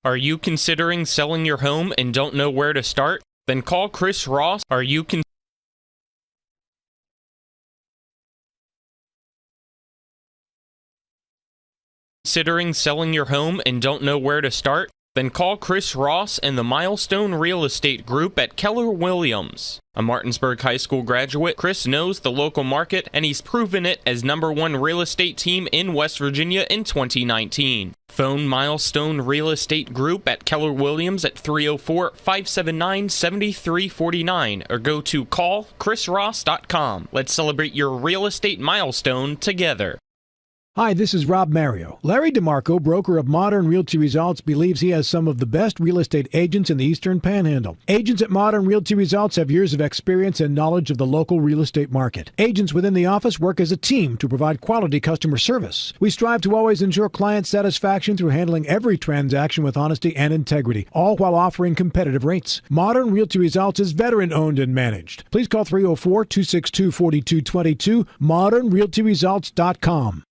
Are you considering selling your home and don't know where to start? Then call Chris Ross. Are you considering selling your home and don't know where to start? Then call Chris Ross and the Milestone Real Estate Group at Keller Williams. A Martinsburg High School graduate, Chris knows the local market, and he's proven it as #1 real estate team in West Virginia in 2019. Phone Milestone Real Estate Group at Keller Williams at 304-579-7349 or go to callchrisross.com. Let's celebrate your real estate milestone together. Hi, this is Rob Mario. Larry DeMarco, broker of Modern Realty Results, believes he has some of the best real estate agents in the Eastern Panhandle. Agents at Modern Realty Results have years of experience and knowledge of the local real estate market. Agents within the office work as a team to provide quality customer service. We strive to always ensure client satisfaction through handling every transaction with honesty and integrity, all while offering competitive rates. Modern Realty Results is veteran-owned and managed. Please call 304-262-4222, modernrealtyresults.com.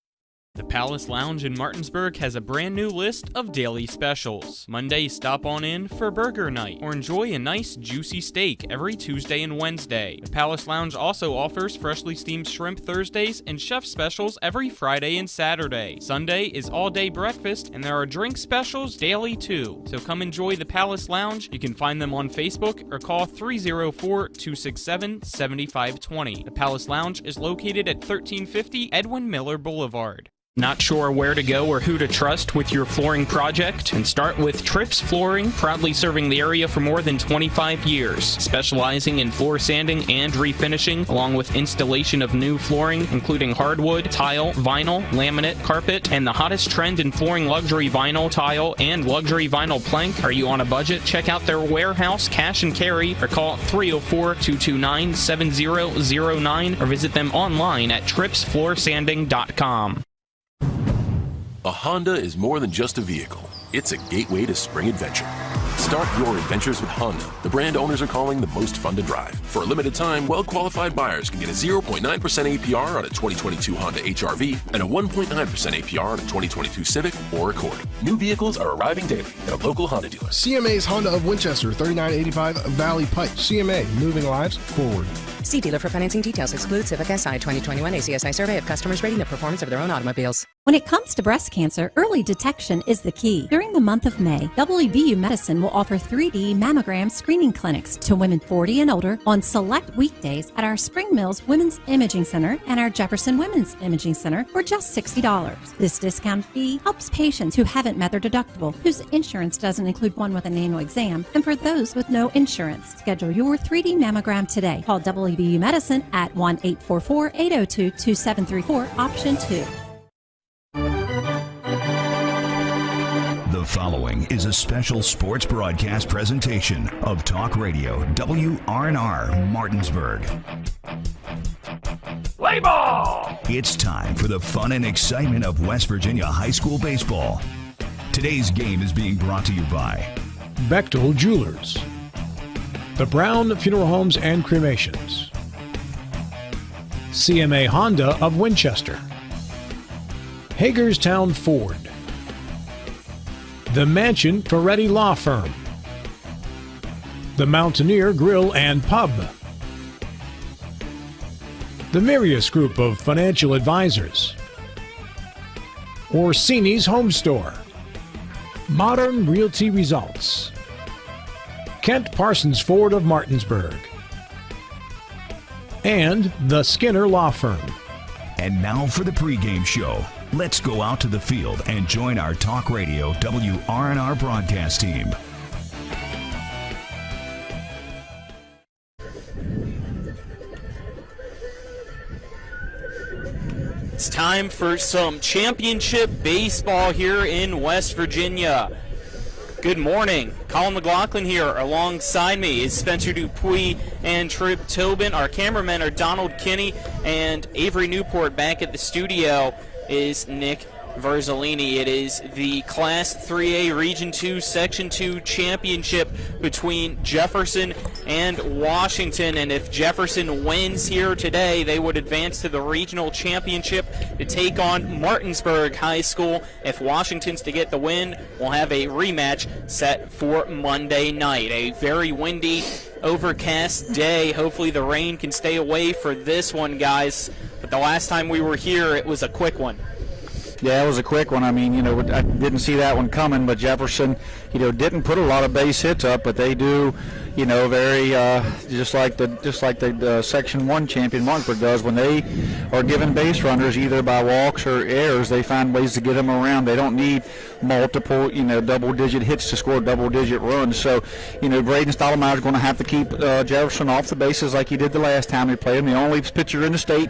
The Palace Lounge in Martinsburg has a brand new list of daily specials. Monday, stop on in for burger night or enjoy a nice juicy steak every Tuesday and Wednesday. The Palace Lounge also offers freshly steamed shrimp Thursdays and chef specials every Friday and Saturday. Sunday is all-day breakfast and there are drink specials daily too. So come enjoy the Palace Lounge. You can find them on Facebook or call 304-267-7520. The Palace Lounge is located at 1350 Edwin Miller Boulevard. Not sure where to go or who to trust with your flooring project? And start with Trips Flooring, proudly serving the area for more than 25 years, specializing in floor sanding and refinishing, along with installation of new flooring, including hardwood, tile, vinyl, laminate, carpet, and the hottest trend in flooring, luxury vinyl tile and luxury vinyl plank. Are you on a budget? Check out their warehouse, cash and carry, or call 304-229-7009 or visit them online at tripsfloorsanding.com. A Honda is more than just a vehicle. It's a gateway to spring adventure. Start your adventures with Honda, the brand owners are calling the most fun to drive. For a limited time, well-qualified buyers can get a 0.9% APR on a 2022 Honda HR-V and a 1.9% APR on a 2022 Civic or Accord. New vehicles are arriving daily at a local Honda dealer. CMA's Honda of Winchester, 3985 Valley Pike. CMA, moving lives forward. See dealer for financing details. Exclude Civic SI 2021 ACSI survey of customers rating the performance of their own automobiles. When it comes to breast cancer, early detection is the key. During the month of May, WVU Medicine will offer 3D mammogram screening clinics to women 40 and older on select weekdays at our Spring Mills Women's Imaging Center and our Jefferson Women's Imaging Center for just $60. This discount fee helps patients who haven't met their deductible, whose insurance doesn't include one with an annual exam, and for those with no insurance. Schedule your 3D mammogram today. Call WVU Medicine at 1-844-802-2734, option 2. The following is a special sports broadcast presentation of Talk Radio WRNR Martinsburg. Play ball! It's time for the fun and excitement of West Virginia high school baseball. Today's game is being brought to you by Bechtel Jewelers, the Brown Funeral Homes and Cremations, CMA Honda of Winchester, Hagerstown Ford, The Mansion Ferretti Law Firm, The Mountaineer Grill and Pub, the Mirius Group of Financial Advisors, Orsini's Home Store, Modern Realty Results, Kent Parsons Ford of Martinsburg, and the Skinner Law Firm. And now for the pregame show. Let's go out to the field and join our Talk Radio WRNR broadcast team. It's time for some championship baseball here in West Virginia. Good morning. Colin McLaughlin here. Alongside me is Spencer Dupuis and Trip Tobin. Our cameramen are Donald Kinney and Avery Newport. Back at the studio is Nick Verzolini. It is the Class 3A Region 2 Section 2 championship between Jefferson and Washington, and if Jefferson wins here today, they would advance to the regional championship to take on Martinsburg High School. If Washington's to get the win, we'll have a rematch set for Monday night. A very windy, overcast day. Hopefully the rain can stay away for this one, guys. But the last time we were here, it was a quick one. Yeah, it was a quick one. I mean, I didn't see that one coming, but Jefferson, didn't put a lot of base hits up, but they do, very just like the Section 1 champion Martinsburg does. When they are given base runners, either by walks or errors, they find ways to get them around. They don't need multiple, double-digit hits to score double-digit runs. So, Braden Stottlemyre is going to have to keep Jefferson off the bases like he did the last time he played him. The only pitcher in the state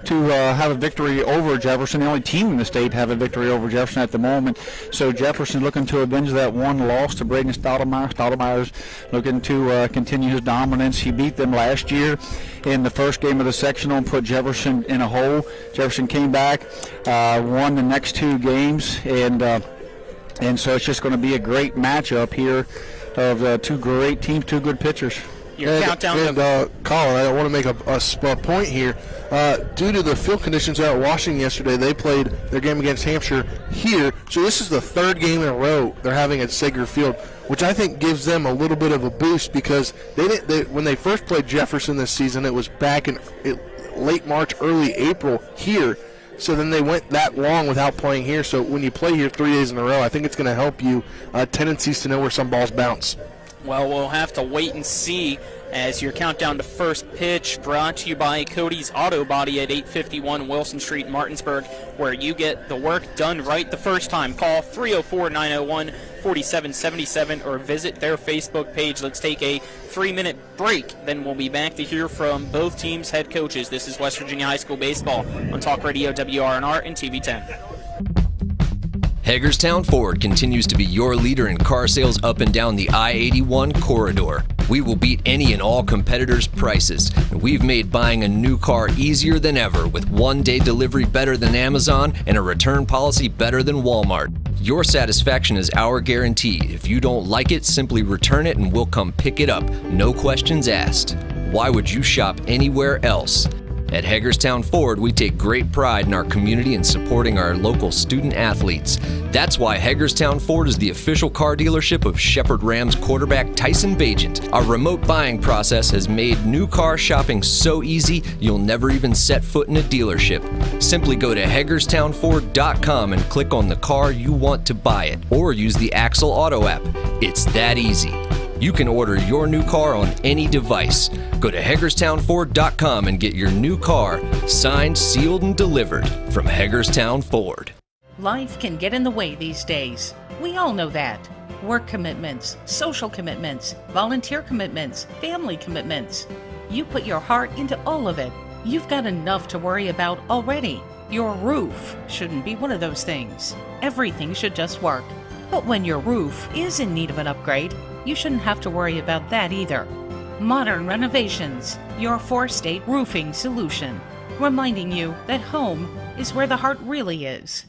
to have a victory over Jefferson, the only team in the state to have a victory over Jefferson at the moment. So Jefferson looking to avenge that one loss to Braden Stottlemyre. Stottlemyre's looking to continue his dominance. He beat them last year in the first game of the sectional and put Jefferson in a hole. Jefferson came back, won the next two games, and so it's just going to be a great matchup here of two great teams, two good pitchers. Your countdown. Colin, I want to make a point here. Due to the field conditions out at Washington yesterday, they played their game against Hampshire here. So this is the third game in a row they're having at Sager Field, which I think gives them a little bit of a boost because when they first played Jefferson this season, it was back in late March, early April here. So then they went that long without playing here. So when you play here 3 days in a row, I think it's going to help you tendencies to know where some balls bounce. Well, we'll have to wait and see as your countdown to first pitch brought to you by Cody's Auto Body at 851 Wilson Street, Martinsburg, where you get the work done right the first time. Call 304-901-4777 or visit their Facebook page. Let's take a 3-minute break. Then we'll be back to hear from both teams' head coaches. This is West Virginia High School Baseball on Talk Radio WRNR and TV 10. Hagerstown Ford continues to be your leader in car sales up and down the I-81 corridor. We will beat any and all competitors' prices. We've made buying a new car easier than ever with one-day delivery better than Amazon and a return policy better than Walmart. Your satisfaction is our guarantee. If you don't like it, simply return it and we'll come pick it up. No questions asked. Why would you shop anywhere else? At Hagerstown Ford, we take great pride in our community and supporting our local student athletes. That's why Hagerstown Ford is the official car dealership of Shepherd Rams quarterback Tyson Bagent. Our remote buying process has made new car shopping so easy, you'll never even set foot in a dealership. Simply go to HagerstownFord.com and click on the car you want to buy it, or use the Axle Auto app. It's that easy. You can order your new car on any device. Go to HagerstownFord.com and get your new car signed, sealed, and delivered from Hagerstown Ford. Life can get in the way these days. We all know that. Work commitments, social commitments, volunteer commitments, family commitments. You put your heart into all of it. You've got enough to worry about already. Your roof shouldn't be one of those things. Everything should just work. But when your roof is in need of an upgrade, you shouldn't have to worry about that either. Modern Renovations, your 4-state roofing solution. Reminding you that home is where the heart really is.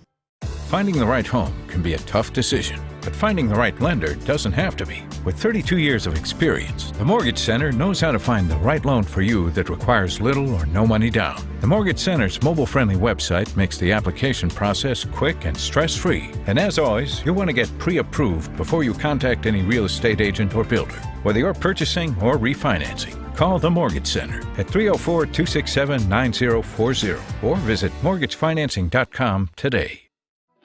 Finding the right home can be a tough decision, but finding the right lender doesn't have to be. With 32 years of experience, the Mortgage Center knows how to find the right loan for you that requires little or no money down. The Mortgage Center's mobile-friendly website makes the application process quick and stress-free. And as always, you'll want to get pre-approved before you contact any real estate agent or builder. Whether you're purchasing or refinancing, call the Mortgage Center at 304-267-9040 or visit mortgagefinancing.com today.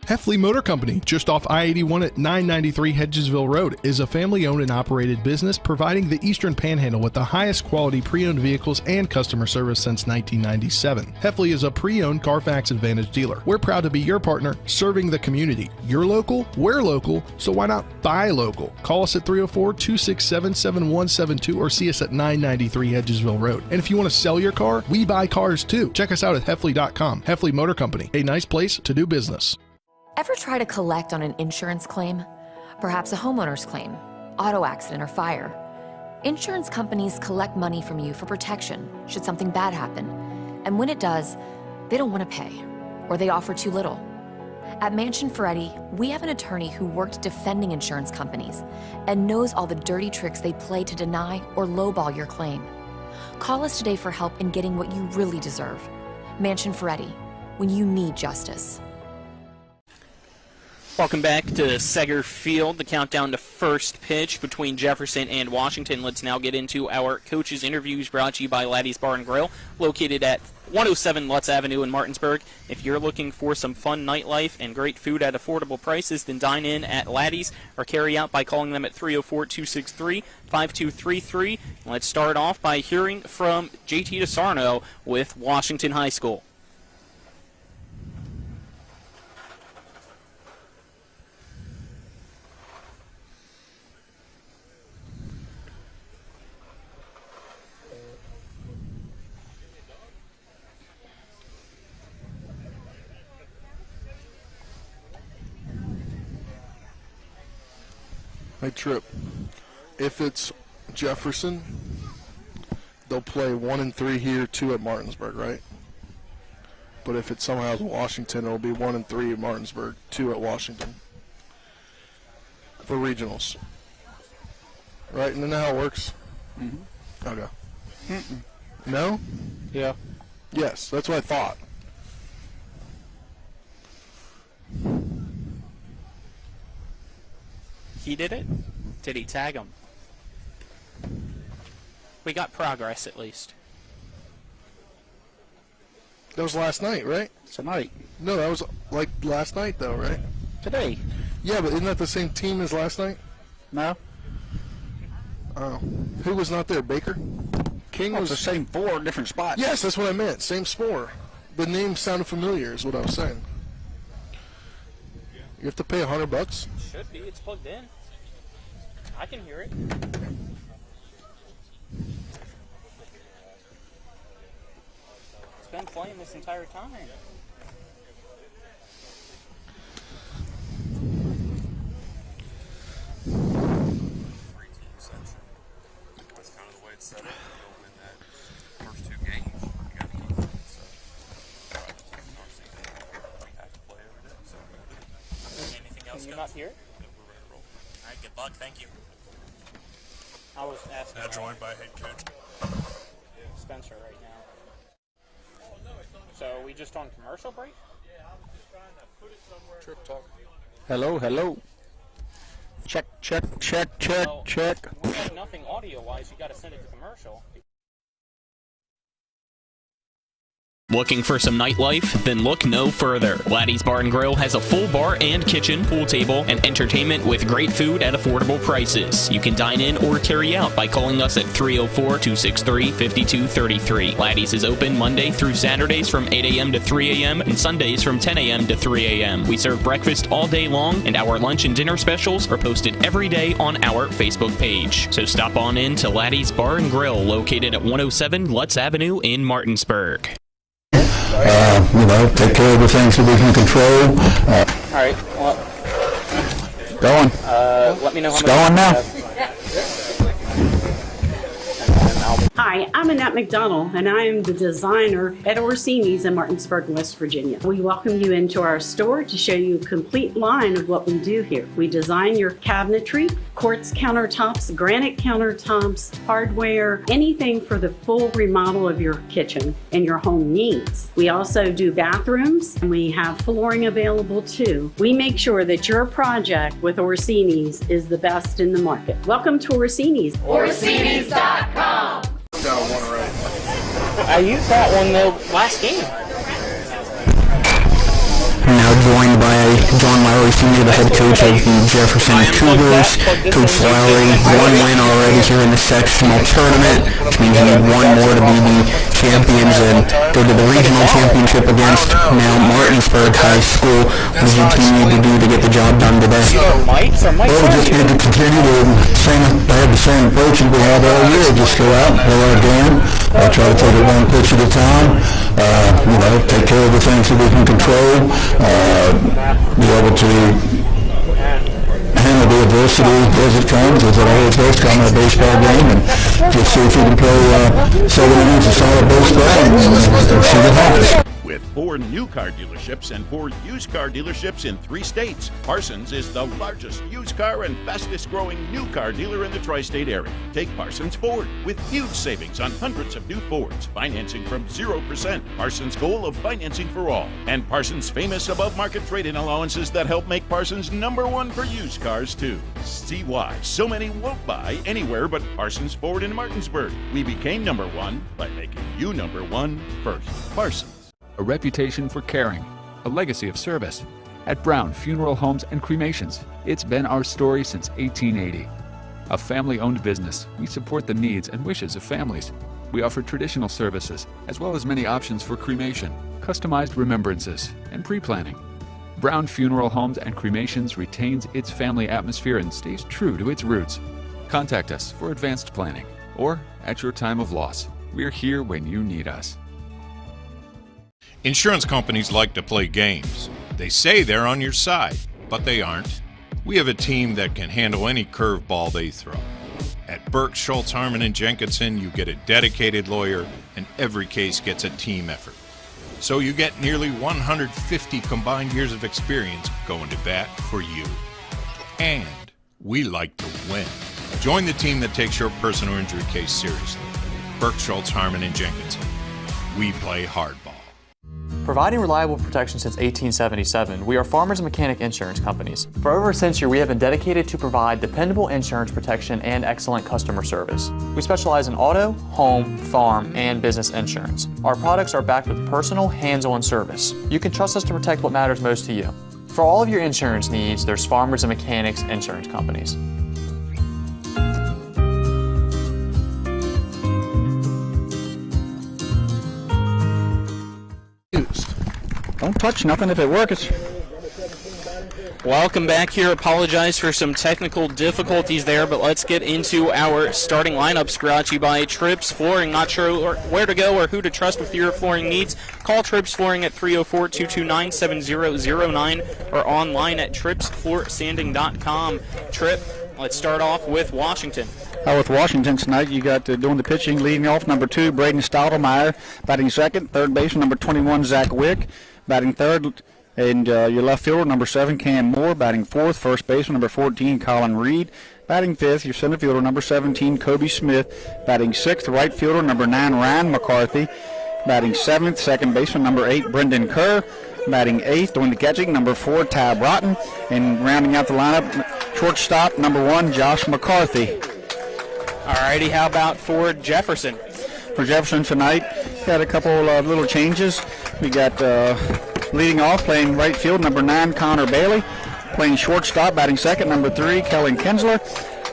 Hefley Motor Company, just off I-81 at 993 Hedgesville Road, is a family-owned and operated business providing the Eastern Panhandle with the highest quality pre-owned vehicles and customer service since 1997. Hefley is a pre-owned Carfax Advantage dealer. We're proud to be your partner, serving the community. You're local, we're local, so why not buy local? Call us at 304-267-7172 or see us at 993 Hedgesville Road. And if you want to sell your car, we buy cars too. Check us out at Hefley.com. Hefley Motor Company, a nice place to do business. Ever try to collect on an insurance claim? Perhaps a homeowner's claim, auto accident, or fire. Insurance companies collect money from you for protection should something bad happen. And when it does, they don't want to pay, or they offer too little. At Mansion Ferretti, we have an attorney who worked defending insurance companies and knows all the dirty tricks they play to deny or lowball your claim. Call us today for help in getting what you really deserve. Mansion Ferretti, when you need justice. Welcome back to Seger Field, the countdown to first pitch between Jefferson and Washington. Let's now get into our coaches' interviews brought to you by Laddie's Bar and Grill, located at 107 Lutz Avenue in Martinsburg. If you're looking for some fun nightlife and great food at affordable prices, then dine in at Laddie's or carry out by calling them at 304-263-5233. Let's start off by hearing from JT DeSarno with Washington High School. Hey, Trip, if it's Jefferson, they'll play 1 and 3 here, 2 at Martinsburg, right? But if it somehow is Washington, it'll be 1 and 3 at Martinsburg, 2 at Washington for regionals. Right? Isn't that how it works? Mm-hmm. Okay. Mm-mm. No? Yeah. Yes, that's what I thought. He did it? Did he tag him? We got progress at least. That was last night, right? Tonight. No, that was like last night though, right? Today. Yeah, but isn't that the same team as last night? No. Oh. Who was not there? Baker? King was the same 4 different spots. Yes, that's what I meant. Same spore. The name sounded familiar is what I was saying. You have to pay $100? Should be. It's plugged in. I can hear it. It's been playing this entire time. That's kind of the way it's set up. You'll win that first 2 games. You got to keep it. So, we have to play every day. So, anything else? Can you not hear it? We're ready to roll. All right, good luck. Thank you. I was asking. Now joined by head coach Spencer right now. So are we just on commercial break? Yeah, I'm just trying to put it somewhere. Trip talk. Hello, hello. Check, check, check, check, Well, check. Looks like nothing audio-wise. You got to send it to commercial. Looking for some nightlife? Then look no further. Laddie's Bar and Grill has a full bar and kitchen, pool table, and entertainment with great food at affordable prices. You can dine in or carry out by calling us at 304-263-5233. Laddie's is open Monday through Saturdays from 8 a.m. to 3 a.m. and Sundays from 10 a.m. to 3 a.m. We serve breakfast all day long, and our lunch and dinner specials are posted every day on our Facebook page. So stop on in to Laddie's Bar and Grill, located at 107 Lutz Avenue in Martinsburg. Take care of the things that we can control. All right. Well, going. Let me know how it's much. Going now. Hi, I'm Annette McDonald, and I am the designer at Orsini's in Martinsburg, West Virginia. We welcome you into our store to show you a complete line of what we do here. We design your cabinetry, quartz countertops, granite countertops, hardware, anything for the full remodel of your kitchen and your home needs. We also do bathrooms, and we have flooring available too. We make sure that your project with Orsini's is the best in the market. Welcome to Orsini's. Orsinis.com. I used that one though last game. Now joined by John Lowry, Sr., the head coach of the Jefferson Cougars. Coach Lowry, 1 win already here in the sectional tournament, which means you need 1 more to be the champions and go to the regional championship against now Martinsburg High School. What does your team need to do to get the job done today? Well, we just need to continue to have the same approach as we have all year. Just go out, play our game, try to take it 1 pitch at a time, take care of the things that we can control, be able to handle the adversity as it comes, as it always does come in a baseball game, and just see if we can play 7 innings of solid baseball and see what happens. With 4 new car dealerships and 4 used car dealerships in 3 states, Parsons is the largest used car and fastest growing new car dealer in the tri-state area. Take Parsons Ford with huge savings on hundreds of new Fords, financing from 0%. Parsons' goal of financing for all. And Parsons' famous above-market trade-in allowances that help make Parsons #1 for used cars, too. See why so many won't buy anywhere but Parsons Ford in Martinsburg. We became #1 by making you #1 first. Parsons. A reputation for caring, a legacy of service. At Brown Funeral Homes and Cremations, it's been our story since 1880. A family-owned business, we support the needs and wishes of families. We offer traditional services, as well as many options for cremation, customized remembrances, and pre-planning. Brown Funeral Homes and Cremations retains its family atmosphere and stays true to its roots. Contact us for advanced planning, or at your time of loss. We're here when you need us. Insurance companies like to play games. They say they're on your side, but they aren't. We have a team that can handle any curveball they throw. At Burke Schultz, Harmon & Jenkinson, you get a dedicated lawyer, and every case gets a team effort. So you get nearly 150 combined years of experience going to bat for you. And we like to win. Join the team that takes your personal injury case seriously. Burke Schultz, Harmon & Jenkinson. We play hardball. Providing reliable protection since 1877, we are Farmers Mechanic Insurance Companies. For over a century, we have been dedicated to provide dependable insurance protection and excellent customer service. We specialize in auto, home, farm, and business insurance. Our products are backed with personal, hands-on service. You can trust us to protect what matters most to you. For all of your insurance needs, there's Farmers and Mechanics Insurance Companies. Don't touch nothing if it works. Welcome back here. Apologize for some technical difficulties there, but let's get into our starting lineups brought to you by Trips Flooring. Not sure where to go or who to trust with your flooring needs? Call Trips Flooring at 304-229-7009 or online at tripsfloorsanding.com. Trip, let's start off with Washington. With Washington tonight, you got doing the pitching, leading off number 2, Braden Stoudemire. Batting second, third baseman number 21, Zach Wick. Batting third, and your left fielder number 7, Cam Moore. Batting fourth, first baseman number 14, Colin Reed. Batting fifth, your center fielder number 17, Kobe Smith. Batting sixth, right fielder number 9, Ryan McCarthy. Batting seventh, second baseman number 8, Brendan Kerr. Batting eighth, doing the catching, number 4, Ty Broughton. And rounding out the lineup, shortstop number 1, Josh McCarthy. Alrighty, how about for Jefferson? For Jefferson tonight, got a couple of little changes. We got leading off, playing right field, number 9, Connor Bailey. Playing shortstop, batting second, number 3, Kellen Kinsler.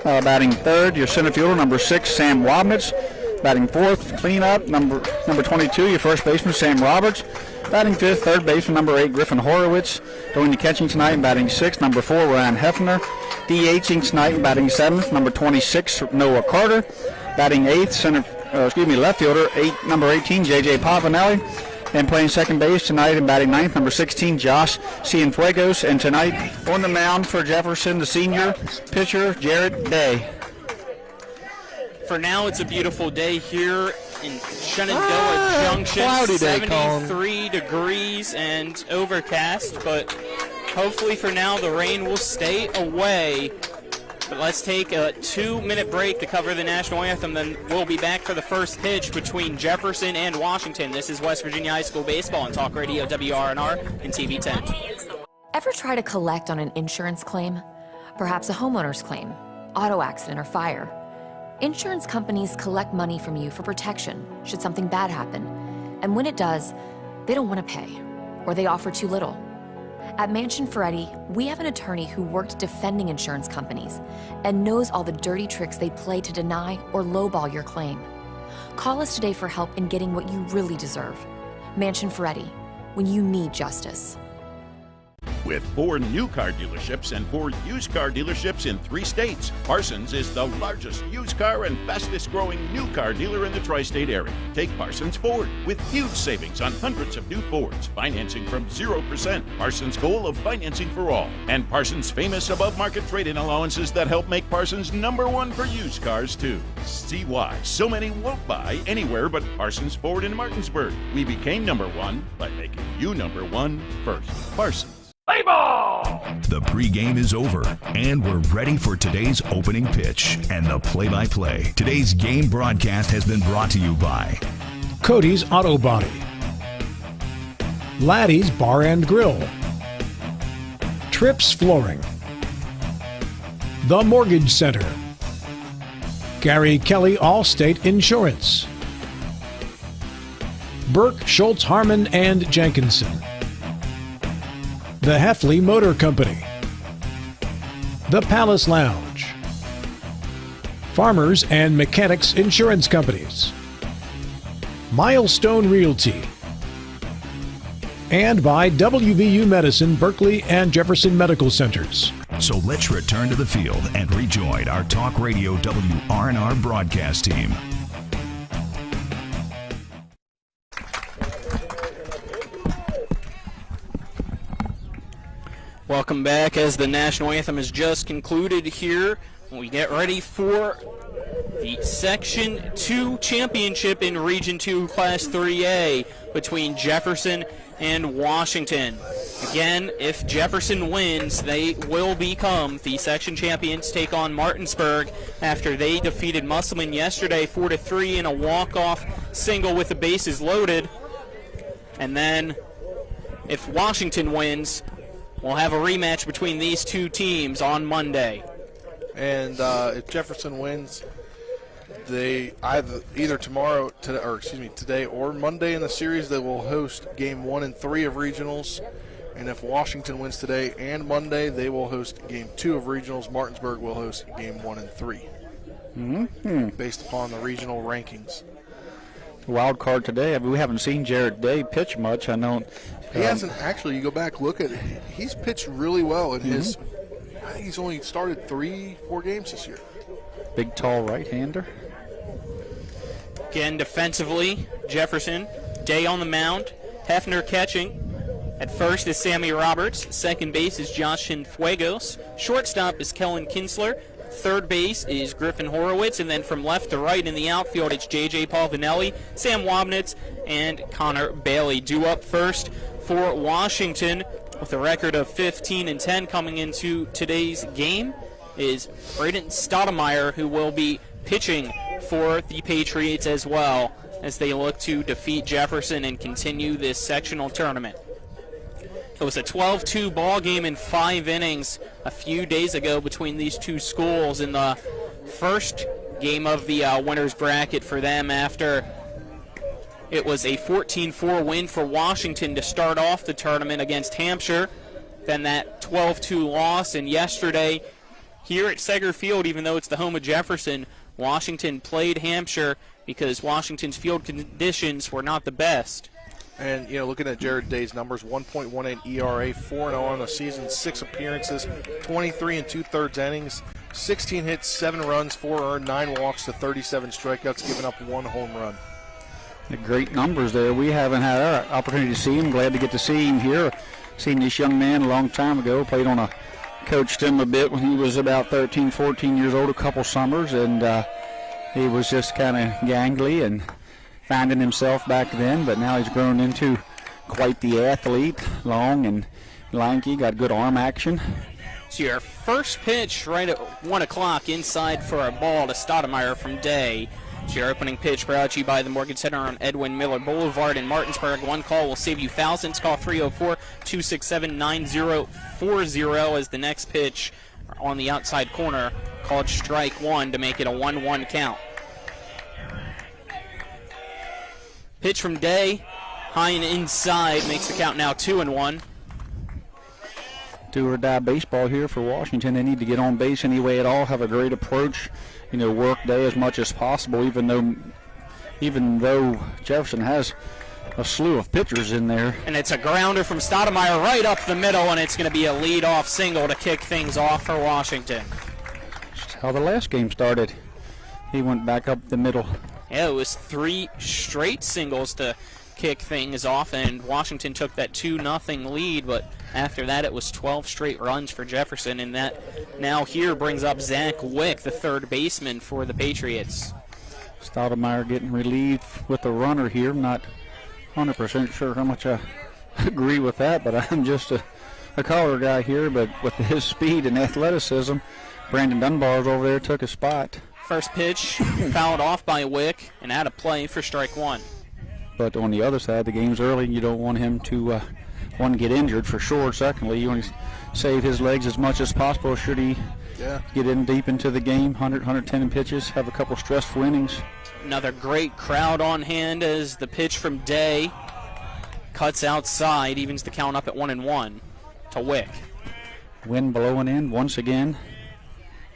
Batting third, your center fielder, number 6, Sam Wabnitz. Batting fourth, cleanup, number 22, your first baseman, Sam Roberts. Batting fifth, third baseman, number 8, Griffin Horowitz. Doing the catching tonight and batting sixth, number 4, Ryan Hefner. DHing tonight and batting seventh, number 26, Noah Carter. Batting eighth, left fielder, number 18, J.J. Pavanelli. And playing second base tonight and batting ninth, number 16, Josh Cienfuegos. And tonight on the mound for Jefferson, the senior pitcher, Jarrett Day. For now, it's a beautiful day here in Shenandoah Junction. Cloudy day, 73 degrees and overcast, but hopefully for now the rain will stay away. But let's take a 2-minute break to cover the national anthem, then we'll be back for the first pitch between Jefferson and Washington. This is West Virginia High School Baseball on Talk Radio WRNR and TV 10. Ever try to collect on an insurance claim? Perhaps a homeowner's claim, auto accident, or fire? Insurance companies collect money from you for protection should something bad happen. And when it does, they don't want to pay, or they offer too little. At Mansion Ferretti, we have an attorney who worked defending insurance companies and knows all the dirty tricks they play to deny or lowball your claim. Call us today for help in getting what you really deserve. Mansion Ferretti, when you need justice. With 4 new car dealerships and 4 used car dealerships in 3 states, Parsons is the largest used car and fastest growing new car dealer in the tri-state area. Take Parsons Ford with huge savings on hundreds of new Fords, financing from 0%. Parsons' goal of financing for all. And Parsons' famous above-market trade-in allowances that help make Parsons #1 for used cars, too. See why so many won't buy anywhere but Parsons Ford in Martinsburg. We became #1 by making you #1 first. Parsons. Play ball! The pregame is over, and we're ready for today's opening pitch and the play-by-play. Today's game broadcast has been brought to you by Cody's Auto Body, Laddie's Bar and Grill, Trips Flooring, The Mortgage Center, Gary Kelly Allstate Insurance, Burke Schultz Harmon and Jenkinson, the Hefley Motor Company, the Palace Lounge, Farmers and Mechanics Insurance Companies, Milestone Realty, and by WVU Medicine, Berkeley and Jefferson Medical Centers. So let's return to the field and rejoin our Talk Radio WRNR broadcast team. Welcome back as the national anthem is just concluded here. We get ready for the Section 2 championship in Region 2 Class 3A between Jefferson and Washington. Again, if Jefferson wins, they will become the section champions, take on Martinsburg after they defeated Musselman yesterday 4-3 in a walk-off single with the bases loaded. And then if Washington wins, we'll have a rematch between these two teams on Monday. And if Jefferson wins, they either today or Monday in the series, they will host game 1 and 3 of regionals. And if Washington wins today and Monday, they will host game 2 of regionals. Martinsburg will host game 1 and 3. Mm-hmm. Based upon the regional rankings. Wild card today. I mean, we haven't seen Jared Day pitch much. I know he hasn't actually. You go back, look at it. He's pitched really well in his. I think he's only started 3-4 games this year. Big, tall right-hander. Again, defensively, Jefferson, Day on the mound, Hefner catching. At first is Sammy Roberts. Second base is Josh Fuegos. Shortstop is Kellen Kinsler. Third base is Griffin Horowitz, and then from left to right in the outfield, it's J.J. Paulvinelli, Sam Wabnitz, and Connor Bailey. Due up first for Washington with a record of 15-10 coming into today's game is Braden Stoudemire, who will be pitching for the Patriots as well as they look to defeat Jefferson and continue this sectional tournament. It was a 12-2 ball game in 5 innings a few days ago between these two schools in the first game of the winner's bracket for them after it was a 14-4 win for Washington to start off the tournament against Hampshire. Then that 12-2 loss, and yesterday here at Seger Field, even though it's the home of Jefferson, Washington played Hampshire because Washington's field conditions were not the best. And, looking at Jared Day's numbers, 1.18 ERA, 4-0 on the season, 6 appearances, 23 2/3 innings, 16 hits, 7 runs, 4 earned, 9 walks to 37 strikeouts, giving up 1 home run. The great numbers there. We haven't had our opportunity to see him. Glad to get to see him here. Seen this young man a long time ago. Coached him a bit when he was about 13, 14 years old, a couple summers, and he was just kind of gangly and finding himself back then, but now he's grown into quite the athlete, long and lanky, got good arm action. So your first pitch right at 1 o'clock inside for a ball to Stoudemire from Day. So your opening pitch brought to you by the Mortgage Center on Edwin Miller Boulevard in Martinsburg. One call will save you thousands. Call 304-267-9040 as the next pitch on the outside corner called strike 1 to make it a 1-1 count. Pitch from Day, high and inside, makes the count now 2-1. Do or die baseball here for Washington. They need to get on base any way at all, have a great approach, work Day as much as possible, even though Jefferson has a slew of pitchers in there. And it's a grounder from Stoudemire right up the middle, and it's going to be a lead-off single to kick things off for Washington. That's how the last game started. He went back up the middle. Yeah, it was 3 straight singles to kick things off, and Washington took that 2-0 lead, but after that it was 12 straight runs for Jefferson, and that now here brings up Zach Wick, the third baseman for the Patriots. Stoudemire getting relieved with a runner here. I'm not 100% sure how much I agree with that, but I'm just a collar guy here, but with his speed and athleticism, Brandon Dunbar's over there took a spot. First pitch fouled off by Wick and out of play for strike 1. But on the other side, the game's early. You don't want him to, one, get injured for sure. Secondly, you want to save his legs as much as possible should he get in deep into the game. 100, 110 in pitches, have a couple stressful innings. Another great crowd on hand as the pitch from Day cuts outside, evens the count up at 1-1 to Wick. Wind blowing in once again.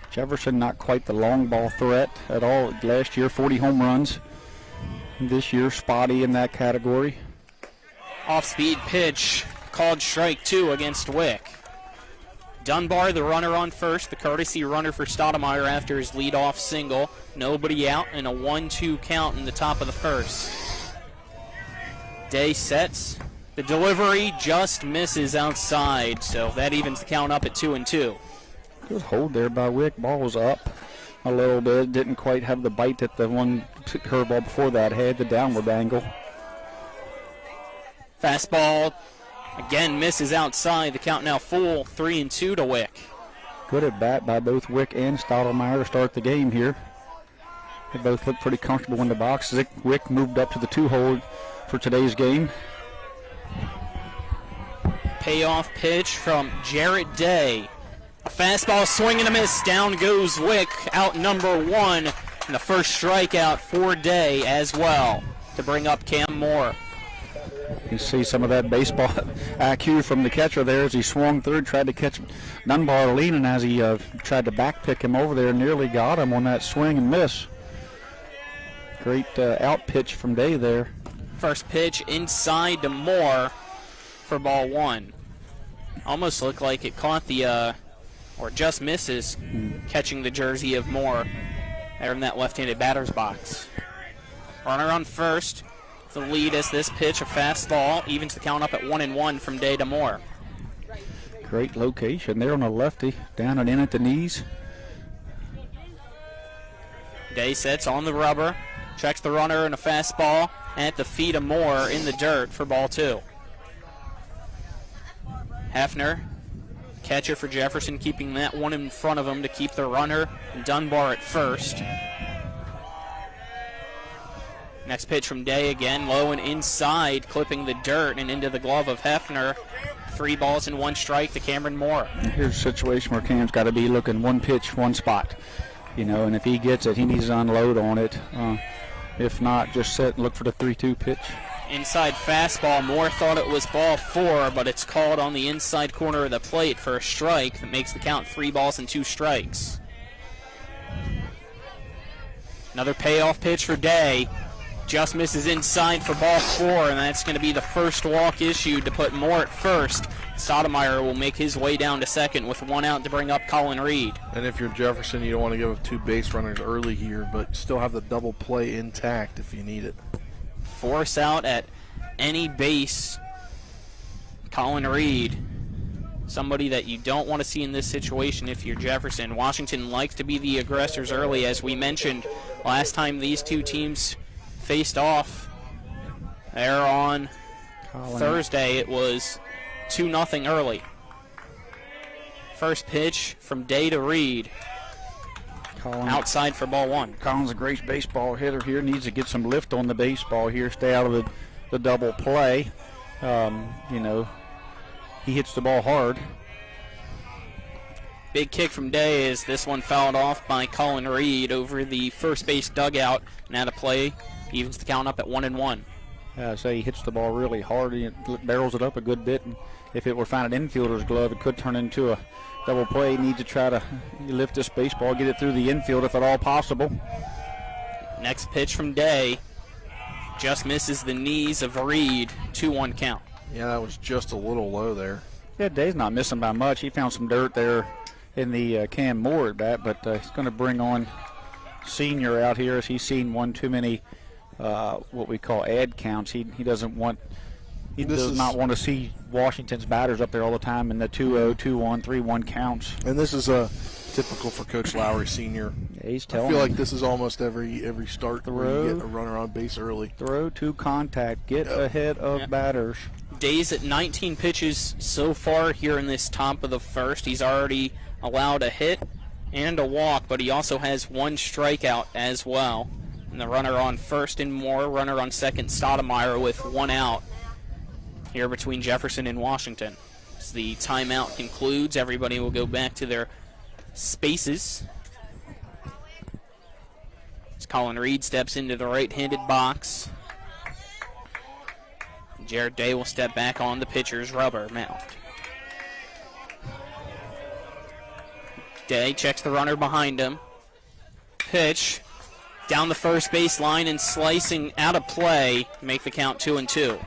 Jefferson not quite the long ball threat at all. Last year, 40 home runs. This year, spotty in that category. Off-speed pitch, called strike 2 against Wick. Dunbar, the runner on first, the courtesy runner for Stoudemire after his leadoff single. Nobody out, and a 1-2 count in the top of the first. Day sets. The delivery just misses outside, so that evens the count up at 2-2. Good hold there by Wick. Ball was up a little bit. Didn't quite have the bite that the one curveball before that had, the downward angle. Fastball again misses outside. The count now full, 3-2 to Wick. Good at bat by both Wick and Stoudemire to start the game here. They both look pretty comfortable in the box. Wick moved up to the 2-hole for today's game. Payoff pitch from Jarrett Day. A fastball swing and a miss. Down goes Wick, out number 1. And the first strikeout for Day as well to bring up Cam Moore. You see some of that baseball IQ from the catcher there as he swung through, tried to catch Dunbar leaning as he tried to back pick him over there. Nearly got him on that swing and miss. Great out pitch from Day there. First pitch inside to Moore for ball 1. Almost looked like it caught the, or just misses, catching the jersey of Moore there in that left-handed batter's box. Runner on first. The lead is this pitch, a fastball, evens the count up at 1-1 from Day to Moore. Great location there on a lefty, down and in at the knees. Day sets on the rubber, checks the runner and a fastball at the feet of Moore in the dirt for ball 2. Hefner, catcher for Jefferson, keeping that one in front of him to keep the runner and Dunbar at first. Next pitch from Day again, low and inside, clipping the dirt and into the glove of Hefner. 3 balls and 1 strike to Cameron Moore. Here's a situation where Cam's got to be looking one pitch, one spot. You know, and if he gets it, he needs to unload on it. If not, just sit and look for the 3-2 pitch. Inside fastball. Moore thought it was ball 4, but it's called on the inside corner of the plate for a strike that makes the count 3 balls and 2 strikes. Another payoff pitch for Day. Just misses inside for ball 4, and that's going to be the first walk issued to put Moore at first. Stoudemire will make his way down to second with 1 out to bring up Colin Reed. And if you're Jefferson, you don't want to give up 2 base runners early here, but still have the double play intact if you need it. Force out at any base. Colin Reed, somebody that you don't want to see in this situation if you're Jefferson. Washington likes to be the aggressors early, as we mentioned last time these two teams faced off there on Thursday. It was 2-0 early. First pitch from Day to Reed. Outside for ball 1. Colin's a great baseball hitter here. Needs to get some lift on the baseball here. Stay out of the double play. You know, he hits the ball hard. Big kick from Day as this one fouled off by Colin Reed over the first base dugout. Now to play. Evens the count up at 1-1. I say he hits the ball really hard. He barrels it up a good bit. And if it were found an infielder's glove, it could turn into a double play. Need to try to lift this baseball, get it through the infield if at all possible. Next pitch from Day. Just misses the knees of Reed. 2-1 count. Yeah, that was just a little low there. Yeah, Day's not missing by much. He found some dirt there in the Cam Moore at bat, but he's going to bring on Senior out here as he's seen one too many what we call ad counts. He doesn't want, he does not want to see Washington's batters up there all the time in the 2-0, 2-1, 3-1 counts. And this is typical for Coach Lowry Senior. Yeah, he's telling I feel like this is almost every start where you get a runner on base early. Throw to contact, get ahead of batters. Days at 19 pitches so far here in this top of the first. He's already allowed a hit and a walk, but he also has one strikeout as well. And the runner on first and Moore, runner on second Stoudemire with one out here between Jefferson and Washington. As the timeout concludes, everybody will go back to their spaces. As Colin Reed steps into the right-handed box. Jared Day will step back on the pitcher's rubber mound. Day checks the runner behind him. Pitch down the first base line and slicing out of play, make the count 2-2.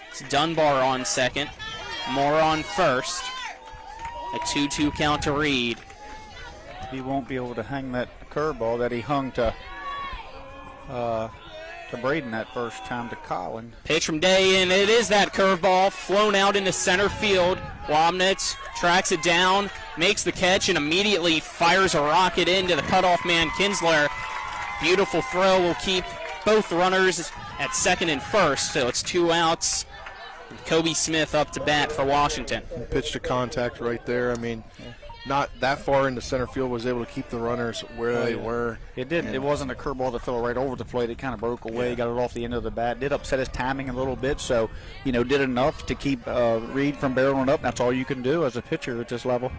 It's Dunbar on second, Moore on first. A 2-2 count to Reed. He won't be able to hang that curveball that he hung to Braden that first time to Colin. Pitch from Day, and it is that curveball flown out into center field. Wobnitz tracks it down, makes the catch, and immediately fires a rocket into the cutoff man, Kinsler. Beautiful throw will keep both runners at second and first, so it's 2 outs. Kobe Smith up to bat for Washington. Pitch to contact right there. I mean, not that far into center field, was able to keep the runners where they were. It didn't. It wasn't a curveball that fell right over the plate. It kind of broke away, got it off the end of the bat. Did upset his timing a little bit, so, did enough to keep Reed from barreling up. That's all you can do as a pitcher at this level.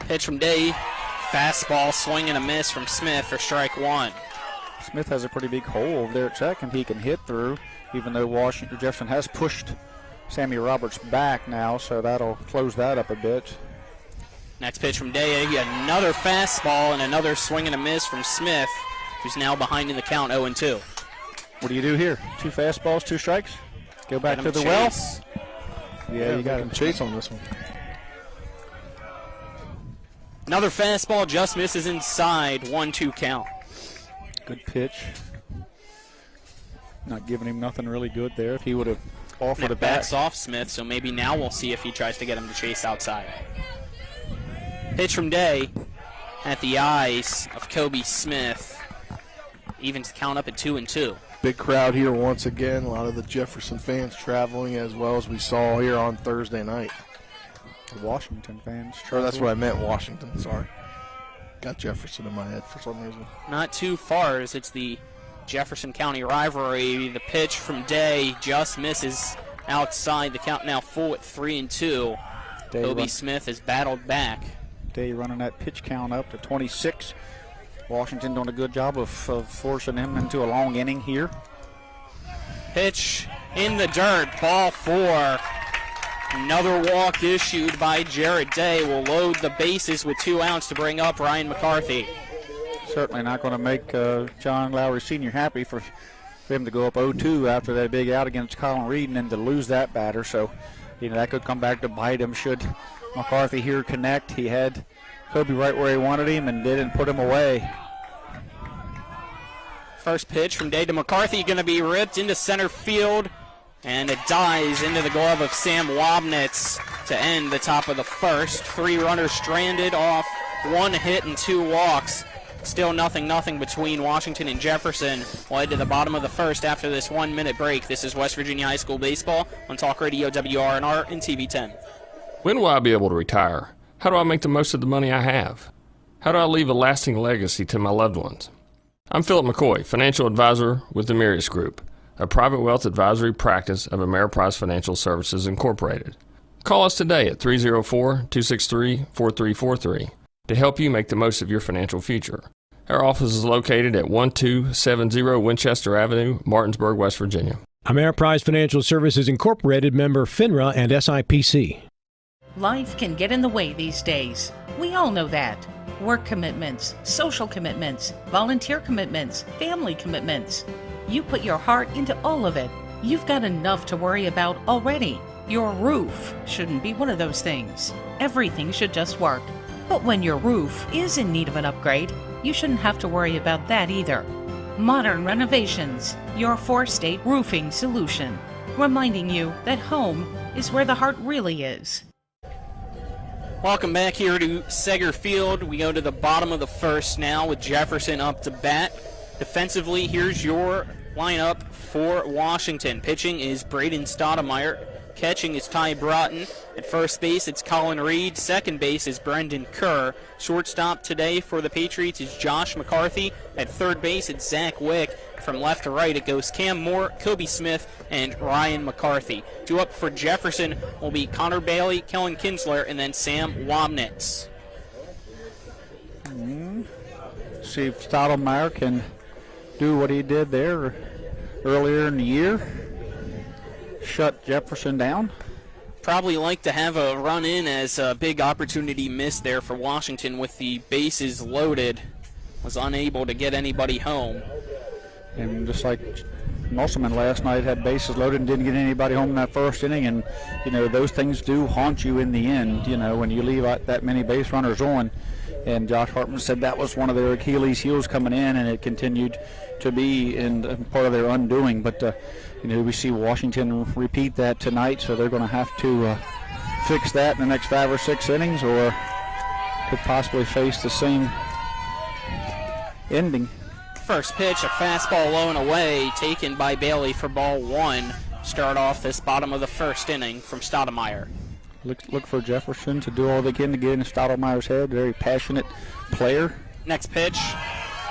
Pitch from Day. Fastball, swing and a miss from Smith for strike one. Smith has a pretty big hole over there at second he can hit through, even though Jefferson has pushed Sammy Roberts back now, so that'll close that up a bit. Next pitch from Day, another fastball and another swing and a miss from Smith, who's now behind in the count 0-2. What do you do here? 2 fastballs, 2 strikes? Go back to the well? Yeah, you got him chase on this one. Another fastball just misses inside, 1-2 count. Good pitch. Not giving him nothing really good there. If he would have offered a bat. Backs off Smith, so maybe now we'll see if he tries to get him to chase outside. Pitch from Day at the eyes of Kobe Smith. Evens the count up at 2-2. Big crowd here once again. A lot of the Jefferson fans traveling as well as we saw here on Thursday night. The Washington fans. Or that's what I meant, Washington. Sorry. Got Jefferson in my head for some reason. Not too far as it's the Jefferson County rivalry. The pitch from Day just misses outside. The count now full at 3-2. Kobe Smith has battled back. Day running that pitch count up to 26. Washington doing a good job of forcing him into a long inning here. Pitch in the dirt, ball 4. Another walk issued by Jared Day will load the bases with 2 outs to bring up Ryan McCarthy. Certainly not going to make John Lowry Sr. happy for him to go up 0-2 after that big out against Colin Reed and then to lose that batter. So, that could come back to bite him should McCarthy here connect. He had Kobe right where he wanted him and didn't put him away. First pitch from Day to McCarthy going to be ripped into center field, and it dies into the glove of Sam Wobnitz to end the top of the first. 3 runners stranded off 1 hit and 2 walks. Still 0-0 between Washington and Jefferson. We'll head to the bottom of the first after this 1-minute break. This is West Virginia High School Baseball on Talk Radio WRNR and TV 10. When will I be able to retire? How do I make the most of the money I have? How do I leave a lasting legacy to my loved ones? I'm Philip McCoy, financial advisor with the Mirius Group, a private wealth advisory practice of Ameriprise Financial Services Incorporated. Call us today at 304-263-4343 to help you make the most of your financial future. Our office is located at 1270 Winchester Avenue, Martinsburg, West Virginia. Ameriprise Financial Services Incorporated, member FINRA and SIPC. Life can get in the way these days. We all know that. work commitments, social commitments, volunteer commitments, family commitments. You put your heart into all of it. You've got enough to worry about already. Your roof shouldn't be one of those things. Everything should just work. But when your roof is in need of an upgrade, you shouldn't have to worry about that either. Modern Renovations, your 4-state roofing solution. Reminding you that home is where the heart really is. Welcome back here to Seger Field. We go to the bottom of the first now with Jefferson up to bat. Defensively, here's your lineup for Washington. Pitching is Braden Stoudemire. Catching is Ty Broughton. At first base, it's Colin Reed. Second base is Brendan Kerr. Shortstop today for the Patriots is Josh McCarthy. At third base, it's Zach Wick. From left to right, it goes Cam Moore, Kobe Smith, and Ryan McCarthy. Two up for Jefferson will be Connor Bailey, Kellen Kinsler, and then Sam Wobnitz. See if Stoudemire can do what he did there earlier in the year. Shut Jefferson down. Probably like to have a run in as a big opportunity missed there for Washington with the bases loaded. Was unable to get anybody home. And just like Musselman last night had bases loaded and didn't get anybody home in that first inning, and you know those things do haunt you in the end, you know, when you leave out that many base runners on. And Josh Hartman said that was one of their Achilles heels coming in, and it continued to be in part of their undoing. But you know, we see Washington repeat that tonight, so they're going to have to fix that in the next 5 or 6 innings, or could possibly face the same ending. First pitch, a fastball low and away, taken by Bailey for ball 1. Start off this bottom of the first inning from Stoudemire. Look for Jefferson to do all they can to get in Stoudemire's head. Very passionate player. Next pitch,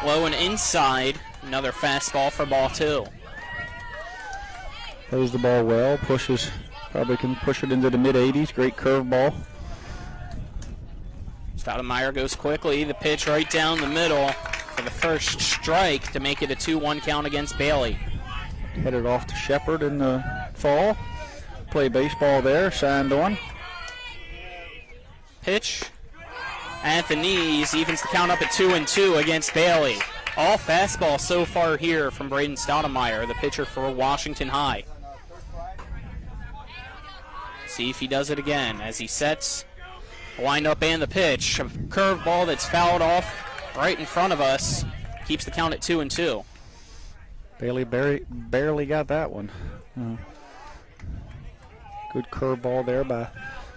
low and inside. Another fastball for ball 2. Throws the ball well, pushes, probably can push it into the mid-80s. Great curveball. Stoudemire goes quickly. The pitch right down the middle for the first strike to make it a 2-1 count against Bailey. Headed off to Shepherd in the fall. Play baseball there, signed on. Pitch at the knees, evens the count up at 2-2 against Bailey. All fastball so far here from Braden Stoudemire, the pitcher for Washington High. See if he does it again as he sets the windup and the pitch. A curveball that's fouled off right in front of us. Keeps the count at 2-2. Bailey barely got that one. Good curveball there by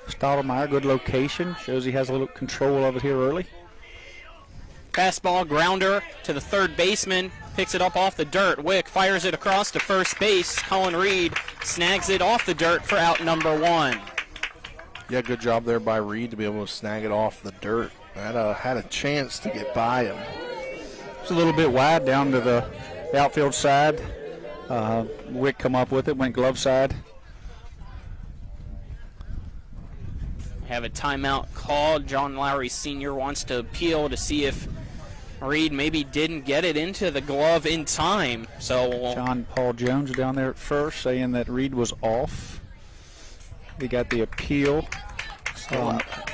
Stoudemire. Good location. Shows he has a little control of it here early. Fastball grounder to the third baseman. Picks it up off the dirt. Wick fires it across to first base. Colin Reed snags it off the dirt for out number 1. Yeah, good job there by Reed to be able to snag it off the dirt. Had a chance to get by him. It's a little bit wide down to the outfield side. Wick come up with it, went glove side. Have a timeout called. John Lowry Sr. wants to appeal to see if Reed maybe didn't get it into the glove in time. So John Paul Jones down there at first saying that Reed was off. He got the appeal.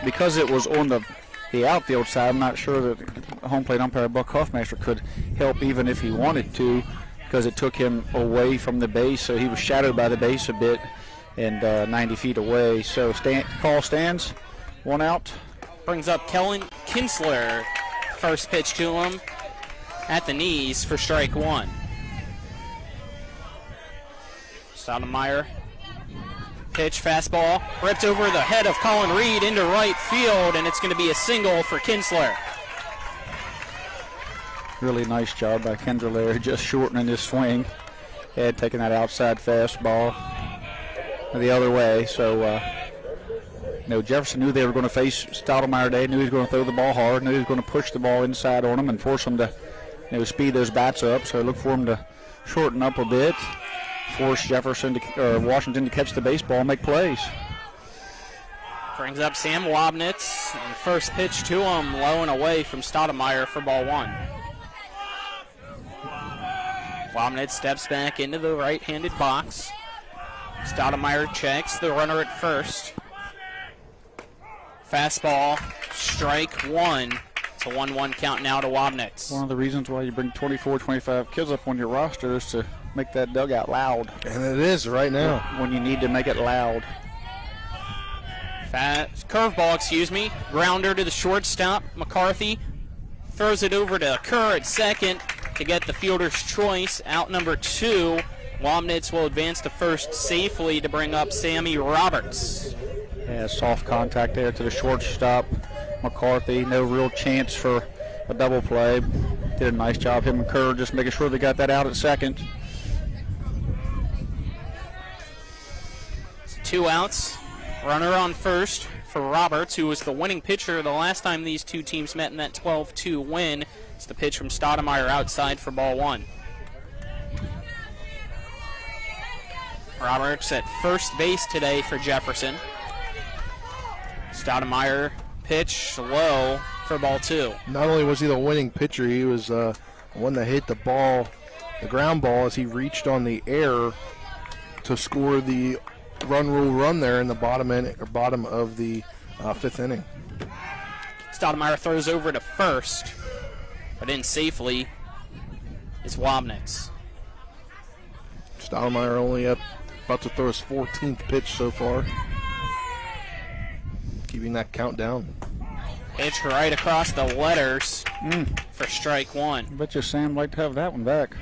Because it was on the outfield side, I'm not sure that home plate umpire Buck Hoffmaster could help even if he wanted to, because it took him away from the base, so he was shadowed by the base a bit and 90 feet away. So call stands, 1 out. Brings up Kellen Kinsler. First pitch to him at the knees for strike 1. Stoudemire. Pitch, fastball, ripped over the head of Colin Reed into right field, and it's going to be a single for Kinsler. Really nice job by Kinsler there, just shortening his swing. Had taken that outside fastball the other way. So, Jefferson knew they were going to face Stoudemire today, knew he was going to throw the ball hard, knew he was going to push the ball inside on him and force him to speed those bats up. So look for him to shorten up a bit, force Washington to catch the baseball and make plays. Brings up Sam Wobnitz. And first pitch to him, low and away from Stoudemire for ball 1. Wobnitz steps back into the right-handed box. Stoudemire checks the runner at first. Fastball, strike 1. It's The 1-1 count now to Wabnitz. One of the reasons why you bring 24, 25 kids up on your roster is to make that dugout loud. And it is right now. When you need to make it loud. Curveball, Grounder to the shortstop. McCarthy throws it over to Kerr at second to get the fielder's choice. Out number 2. Wabnitz will advance to first safely to bring up Sammy Roberts. Yeah, soft contact there to the shortstop. McCarthy, no real chance for a double play. Did a nice job, him and Kerr, just making sure they got that out at second. 2 outs. Runner on first for Roberts, who was the winning pitcher the last time these two teams met in that 12-2 win. It's the pitch from Stoudemire outside for ball 1. Roberts at first base today for Jefferson. Stoudemire pitch low for ball 2. Not only was he the winning pitcher, he was one that hit the ball, the ground ball, as he reached on the air to score the rule run there in the bottom of the 5th inning. Stoudemire throws over to first, but in safely is Wabnitz. Stoudemire only about to throw his 14th pitch so far. Keeping that count down. Pitch right across the letters for strike 1. I bet you Sam like to have that one back.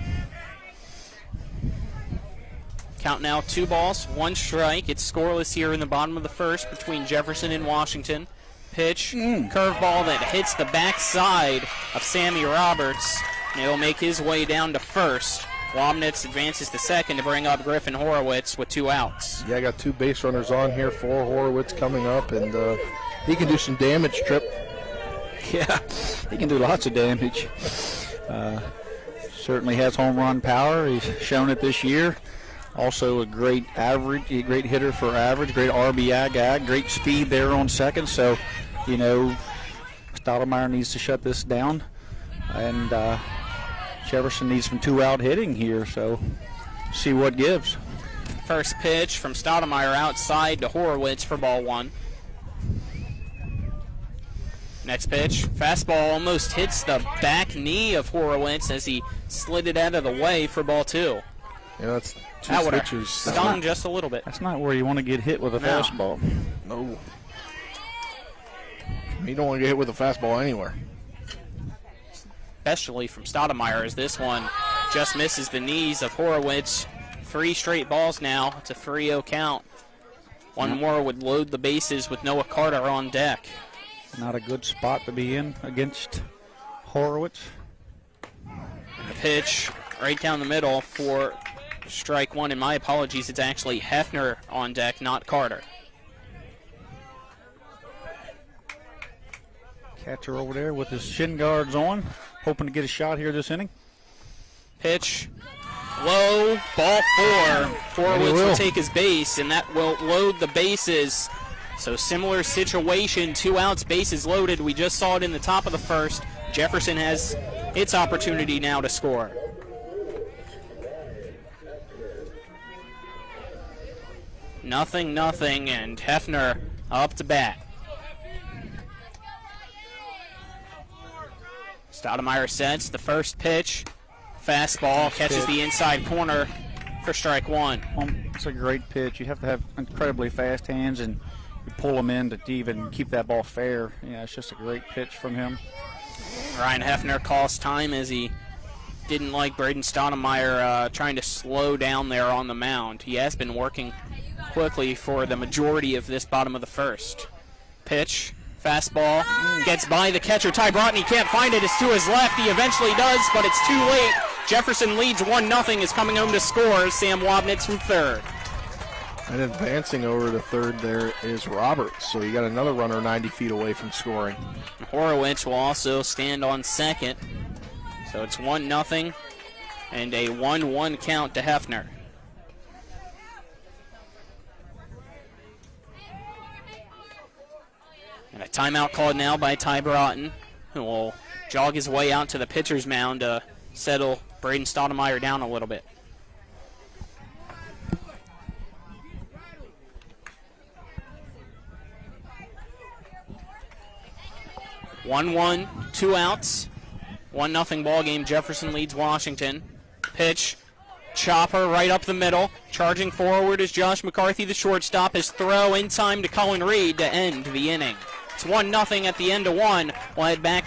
Count now 2 balls, 1 strike. It's scoreless here in the bottom of the first between Jefferson and Washington. Pitch, curveball that hits the backside of Sammy Roberts. And he'll make his way down to first. Wabnitz advances to second to bring up Griffin Horowitz with 2 outs. Yeah, I got 2 base runners on here for Horowitz coming up, and he can do some damage, Trip. Yeah, he can do lots of damage. Certainly has home run power. He's shown it this year. Also a great hitter for average, great RBI guy, great speed there on second. So, Stoudemire needs to shut this down. And Jefferson needs some 2-out hitting here, so see what gives. First pitch from Stoudemire outside to Horowitz for ball 1. Next pitch, fastball almost hits the back knee of Horowitz as he slid it out of the way for ball 2. Yeah, that's that would have stung just a little bit. That's not where you want to get hit with a fastball. No. You don't want to get hit with a fastball anywhere. Especially from Stoudemire, as this one just misses the knees of Horowitz. 3 straight balls now. It's a 3-0 count. One more would load the bases with Noah Carter on deck. Not a good spot to be in against Horowitz. And the pitch right down the middle for strike 1. And my apologies, it's actually Hefner on deck, not Carter. Catcher over there with his shin guards on, hoping to get a shot here this inning. Pitch low, ball 4. Horowitz will take his base, and that will load the bases. So similar situation, 2 outs, bases loaded. We just saw it in the top of the first. Jefferson has its opportunity now to score. Nothing, and Hefner up to bat. Stoudemire sets the first pitch. Fastball catches the inside corner for strike 1. It's a great pitch. You have to have incredibly fast hands, and you pull them in to even keep that ball fair. Yeah, it's just a great pitch from him. Ryan Hefner calls time as he didn't like Braden Stoudemire trying to slow down there on the mound. He has been working quickly for the majority of this bottom of the first. Pitch, fastball, gets by the catcher, Ty Broughton. He can't find it. It's to his left. He eventually does, but it's too late. Jefferson leads 1-0, is coming home to score. Sam Wabnitz from third. And advancing over to third there is Roberts. So you got another runner 90 feet away from scoring. Horowitz will also stand on second. So it's 1-0 and a 1-1 count to Hefner. And a timeout called now by Ty Broughton, who will jog his way out to the pitcher's mound to settle Braden Stoudemire down a little bit. 1-1, 2 outs. 1-0 ball game. Jefferson leads Washington. Pitch. Chopper right up the middle. Charging forward is Josh McCarthy, the shortstop. His throw in time to Cullen Reed to end the inning. It's 1-0 at the end of one. We'll head back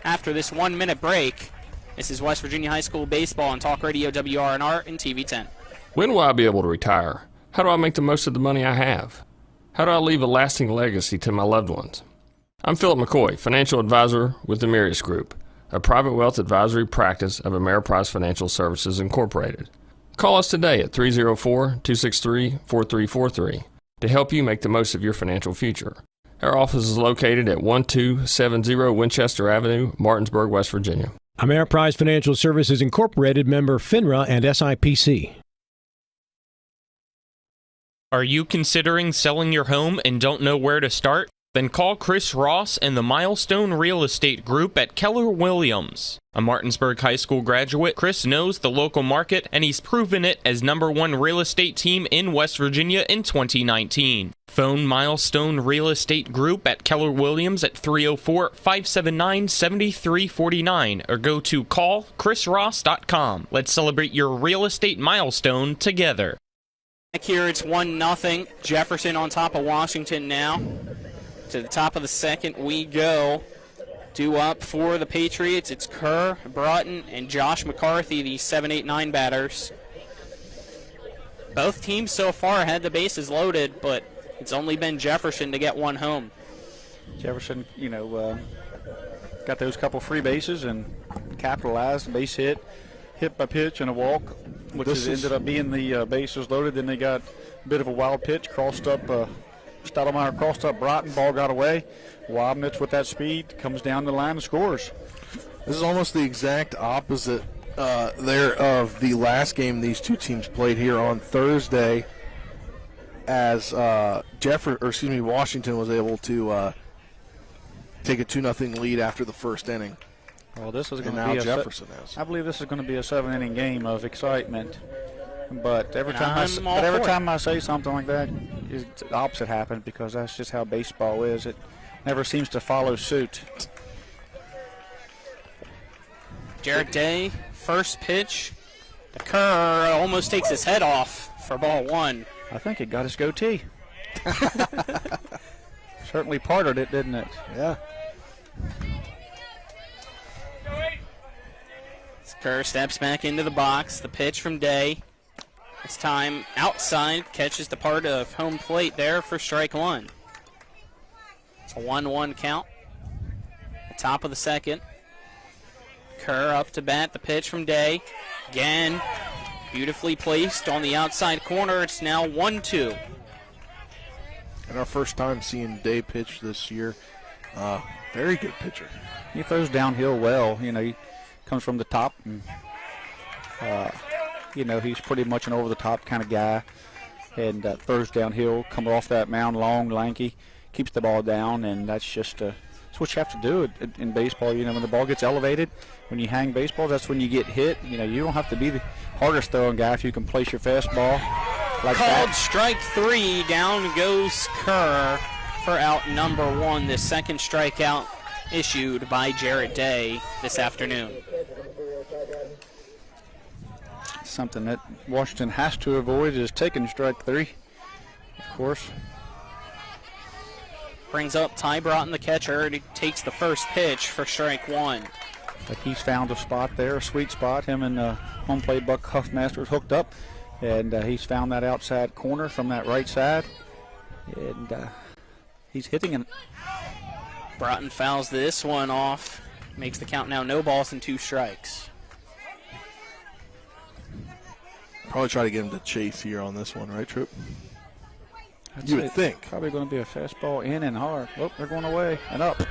after this 1-minute break. This is West Virginia High School Baseball on Talk Radio WRNR and TV 10. When will I be able to retire? How do I make the most of the money I have? How do I leave a lasting legacy to my loved ones? I'm Philip McCoy, financial advisor with the Mirius Group, a private wealth advisory practice of Ameriprise Financial Services Incorporated. Call us today at 304-263-4343 to help you make the most of your financial future. Our office is located at 1270 Winchester Avenue, Martinsburg, West Virginia. Ameriprise Financial Services Incorporated, member FINRA and SIPC. Are you considering selling your home and don't know where to start? Then call Chris Ross and the Milestone Real Estate Group at Keller Williams. A Martinsburg High School graduate, Chris knows the local market, and he's proven it as #1 real estate team in West Virginia in 2019. Phone Milestone Real Estate Group at Keller Williams at 304-579-7349 or go to callchrisross.com. Let's celebrate your real estate milestone together. Back here it's 1-0. Jefferson on top of Washington now. To the top of the second we go. Due up for the Patriots, it's Kerr, Broughton, and Josh McCarthy, the 7, 8, 9 batters. Both teams so far had the bases loaded, but it's only been Jefferson to get one home. Jefferson, got those couple free bases and capitalized, base hit by pitch and a walk, which ended up being the bases loaded. Then they got a bit of a wild pitch, crossed up. Stottlemyre crossed up Broughton, ball got away. Wobnitz with that speed comes down the line and scores. This is almost the exact opposite there of the last game these two teams played here on Thursday, as Washington was able to take a 2-0 lead after the first inning. Well, this is going to be Jefferson is. I believe this is going to be a 7-inning game of excitement. But every time I say something like that, the opposite happens, because that's just how baseball is. It never seems to follow suit. Jarrett Day, first pitch. The Kerr almost takes his head off for ball one. I think it got his goatee. Certainly parted it, didn't it? Yeah. Kerr steps back into the box. The pitch from Day. This time outside, catches the part of home plate there for strike one. It's a 1-1 count. The top of the second. Kerr up to bat, the pitch from Day. Again, beautifully placed on the outside corner. It's now 1-2. And our first time seeing Day pitch this year. Very good pitcher. He throws downhill well. He comes from the top and he's pretty much an over-the-top kind of guy, and throws downhill, comes off that mound, long, lanky, keeps the ball down, and that's what you have to do in baseball. When the ball gets elevated, when you hang baseballs, that's when you get hit. You don't have to be the hardest throwing guy if you can place your fastball like that. Called strike three, down goes Kerr for out number one, the second strikeout issued by Jarrett Day this afternoon. Something that Washington has to avoid is taking strike three, of course. Brings up Ty Broughton, the catcher, and he takes the first pitch for strike one. But he's found a spot there, a sweet spot. Him and home plate Buck Huffmaster's hooked up, and he's found that outside corner from that right side, and he's hitting it. Broughton fouls this one off, makes the count now no balls and 2 strikes. Probably try to get him to chase here on this one, right, Tripp? You would think. Probably going to be a fastball in and hard. Oh, they're going away and up.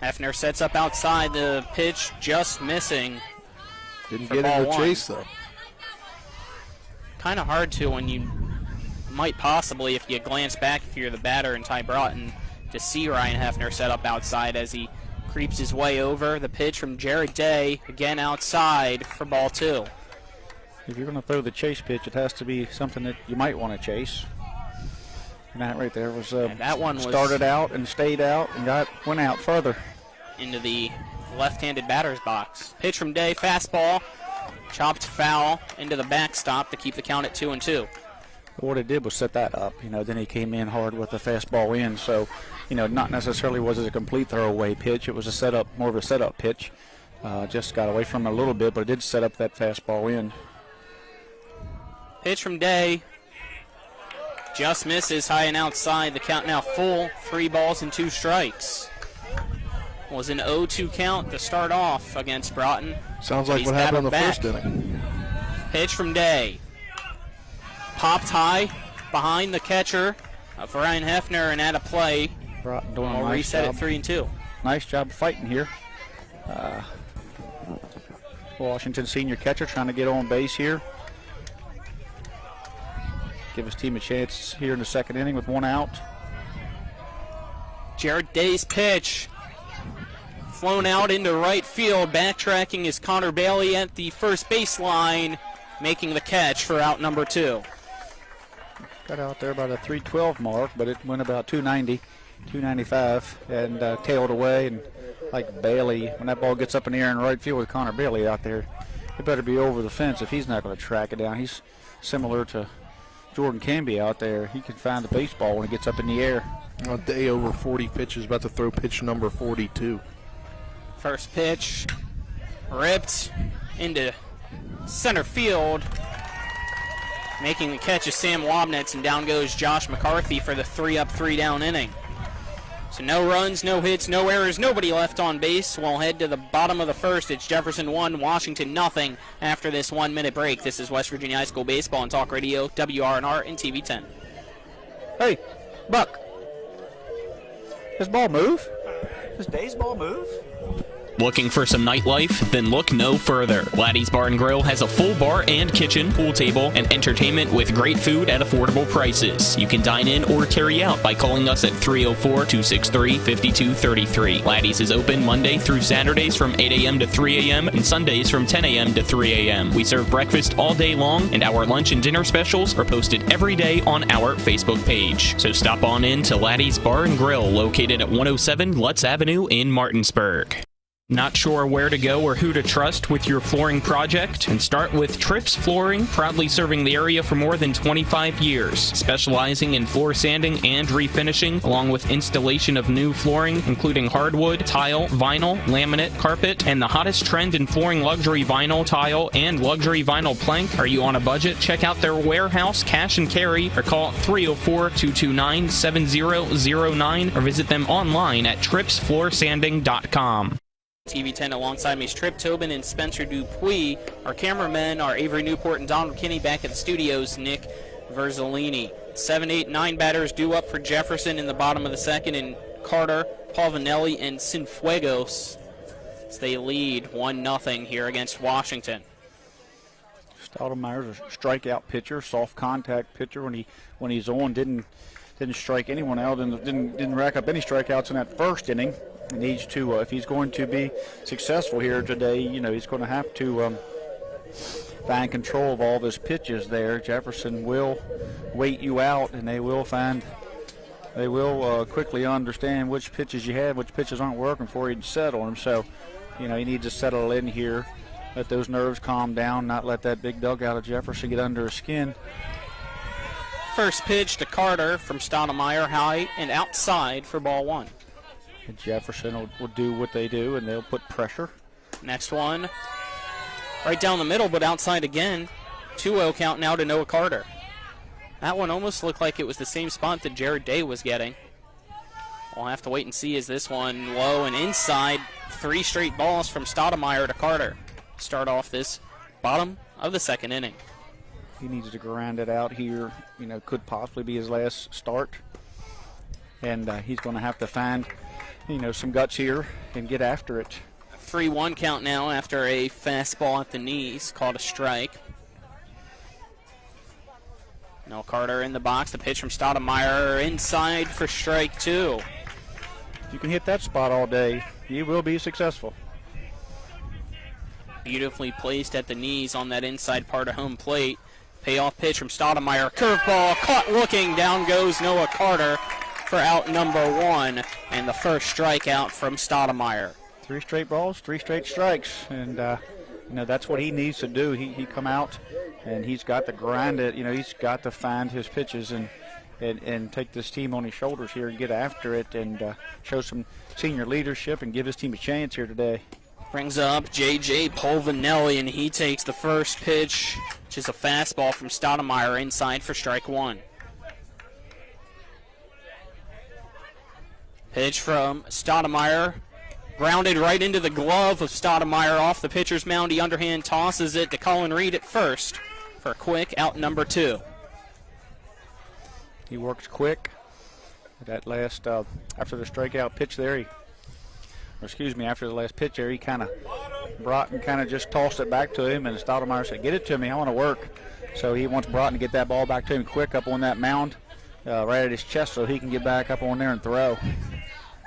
Hefner sets up outside, the pitch just missing. Didn't get him to chase, though. Kind of hard to when you might possibly, if you glance back, if you're the batter and Ty Broughton, to see Ryan Hefner set up outside as he creeps his way over. The pitch from Jarrett Day, again outside for ball 2. If you're going to throw the chase pitch, it has to be something that you might want to chase. And that right there was that one started out and stayed out and went out further. Into the left-handed batter's box. Pitch from Day, fastball, chopped foul into the backstop to keep the count at 2-2. What it did was set that up, then he came in hard with the fastball in, so, not necessarily was it a complete throwaway pitch. It was a setup, more of a setup pitch. Just got away from it a little bit, but it did set up that fastball in. Pitch from Day. Just misses high and outside. The count now full. 3 balls and 2 strikes. Was an 0-2 count to start off against Broughton. Sounds like what happened in the first inning. Pitch from Day. Popped high behind the catcher for Ryan Hefner and out of play. Broughton doing we'll a nice reset job. At 3-2. Nice job fighting here. Washington senior catcher trying to get on base here. Give his team a chance here in the second inning with 1 out. Jared Day's pitch. Flown out into right field. Backtracking is Connor Bailey at the first baseline, making the catch for out number 2. Got out there by the 312 mark, but it went about 290, 295, and tailed away. And like Bailey, when that ball gets up in the air in right field with Connor Bailey out there, it better be over the fence if he's not going to track it down. He's similar to Jordan Canby out there. He can find the baseball when it gets up in the air. A Day over 40 pitches, about to throw pitch number 42. First pitch ripped into center field. Making the catch is Sam Wobnitz, and down goes Josh McCarthy for the 3-up, 3-down inning. So no runs, no hits, no errors, nobody left on base. We'll head to the bottom of the first. It's Jefferson 1, Washington nothing after this 1-minute break. This is West Virginia High School Baseball and Talk Radio, WRNR and TV 10. Hey, Buck. Does ball move? Does Day's ball move? Looking for some nightlife? Then look no further. Laddie's Bar and Grill has a full bar and kitchen, pool table, and entertainment with great food at affordable prices. You can dine in or carry out by calling us at 304-263-5233. Laddie's is open Monday through Saturdays from 8 a.m. to 3 a.m. and Sundays from 10 a.m. to 3 a.m. We serve breakfast all day long, and our lunch and dinner specials are posted every day on our Facebook page. So stop on in to Laddie's Bar and Grill, located at 107 Lutz Avenue in Martinsburg. Not sure where to go or who to trust with your flooring project? And start with Trips Flooring, proudly serving the area for more than 25 years, specializing in floor sanding and refinishing, along with installation of new flooring, including hardwood, tile, vinyl, laminate, carpet, and the hottest trend in flooring, luxury vinyl, tile, and luxury vinyl plank. Are you on a budget? Check out their warehouse, cash and carry, or call 304-229-7009, or visit them online at tripsfloorsanding.com. TV 10 alongside me is Trip Tobin and Spencer Dupuis. Our cameramen are Avery Newport and Donald Kinney. Back at the studios, Nick Verzolini. 7, 8, 9 batters due up for Jefferson in the bottom of the second, and Carter, Paul Vanelli, and Cienfuegos as they lead 1-0 here against Washington. Stoudemire's a strikeout pitcher, soft contact pitcher. When he's on, didn't strike anyone out and didn't rack up any strikeouts in that first inning. He needs to, if he's going to be successful here today, he's going to have to find control of all of his pitches there. Jefferson will wait you out, and they will quickly understand which pitches you have, which pitches aren't working for you, to settle them. So, he needs to settle in here, let those nerves calm down, not let that big dugout of Jefferson get under his skin. First pitch to Carter from Stoudemire, high and outside for ball 1. And Jefferson will do what they do, and they'll put pressure. Next one, right down the middle, but outside again. 2-0 count now to Noah Carter. That one almost looked like it was the same spot that Jared Day was getting. We'll have to wait and see as this one low and inside. 3 straight balls from Stoudemire to Carter. Start off this bottom of the second inning. He needs to grind it out here. Could possibly be his last start. And he's going to have to find, some guts here and get after it. 3-1 count now after a fastball at the knees, called a strike. Now Carter in the box, the pitch from Stoudemire inside for strike 2. If you can hit that spot all day, you will be successful. Beautifully placed at the knees on that inside part of home plate. Payoff pitch from Stoudemire. Curveball caught looking. Down goes Noah Carter for out number 1, and the first strikeout from Stoudemire. 3 straight balls, 3 straight strikes, and that's what he needs to do. He come out and he's got to grind it. He's got to find his pitches and take this team on his shoulders here and get after it and show some senior leadership and give his team a chance here today. Brings up J.J. Polvinelli, and he takes the first pitch, which is a fastball from Stoudemire, inside for strike 1. Pitch from Stoudemire, grounded right into the glove of Stoudemire off the pitcher's mound. He underhand tosses it to Colin Reed at first for a quick out number 2. He works quick. That last, after the strikeout pitch there, after the last pitch there, he kind of Broughton kind of just tossed it back to him, and Stoudemire said, "Get it to me, I want to work." So he wants Broughton to get that ball back to him quick up on that mound, right at his chest, so he can get back up on there and throw.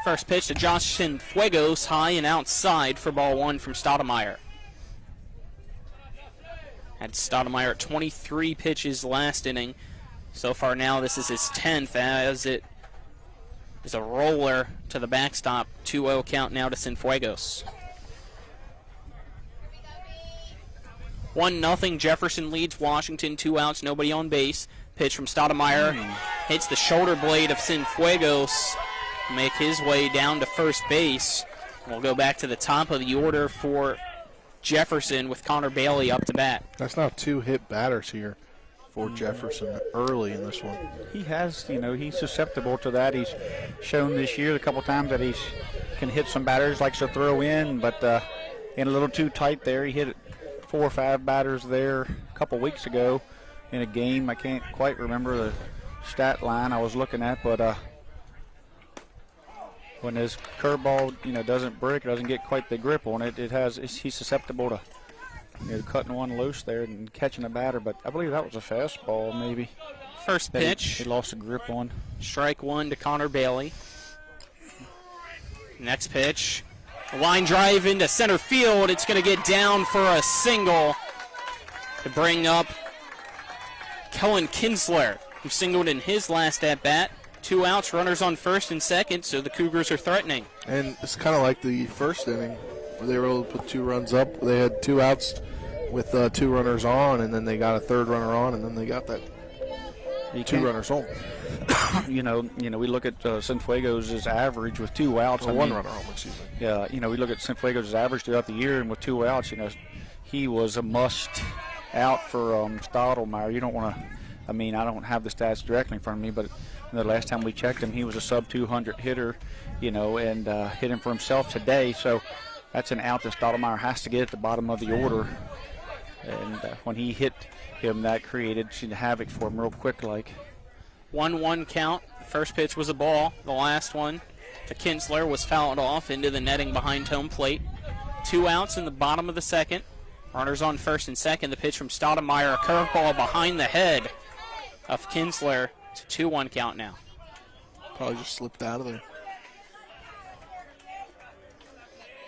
First pitch to Josh Cienfuegos, high and outside for ball 1 from Stoudemire. Had Stoudemire at 23 pitches last inning. So far now, this is his 10th, as it is a roller to the backstop. 2-0 count now to Cienfuegos. 1-0, Jefferson leads Washington, 2 outs, nobody on base. Pitch from Stoudemire, hits the shoulder blade of Cienfuegos, make his way down to first base. We'll go back to the top of the order for Jefferson with Connor Bailey up to bat. That's now 2 hit batters here for Jefferson early in this one. He has, he's susceptible to that. He's shown this year a couple times that he can hit some batters, likes to throw in, but in a little too tight there. He hit 4 or 5 batters there a couple weeks ago in a game. I can't quite remember the stat line I was looking at, but when his curveball, doesn't break, doesn't get quite the grip on it, he's susceptible to cutting one loose there and catching a batter, but I believe that was a fastball maybe. First pitch. He lost a grip on. Strike 1 to Connor Bailey. Next pitch. A line drive into center field. It's going to get down for a single to bring up Kellen Kinsler, who singled in his last at-bat. 2 outs, runners on first and second, so the Cougars are threatening. And it's kind of like the first inning, where they were able to put 2 runs up. They had 2 outs with 2 runners on, and then they got a 3rd runner on, and then they got that 2 runners home. We look at Cienfuegos' average with 2 outs. 1 runner home, excuse me. Yeah, we look at Cienfuegos' average throughout the year, and with 2 outs, he was a must out for Stoudemire. You don't want to, I don't have the stats directly in front of me, but the last time we checked him, he was a sub-200 hitter, and hit him for himself today. So that's an out that Stoudemire has to get at the bottom of the order. And when he hit him, that created havoc for him real quick like. 1-1 count. First pitch was a ball. The last one to Kinsler was fouled off into the netting behind home plate. 2 outs in the bottom of the second. Runners on first and second. The pitch from Stoudemire, a curveball behind the head of Kinsler. It's a 2-1 count now. Probably just slipped out of there.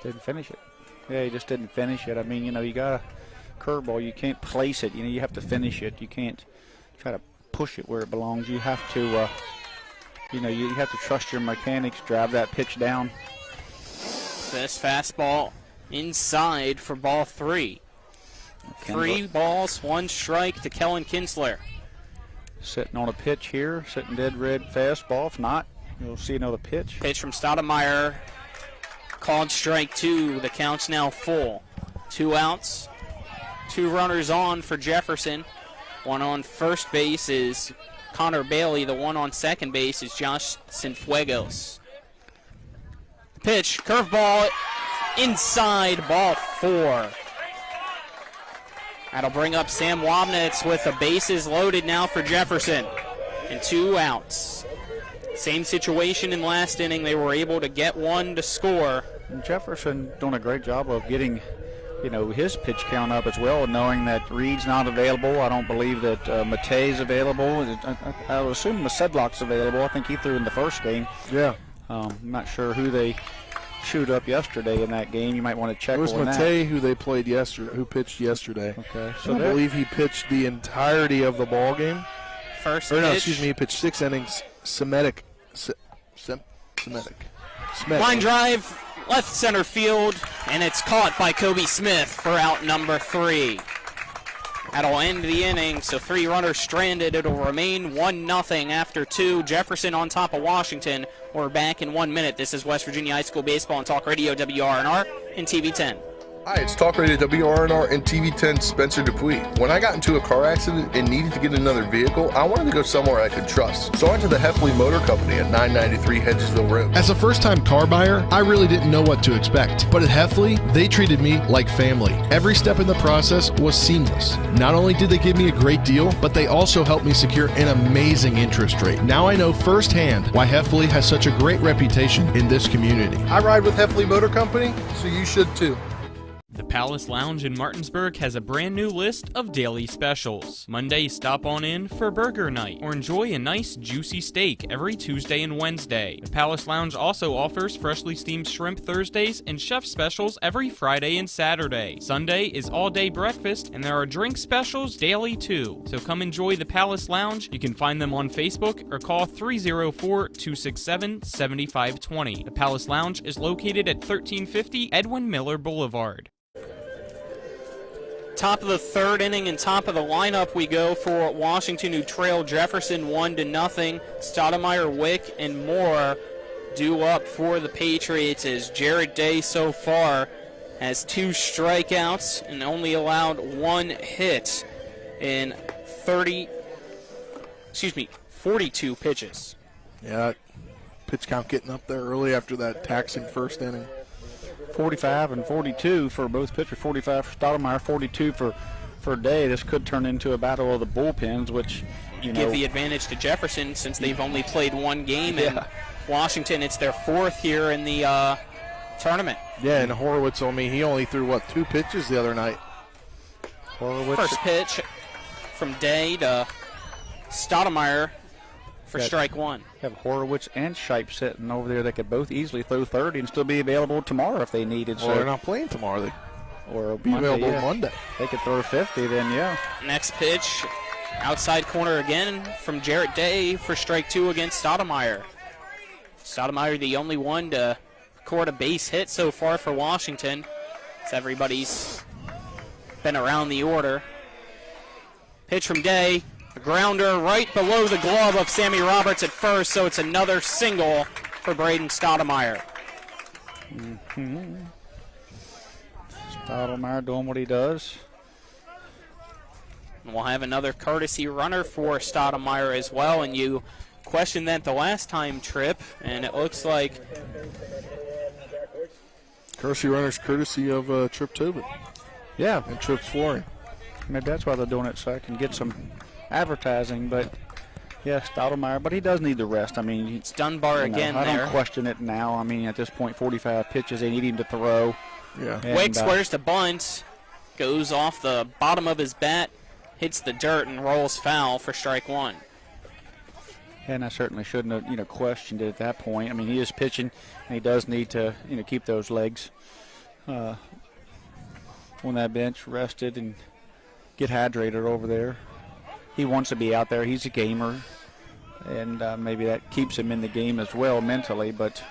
Didn't finish it. Yeah, he just didn't finish it. You got a curveball. You can't place it. You have to finish it. You can't try to push it where it belongs. You have to, you have to trust your mechanics, drive that pitch down. This fastball inside for ball 3. 3 balls, 1 strike to Kellen Kinsler. Sitting on a pitch here, sitting dead red fastball. If not, you'll see another pitch. Pitch from Stoudemire, called strike 2. The count's now full. 2 outs, 2 runners on for Jefferson. 1 on first base is Connor Bailey. The 1 on second base is Josh Cienfuegos. Pitch, curveball, inside, ball 4. That'll bring up Sam Wabnitz with the bases loaded now for Jefferson. And 2 outs. Same situation in last inning. They were able to get 1 to score. And Jefferson doing a great job of getting, his pitch count up as well, knowing that Reed's not available. I don't believe that Matei's available. I would assume Sedlock's available. I think he threw in the first game. Yeah. I'm not sure who they chewed up yesterday in that game. You might want to check it was on that. Matei who they played yesterday, who pitched yesterday. Okay, so I believe he pitched the entirety of the ball game. First or no, pitch. excuse me, he pitched 6 innings. Semitic. Line drive, left center field, and it's caught by Kobe Smith for out number 3. That'll end the inning, so 3 runners stranded. It'll remain 1-0 after 2. Jefferson on top of Washington. We're back in 1 minute. This is West Virginia High School Baseball on Talk Radio WRNR and TV 10. Hi, it's Talk Radio WRNR and TV10 Spencer Dupuis. When I got into a car accident and needed to get another vehicle, I wanted to go somewhere I could trust. So I went to the Hefley Motor Company at 993 Hedgesville Road. As a first-time car buyer, I really didn't know what to expect. But at Hefley, they treated me like family. Every step in the process was seamless. Not only did they give me a great deal, but they also helped me secure an amazing interest rate. Now I know firsthand why Hefley has such a great reputation in this community. I ride with Hefley Motor Company, so you should too. The Palace Lounge in Martinsburg has a brand new list of daily specials. Monday, stop on in for burger night or enjoy a nice juicy steak every Tuesday and Wednesday. The Palace Lounge also offers freshly steamed shrimp Thursdays and chef specials every Friday and Saturday. Sunday is all-day breakfast and there are drink specials daily too. So come enjoy the Palace Lounge. You can find them on Facebook or call 304-267-7520. The Palace Lounge is located at 1350 Edwin Miller Boulevard. Top of the 3rd inning and top of the lineup we go for Washington, who trail Jefferson 1-0. Stoudemire, Wick, and Moore due up for the Patriots as Jared Day so far has 2 strikeouts and only allowed 1 hit in 42 pitches. Yeah, pitch count getting up there early after that taxing first inning. 45 and 42 for both pitchers. 45 for Stoudemire, 42 for Day. This could turn into a battle of the bullpens, which you know, give the advantage to Jefferson since they've only played 1 game, and Washington, it's their 4th here in the tournament. Yeah, and Horowitz he only threw 2 pitches the other night. Horowitz. First pitch from Day to Stoudemire for strike 1. Have Horowitz and Shipe sitting over there. They could both easily throw 30 and still be available tomorrow if they needed. Well, they're not playing tomorrow. Or be available Monday. They could throw 50 then, yeah. Next pitch, outside corner again from Jarrett Day for strike 2 against Stoudemire. Stoudemire the only one to record a base hit so far for Washington. As everybody's been around the order. Pitch from Day. A grounder right below the glove of Sammy Roberts at first, so it's another single for Braden Stoudemire. Stoudemire doing what he does. And we'll have another courtesy runner for Stoudemire as well, and you questioned that the last time, Tripp, and it looks like courtesy runners courtesy of Tripp Tobin. Yeah. And Tripp's Flooring. Maybe that's why they're doing it, so I can get some advertising, but yeah, Stoudemire, but he does need the rest. I mean, it's Dunbar again I there. don't question it now. I mean, at this point, 45 pitches, they need him to throw. Yeah. Wake squares to bunt, goes off the bottom of his bat, hits the dirt, and rolls foul for strike 1. And I certainly shouldn't have, questioned it at that point. I mean, he is pitching, and he does need to, keep those legs on that bench rested and get hydrated over there. He wants to be out there. He's a gamer, and maybe that keeps him in the game as well mentally, but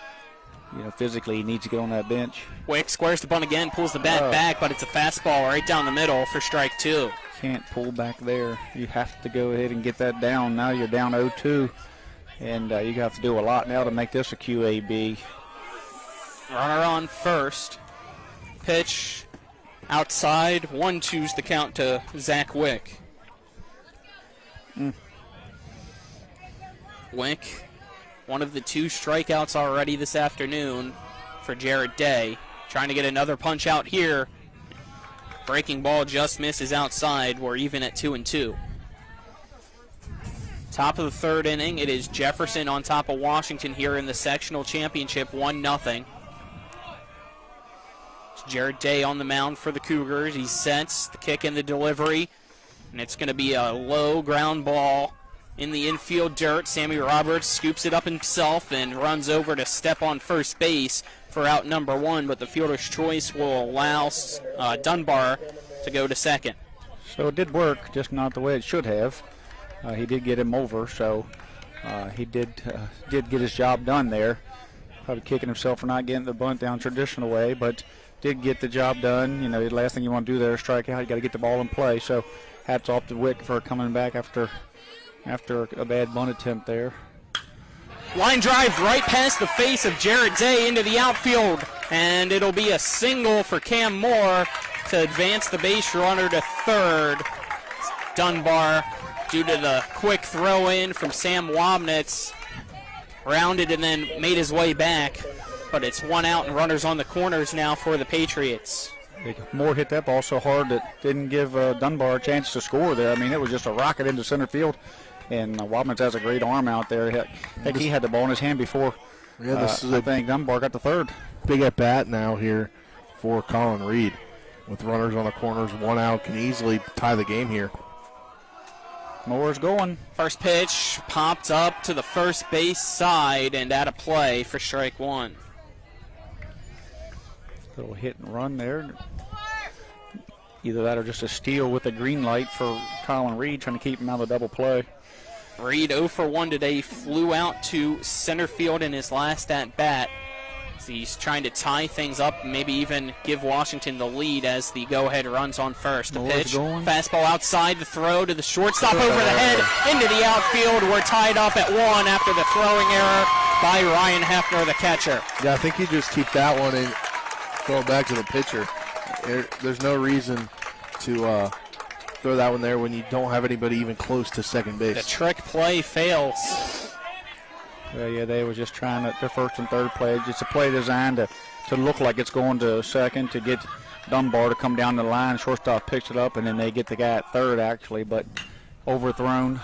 physically he needs to get on that bench. Wick squares the bunt again, pulls the bat back, but it's a fastball right down the middle for strike 2. Can't pull back there. You have to go ahead and get that down. Now you're down 0-2, and you have to do a lot now to make this a QAB. Runner on first. Pitch outside. 1-2's the count to Zach Wick. Wick, one of the 2 strikeouts already this afternoon for Jared Day. Trying to get another punch out here. Breaking ball just misses outside. We're even at 2-2. Top of the 3rd inning. It is Jefferson on top of Washington here in the sectional championship, 1-0. It's Jared Day on the mound for the Cougars. He sets the kick and the delivery. And it's going to be a low ground ball in the infield dirt. Sammy Roberts scoops it up himself and runs over to step on first base for out number 1, but the fielder's choice will allow Dunbar to go to second. So it did work, just not the way it should have. He did get him over, so he did get his job done there. Probably kicking himself for not getting the bunt down traditional way, but did get the job done. You know, the last thing you want to do there is strike out. You got to get the ball in play. So hats off to Wick for coming back after a bad bunt attempt there. Line drive right past the face of Jarrett Day into the outfield, and it'll be a single for Cam Moore to advance the base runner to third. Dunbar, due to the quick throw in from Sam Wobnitz, rounded and then made his way back, but it's 1 out and runners on the corners now for the Patriots. Moore hit that ball so hard that didn't give Dunbar a chance to score there. I mean, it was just a rocket into center field, and Wobnitz has a great arm out there. I think he had the ball in his hand before. Yeah, this is I think Dunbar got the third. Big at bat now here for Colin Reed. With runners on the corners, 1 out, can easily tie the game here. Moore's going. First pitch popped up to the first base side and out of play for strike 1. Little hit and run there. Either that or just a steal with a green light for Colin Reed, trying to keep him out of double play. Reed 0 for 1 today, flew out to center field in his last at bat. He's trying to tie things up, maybe even give Washington the lead as the go-ahead runs on first. The pitch, fastball outside, the throw to the shortstop over the head, into the outfield. We're tied up at 1 after the throwing error by Ryan Hefner, the catcher. Yeah, I think you just keep that one and throw it back to the pitcher. There's no reason to throw that one there when you don't have anybody even close to second base. The trick play fails. Yeah, they were just trying their first and third play. It's a play designed to look like it's going to second to get Dunbar to come down the line. Shortstop picks it up, and then they get the guy at third, actually, but overthrown.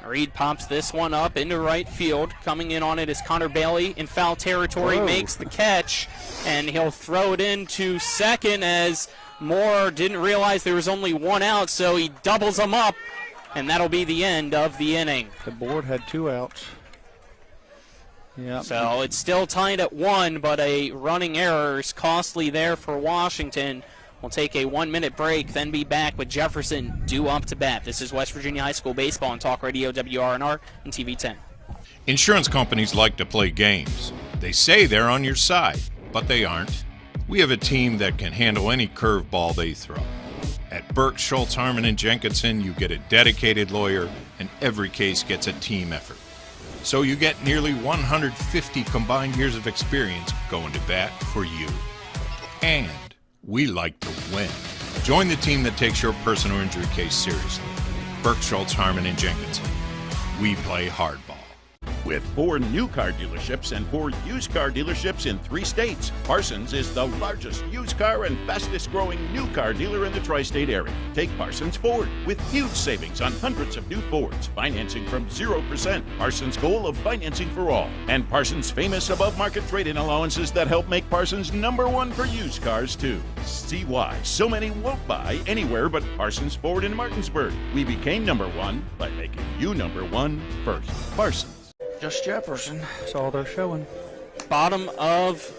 Reed pops this one up into right field. Coming in on it is Connor Bailey in foul territory, makes the catch, and he'll throw it into second as Moore didn't realize there was only 1 out, so he doubles them up, and that'll be the end of the inning. The board had 2 outs. Yep. So it's still tied at 1, but a running error is costly there for Washington. We'll take a 1-minute break, then be back with Jefferson due up to bat. This is West Virginia High School Baseball on Talk Radio WRNR and TV 10. Insurance companies like to play games. They say they're on your side, but they aren't. We have a team that can handle any curveball they throw. At Burke Schultz, Harmon & Jenkinson, you get a dedicated lawyer, and every case gets a team effort. So you get nearly 150 combined years of experience going to bat for you. And we like to win. Join the team that takes your personal injury case seriously. Burke Schultz, Harmon & Jenkinson. We play hardball. With 4 new car dealerships and 4 used car dealerships in 3 states, Parsons is the largest used car and fastest growing new car dealer in the tri-state area. Take Parsons Ford with huge savings on hundreds of new Fords, financing from 0%. Parsons' goal of financing for all. And Parsons' famous above market trade-in allowances that help make Parsons #1 for used cars too. See why so many won't buy anywhere but Parsons Ford in Martinsburg. We became #1 by making you #1 first. Parsons. Just Jefferson. That's all they're showing. Bottom of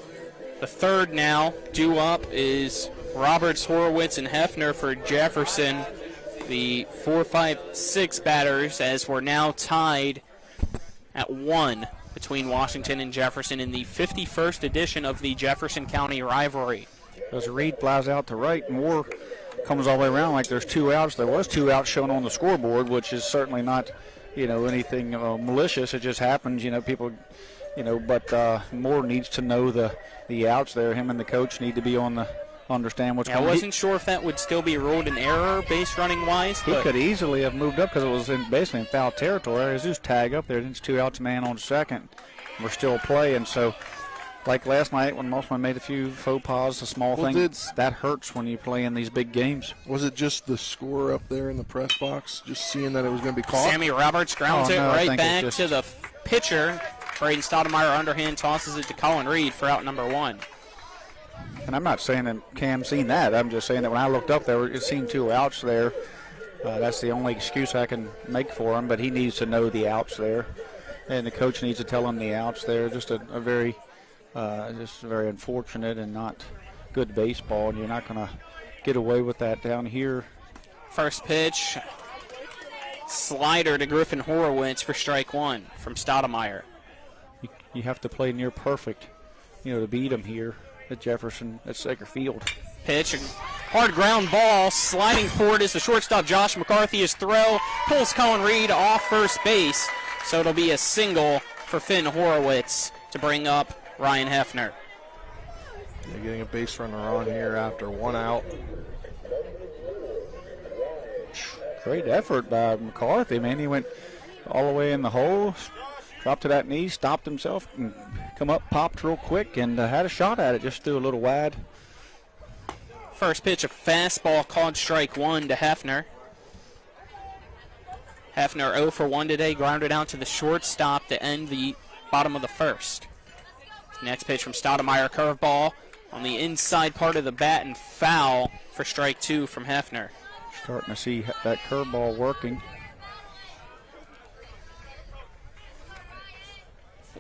the third now. Due up is Roberts, Horowitz, and Hefner for Jefferson. The 4, 5, 6 batters, as we're now tied at 1 between Washington and Jefferson in the 51st edition of the Jefferson County rivalry. As Reed flies out to right, Moore comes all the way around like there's 2 outs. There was 2 outs shown on the scoreboard, which is certainly not anything malicious. It just happens, people, but Moore needs to know the outs there. Him and the coach need to be understand what's going on. I wasn't sure if that would still be ruled an error base running wise. He could easily have moved up because it was basically in foul territory. There's just tag up there. It's 2 outs, man on second. We're still playing, so like last night when Mossman made a few faux pas, a small thing, that hurts when you play in these big games. Was it just the score up there in the press box, just seeing that it was going to be caught? Sammy Roberts grounds it right back to the pitcher. Braden Stoudemire underhand tosses it to Colin Reed for out #1. And I'm not saying that Cam seen that. I'm just saying that when I looked up there, it seemed 2 outs there. That's the only excuse I can make for him, but he needs to know the outs there. And the coach needs to tell him the outs there. Just a very Just very unfortunate and not good baseball, and you're not going to get away with that down here. First pitch, slider to Griffin Horowitz for strike one from Stoudemire. You have to play near perfect, to beat him here at Jefferson, at Sager Field. Pitch, hard ground ball, sliding forward is the shortstop Josh McCarthy. His throw pulls Colin Reed off first base, so it'll be a single for Finn Horowitz to bring up Ryan Hefner. They're getting a base runner on here after one out. Great effort by McCarthy, man. He went all the way in the hole, dropped to that knee, stopped himself, and come up, popped real quick, and had a shot at it, just threw a little wide. First pitch, a fastball called strike one to Hefner. Hefner 0 for 1 today, grounded out to the shortstop to end the bottom of the first. Next pitch from Stoudemire, curveball on the inside part of the bat and foul for strike two from Hefner. Starting to see that curveball working.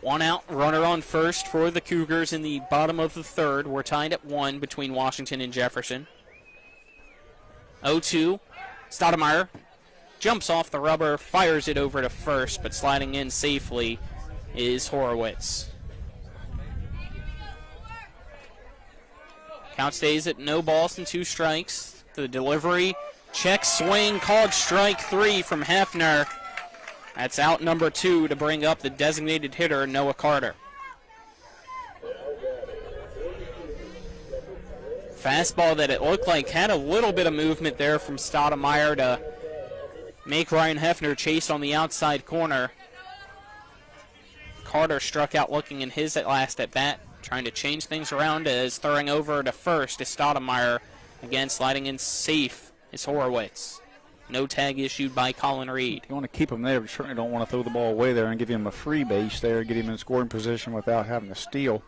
One out, runner on first for the Cougars in the bottom of the third. We're tied at 1 between Washington and Jefferson. 0-2, Stoudemire jumps off the rubber, fires it over to first, but sliding in safely is Horowitz. Count stays at no balls and 2 strikes. The delivery, check swing, called strike 3 from Hefner. That's out number 2 to bring up the designated hitter, Noah Carter. Fastball that it looked like had a little bit of movement there from Stoudemire to make Ryan Hefner chase on the outside corner. Carter struck out looking in his last at bat, trying to change things around as throwing over to first is Stoudemire. Again, sliding in safe is Horowitz. No tag issued by Colin Reed. You want to keep him there, but certainly don't want to throw the ball away there and give him a free base there, get him in scoring position without having to steal.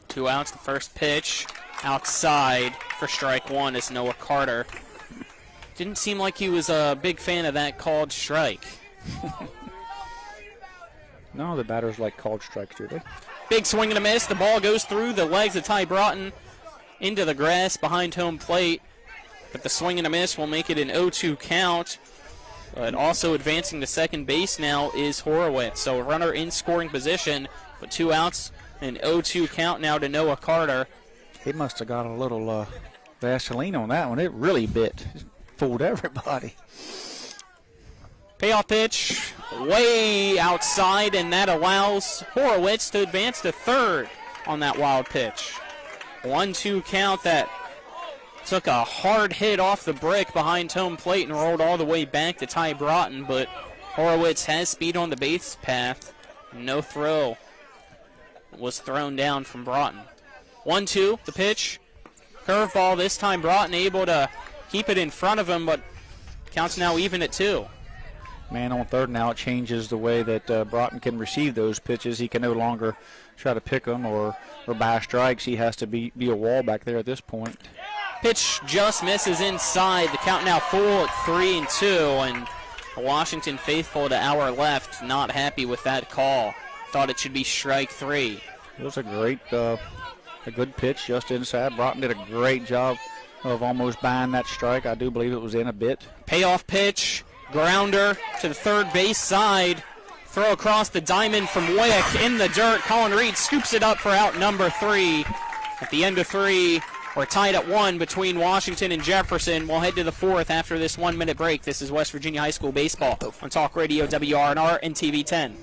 2 outs, the first pitch outside for strike one is Noah Carter. Didn't seem like he was a big fan of that called strike. No, the batters like called strikes, do they? Big swing and a miss. The ball goes through the legs of Ty Broughton into the grass behind home plate. But the swing and a miss will make it an 0-2 count. But also advancing to second base now is Horowitz. So a runner in scoring position, but 2 outs, an 0-2 count now to Noah Carter. He must have got a little Vaseline on that one. It really bit. It fooled everybody. Payoff pitch way outside, and that allows Horowitz to advance to third on that wild pitch. 1-2 count that took a hard hit off the brick behind home plate and rolled all the way back to Ty Broughton, but Horowitz has speed on the base path. No throw was thrown down from Broughton. 1-2, the pitch. Curveball this time, Broughton able to keep it in front of him, but counts now even at 2. Man on third now, it changes the way that Broughton can receive those pitches. He can no longer try to pick them or buy strikes. He has to be a wall back there at this point. Pitch just misses inside. The count now full at 3-2, and Washington faithful to our left, not happy with that call. Thought it should be strike 3. It was a good pitch just inside. Broughton did a great job of almost buying that strike. I do believe it was in a bit. Payoff pitch, grounder to the third base side. Throw across the diamond from Wick in the dirt. Colin Reed scoops it up for out number 3. At the end of 3, we're tied at 1 between Washington and Jefferson. We'll head to the 4th after this 1-minute break. This is West Virginia High School Baseball on Talk Radio WRNR and TV 10.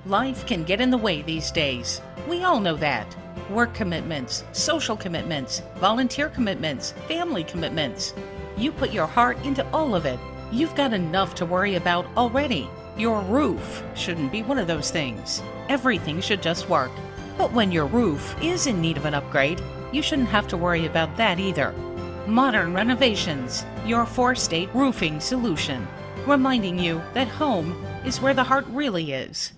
Life can get in the way these days. We all know that. Work commitments, social commitments, volunteer commitments, family commitments. You put your heart into all of it. You've got enough to worry about already. Your roof shouldn't be one of those things. Everything should just work. But when your roof is in need of an upgrade, you shouldn't have to worry about that either. Modern Renovations, your 4-state roofing solution. Reminding you that home is where the heart really is.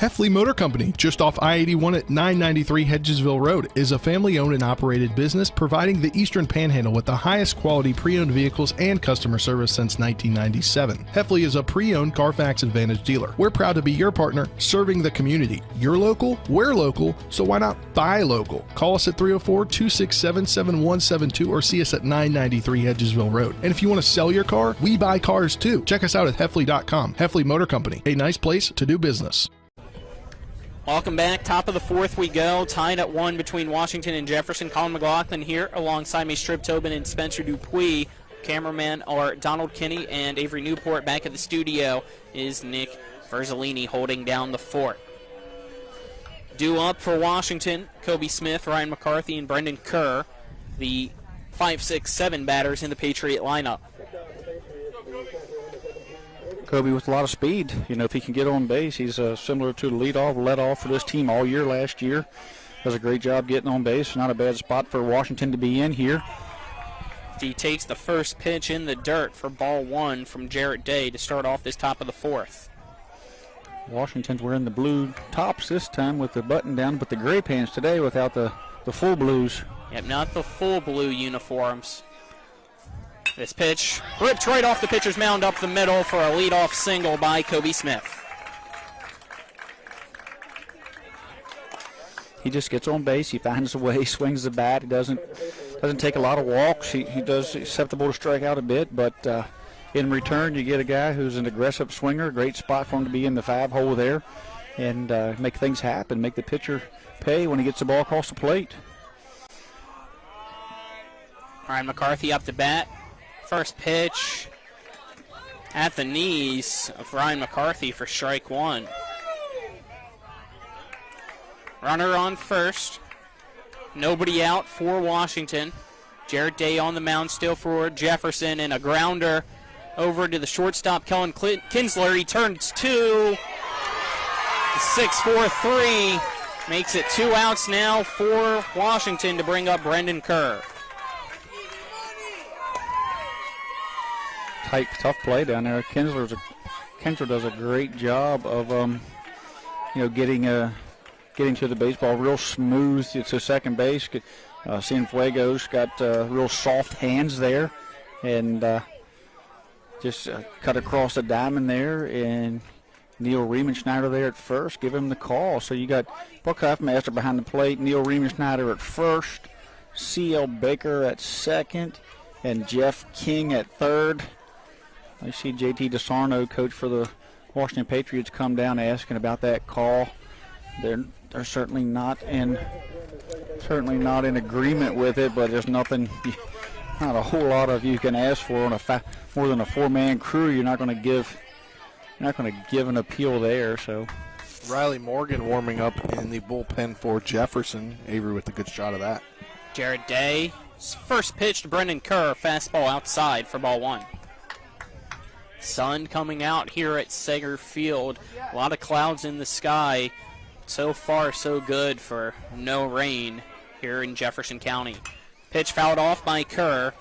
Hefley Motor Company, just off I-81 at 993 Hedgesville Road, is a family-owned and operated business providing the Eastern Panhandle with the highest quality pre-owned vehicles and customer service since 1997. Hefley is a pre-owned Carfax Advantage dealer. We're proud to be your partner, serving the community. You're local, we're local, so why not buy local? Call us at 304-267-7172 or see us at 993 Hedgesville Road. And if you want to sell your car, we buy cars too. Check us out at Hefley.com. Hefley Motor Company, a nice place to do business. Welcome back. Top of the fourth we go. Tied at 1 between Washington and Jefferson. Colin McLaughlin here alongside me, Strip Tobin and Spencer Dupuis. Cameraman are Donald Kinney and Avery Newport. Back at the studio is Nick Verzolini holding down the fort. Due up for Washington, Kobe Smith, Ryan McCarthy, and Brendan Kerr, the 5, 6, 7 batters in the Patriot lineup. Kobe with a lot of speed. You know, if he can get on base, he's similar to the led off for this team all year last year. Does a great job getting on base. Not a bad spot for Washington to be in here. He takes the first pitch in the dirt for ball 1 from Jarrett Day to start off this top of the fourth. Washington's wearing the blue tops this time with the button down, but the gray pants today without the full blues. Yep, not the full blue uniforms. This pitch ripped right off the pitcher's mound up the middle for a leadoff single by Kobe Smith. He just gets on base. He finds a way, swings the bat. He doesn't take a lot of walks. He's susceptible to strike out a bit, but in return, you get a guy who's an aggressive swinger. Great spot for him to be in the 5-hole there and make things happen, make the pitcher pay when he gets the ball across the plate. Ryan McCarthy up to bat. First pitch at the knees of Ryan McCarthy for strike 1. Runner on first. Nobody out for Washington. Jarrett Day on the mound still for Jefferson, and a grounder over to the shortstop, Kellen Kinsler. He turns 2. 6-4-3 makes it 2 outs now for Washington to bring up Brendan Kerr. Tight, tough play down there. Kinsler does a great job of getting to the baseball real smooth to second base. Cienfuegos got real soft hands there, and just cut across the diamond there, and Neil Riemenschneider there at first, give him the call. So you got Buck Huffmaster behind the plate, Neil Riemenschneider at first, C.L. Baker at second, and Jeff King at third. I see J.T. DeSarno, coach for the Washington Patriots, come down asking about that call. They're certainly not in agreement with it, but there's not a whole lot of you can ask for on more than a 4-man crew. You're not going to give an appeal there. So Riley Morgan warming up in the bullpen for Jefferson. Avery with a good shot of that. Jarrett Day, first pitch to Brendan Kerr, fastball outside for ball 1. Sun coming out here at Sager Field. A lot of clouds in the sky. So far, so good for no rain here in Jefferson County. Pitch fouled off by Kerr.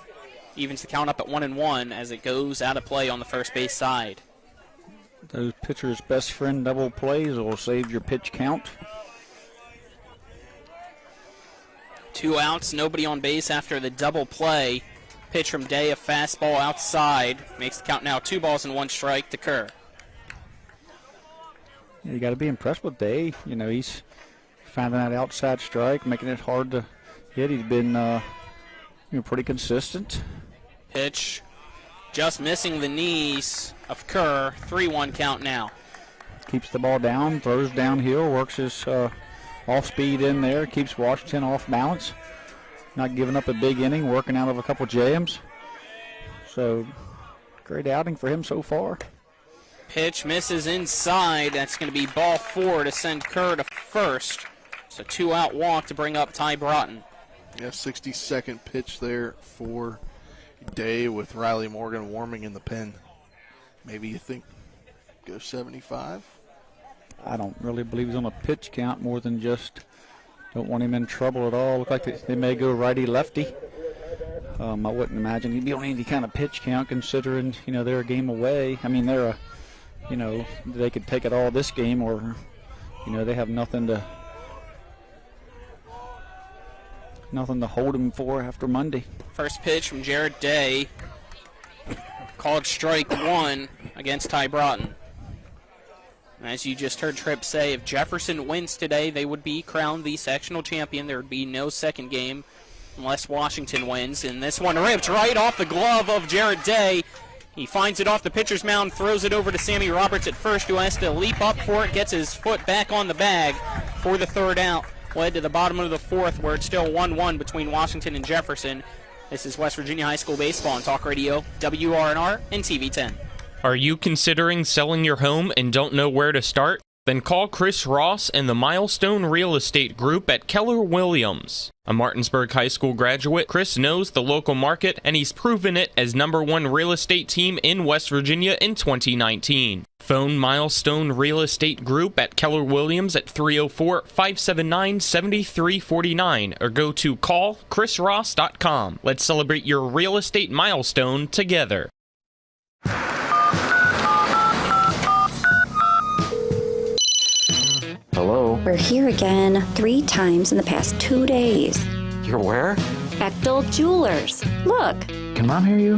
Evens the count up at 1-1 as it goes out of play on the first base side. Those pitchers' best friend double plays will save your pitch count. 2 outs, nobody on base after the double play. Pitch from Day, a fastball outside. Makes the count now 2 balls and 1 strike to Kerr. You got to be impressed with Day. You know, he's finding that outside strike, making it hard to hit. He's been pretty consistent. Pitch just missing the knees of Kerr. 3-1 count now. Keeps the ball down, throws downhill, works his off speed in there, keeps Washington off balance. Not giving up a big inning, working out of a couple jams. So, great outing for him so far. Pitch misses inside. That's going to be ball 4 to send Kerr to first. So 2-out walk to bring up Ty Broughton. Yeah, 62nd pitch there for Day with Riley Morgan warming in the pen. Maybe you think go 75? I don't really believe he's on a pitch count more than just don't want him in trouble at all. Look like they may go righty-lefty. I wouldn't imagine he'd be on any kind of pitch count considering, they're a game away. I mean, they could take it all this game or, they have nothing to hold him for after Monday. First pitch from Jared Day. Called strike one against Ty Broughton. As you just heard Tripp say, if Jefferson wins today, they would be crowned the sectional champion. There would be no second game unless Washington wins. And this one ripped right off the glove of Jared Day. He finds it off the pitcher's mound, throws it over to Sammy Roberts at first, who has to leap up for it, gets his foot back on the bag for the third out. Led to the bottom of the fourth, where it's still 1-1 between Washington and Jefferson. This is West Virginia High School Baseball on Talk Radio, WRNR, and TV 10. Are you considering selling your home and don't know where to start? Then call Chris Ross and the Milestone Real Estate Group at Keller Williams. A Martinsburg High School graduate, Chris knows the local market, and he's proven it as #1 real estate team in West Virginia in 2019. Phone Milestone Real Estate Group at Keller Williams at 304-579-7349 or go to callchrisross.com. Let's celebrate your real estate milestone together. Hello? We're here again 3 times in the past 2 days. You're where? Bechtel Jewelers. Look. Can Mom hear you?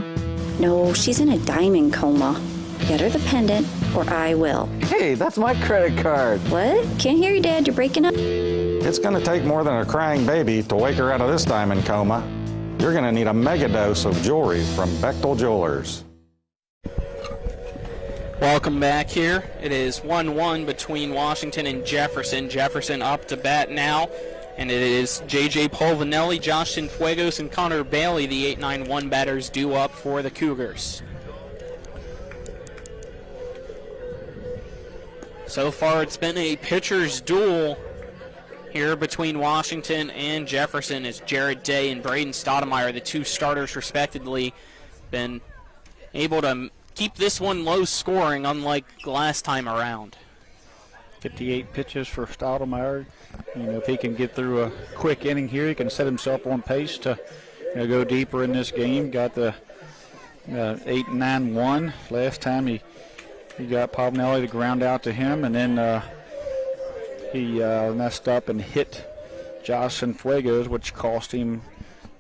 No, she's in a diamond coma. Get her the pendant, or I will. Hey, that's my credit card. What? Can't hear you, Dad. You're breaking up. It's going to take more than a crying baby to wake her out of this diamond coma. You're going to need a mega dose of jewelry from Bechtel Jewelers. Welcome back here. It is 1-1 between Washington and Jefferson. Jefferson up to bat now, and it is J.J. Polvinelli, Josh Cienfuegos, and Connor Bailey, the 8-9-1 batters, due up for the Cougars. So far, it's been a pitcher's duel here between Washington and Jefferson, as Jared Day and Braden Stoudemire, the 2 starters respectively, been able to keep this one low scoring, unlike last time around. 58 pitches for Stoudemire. If he can get through a quick inning here, he can set himself on pace to go deeper in this game. Got the 8-9-1. Last time he got Polvinelli to ground out to him, and then he messed up and hit Josh Cienfuegos, which cost him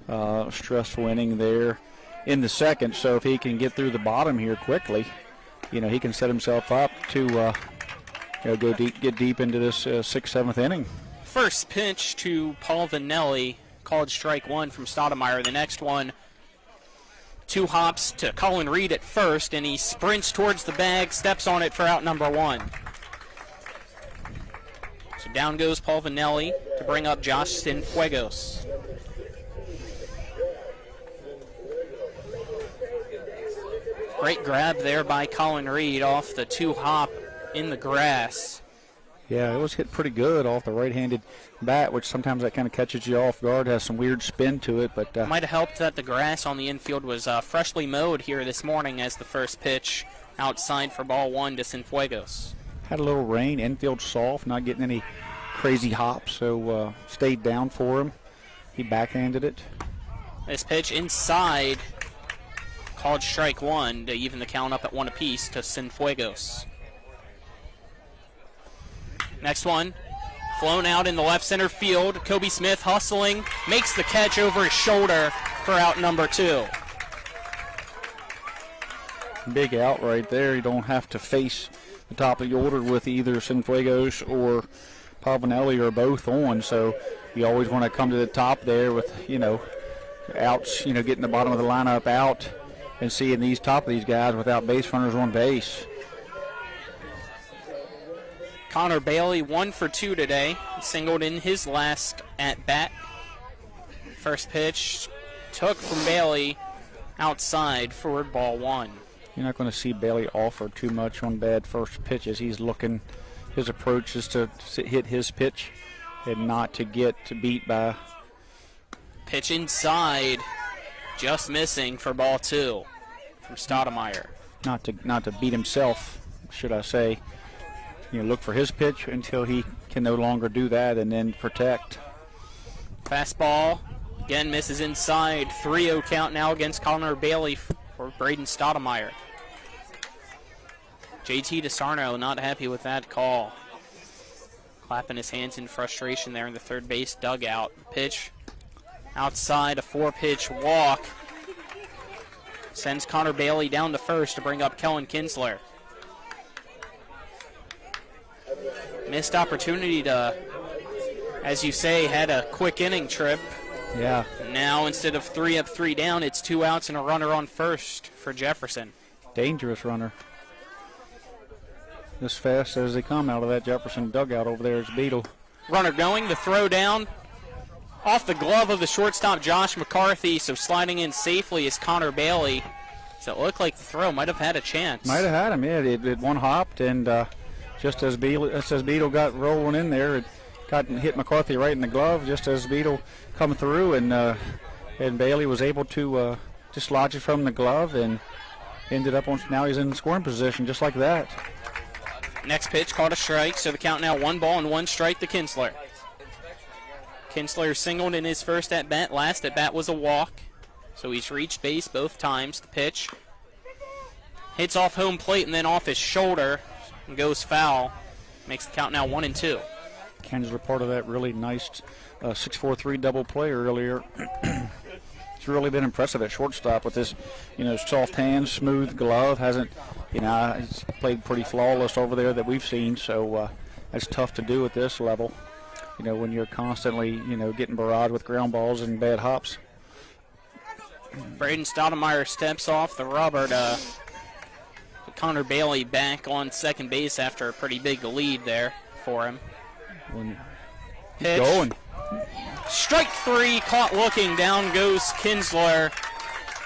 a stressful inning there in the second. So if he can get through the bottom here quickly, he can set himself up to go deep, get deep into this 6th, 7th inning. First pitch to Polvinelli, called strike one from Stoudemire. The next one, 2 hops to Colin Reed at first, and he sprints towards the bag, steps on it for out number 1. So down goes Polvinelli to bring up Josh Cienfuegos. Great grab there by Colin Reed off the 2-hop in the grass. Yeah, it was hit pretty good off the right-handed bat, which sometimes that kind of catches you off guard, has some weird spin to it. But might have helped that the grass on the infield was freshly mowed here this morning, as the first pitch outside for ball 1 to Cienfuegos. Had a little rain, infield soft, not getting any crazy hops, so stayed down for him. He backhanded it. This pitch inside, called strike 1 to even the count up at 1 apiece to Cienfuegos. Next one, flown out in the left center field. Kobe Smith hustling, makes the catch over his shoulder for out number 2. Big out right there. You don't have to face the top of the order with either Cienfuegos or Polvinelli or both on, so you always want to come to the top there with, outs, getting the bottom of the lineup out and seeing these top of these guys without base runners on base. Connor Bailey 1 for 2 today. Singled in his last at bat. First pitch took from Bailey outside for ball 1. You're not going to see Bailey offer too much on bad first pitches. He's looking, his approach is to hit his pitch and not to get beat by. Pitch inside, just missing for ball 2 from Stoudemire. Not to beat himself, should I say. Look for his pitch until he can no longer do that, and then protect. Fastball again misses inside. 3-0 count now against Connor Bailey for Braden Stoudemire. JT DeSarno not happy with that call. clapping his hands in frustration there in the third base dugout. Pitch outside, a 4-pitch walk. Sends Connor Bailey down to first to bring up Kellen Kinsler. Missed opportunity to, as you say, had a quick inning trip. Yeah. Now instead of 3 up, 3 down, it's 2 outs and a runner on first for Jefferson. Dangerous runner. As fast as they come out of that Jefferson dugout over there is Beetle. Runner going, the throw down off the glove of the shortstop Josh McCarthy, so sliding in safely is Connor Bailey. So it looked like the throw might have had a chance. Might have had him, yeah. It one hopped, and just as Beetle got rolling in there, it hit McCarthy right in the glove just as Beetle come through, and Bailey was able to dislodge it from the glove and ended up on, now he's in scoring position just like that. Next pitch caught a strike, so the count now 1 ball and 1 strike to Kinsler. Kinsler singled in his first at-bat. Last at-bat was a walk, so he's reached base both times. The pitch hits off home plate and then off his shoulder and goes foul. Makes the count now 1 and 2. Kinsler part of that really nice 6-4-3 double play earlier. It's really been impressive at shortstop with this, soft hands, smooth glove. He's played pretty flawless over there that we've seen, so that's tough to do at this level. When you're constantly, getting barraged with ground balls and bad hops. Braden Stoudemire steps off the rubber to put Connor Bailey back on second base after a pretty big lead there for him. Pitch. Going. Strike 3, caught looking. Down goes Kinsler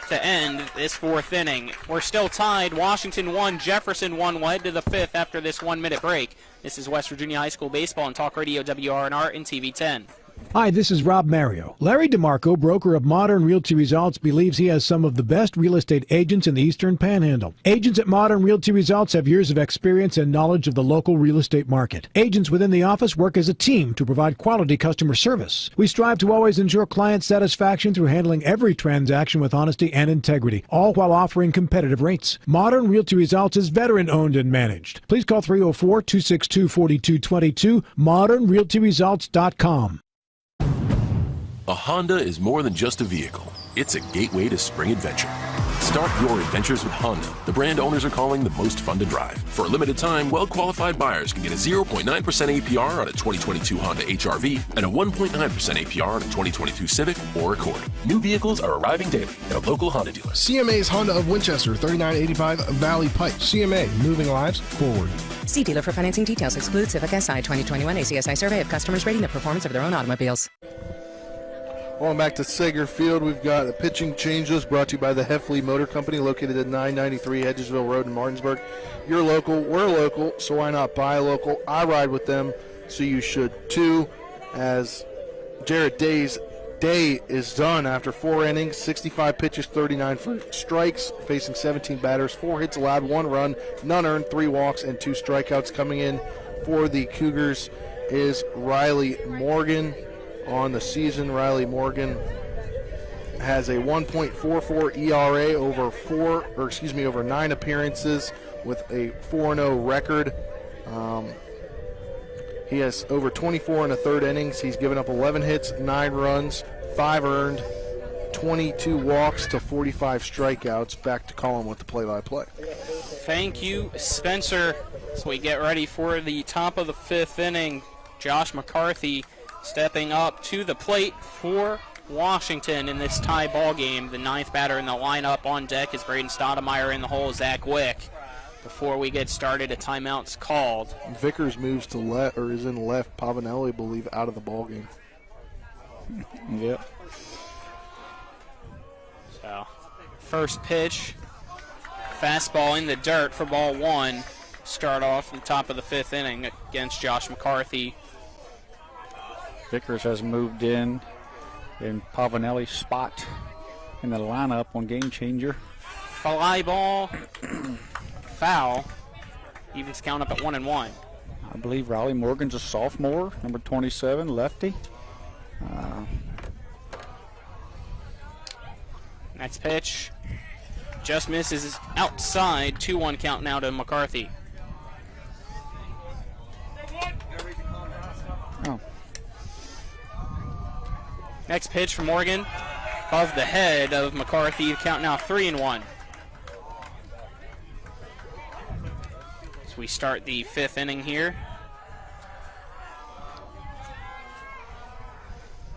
to end this 4th inning. We're still tied. Washington 1, Jefferson 1. We'll head to the 5th after this 1-minute break. This is West Virginia High School Baseball on Talk Radio WRNR and TV 10. Hi, this is Rob Mario. Larry DeMarco, broker of Modern Realty Results, believes he has some of the best real estate agents in the Eastern Panhandle. Agents at Modern Realty Results have years of experience and knowledge of the local real estate market. Agents within the office work as a team to provide quality customer service. We strive to always ensure client satisfaction through handling every transaction with honesty and integrity, all while offering competitive rates. Modern Realty Results is veteran-owned and managed. Please call 304-262-4222, modernrealtyresults.com. A Honda is more than just a vehicle. It's a gateway to spring adventure. Start your adventures with Honda, the brand owners are calling the most fun to drive. For a limited time, well-qualified buyers can get a 0.9% APR on a 2022 Honda HR-V and a 1.9% APR on a 2022 Civic or Accord. New vehicles are arriving daily at a local Honda dealer. CMA's Honda of Winchester, 3985 Valley Pike. CMA, moving lives forward. See dealer for financing details. Exclude Civic SI 2021 ACSI survey of customers rating the performance of their own automobiles. Going back to Sager Field, we've got a pitching changes brought to you by the Hefley Motor Company, located at 993 Hedgesville Road in Martinsburg. You're local, we're local, so why not buy local? I ride with them, so you should too. As Jarrett Day's day is done after 4 innings, 65 pitches, 39 strikes, facing 17 batters, 4 hits allowed, 1 run, none earned, 3 walks, and 2 strikeouts. Coming in for the Cougars is Riley Morgan. On the season, Riley Morgan has a 1.44 ERA over 9 appearances with a 4-0 record. He has over 24 1/3 innings. He's given up 11 hits, 9 runs, 5 earned, 22 walks to 45 strikeouts. Back to Colin with the play-by-play. Thank you, Spencer. So we get ready for the top of the 5th inning. Josh McCarthy stepping up to the plate for Washington in this tie ball game. The 9th batter in the lineup on deck is Braden Stoudemire. In the hole, Zach Wick. Before we get started, a timeout's called. Vickers moves to left, or is in left. Pavanelli, I believe, out of the ball game. Yep. So, first pitch, fastball in the dirt for ball 1. Start off in the top of the 5th inning against Josh McCarthy. Vickers has moved in Pavanelli's spot in the lineup on game changer. Fly ball, foul. Evens count up at 1-1. I believe Riley Morgan's a sophomore, number 27, lefty. Next pitch, just misses outside. 2-1 count now to McCarthy. Next pitch from Morgan, above the head of McCarthy. Count now 3-1. As we start the 5th inning here.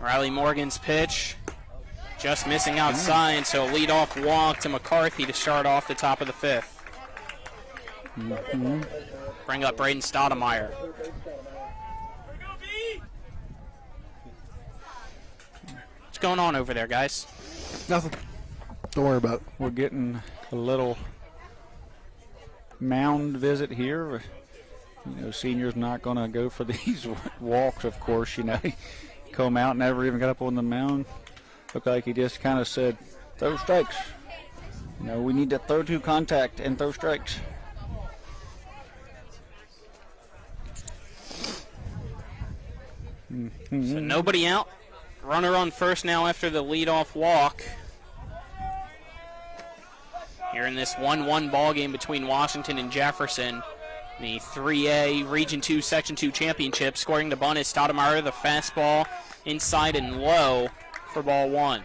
Riley Morgan's pitch, just missing outside, so leadoff walk to McCarthy to start off the top of the 5th. Bring up Braden Stoudemire. What's going on over there, guys? Nothing. Don't worry about it. We're getting a little mound visit here. You know, seniors not going to go for these walks, of course. You know, he come out, never even got up on the mound. Looked like he just kind of said, throw strikes. You know, we need to throw to contact and throw strikes. So nobody out. Runner on first now after the leadoff walk. Here in this 1-1 ball game between Washington and Jefferson, the 3A Region 2 Section 2 Championship. Scoring the bunt is Stoudemire, the fastball inside and low for ball 1.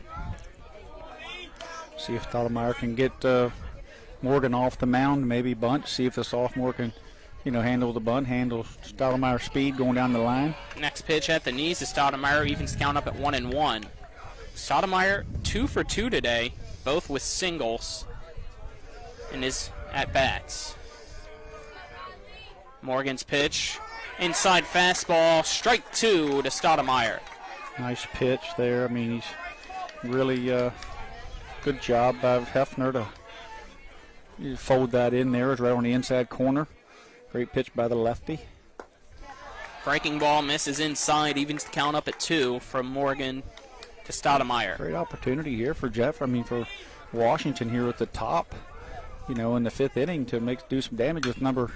See if Stoudemire can get Morgan off the mound, maybe bunt. See if the sophomore can, you know, handle the bunt, handle Stoudemire's speed going down the line. Next pitch at the knees is Stoudemire, evens count up at 1-1. Stoudemire 2 for 2 today, both with singles in his at-bats. Morgan's pitch, inside fastball, strike 2 to Stoudemire. Nice pitch there. I mean, he's really good job by Hefner to fold that in there. It's right on the inside corner. Great pitch by the lefty. Breaking ball misses inside, evens the count up at 2 from Morgan to Stoudemire. Great opportunity here for for Washington here at the top, you know, in the 5th inning to do some damage with number.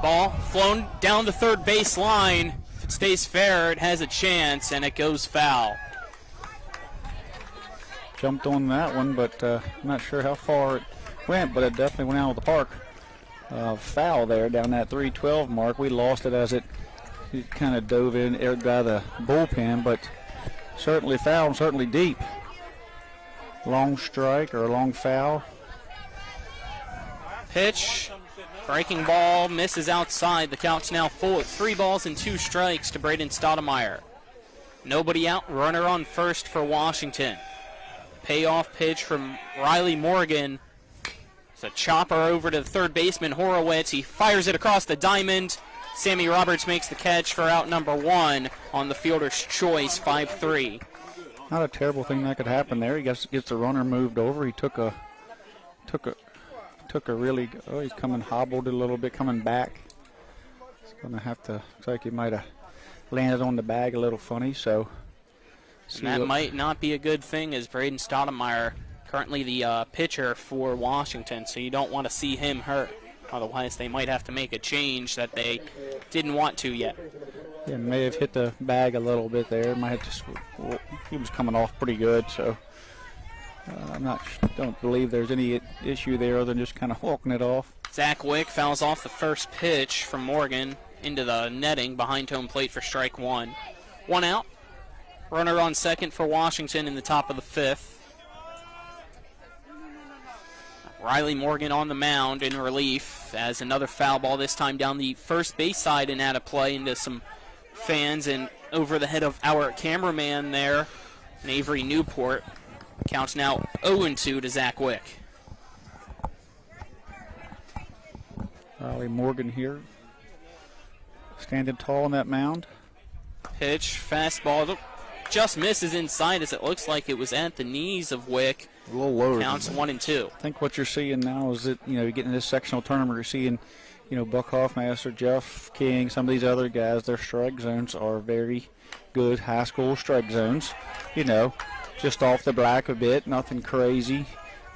Ball flown down the third base line. If it stays fair, it has a chance, and it goes foul. Jumped on that one, but I'm not sure how far it went, but it definitely went out of the park. Foul there down that 312 mark. We lost it as it kind of dove in by the bullpen, but certainly foul and certainly deep. Long strike or a long foul. Pitch, breaking ball, misses outside. The count's now full at 3 balls and 2 strikes to Braden Stoudemire. Nobody out, runner on first for Washington. Payoff pitch from Riley Morgan. It's a chopper over to the third baseman, Horowitz. He fires it across the diamond. Sammy Roberts makes the catch for out number 1 on the fielder's choice, 5-3. Not a terrible thing that could happen there. He gets the runner moved over. He took a really, he's coming hobbled a little bit, coming back. He's going to have to, looks like he might have landed on the bag a little funny, so. And that might not be a good thing, as Braden Stoudemire, currently the pitcher for Washington, so you don't want to see him hurt. Otherwise, they might have to make a change that they didn't want to yet. Yeah, may have hit the bag a little bit there. Might have he was coming off pretty good, so don't believe there's any issue there other than just kind of walking it off. Zach Wick fouls off the first pitch from Morgan into the netting behind home plate for strike 1. 1 out. Runner on second for Washington in the top of the 5th. Riley Morgan on the mound in relief as another foul ball, this time down the first base side and out of play into some fans and over the head of our cameraman there, Avery Newport. Counts now 0-2 to Zach Wick. Riley Morgan here, standing tall on that mound. Pitch, fastball, just misses inside as it looks like it was at the knees of Wick. A little lower. Counts 1-2. I think what you're seeing now is that, you know, you're getting this sectional tournament, you're seeing, you know, Buck Hoffmaster, Jeff King, some of these other guys, their strike zones are very good high school strike zones. You know, just off the black a bit, nothing crazy,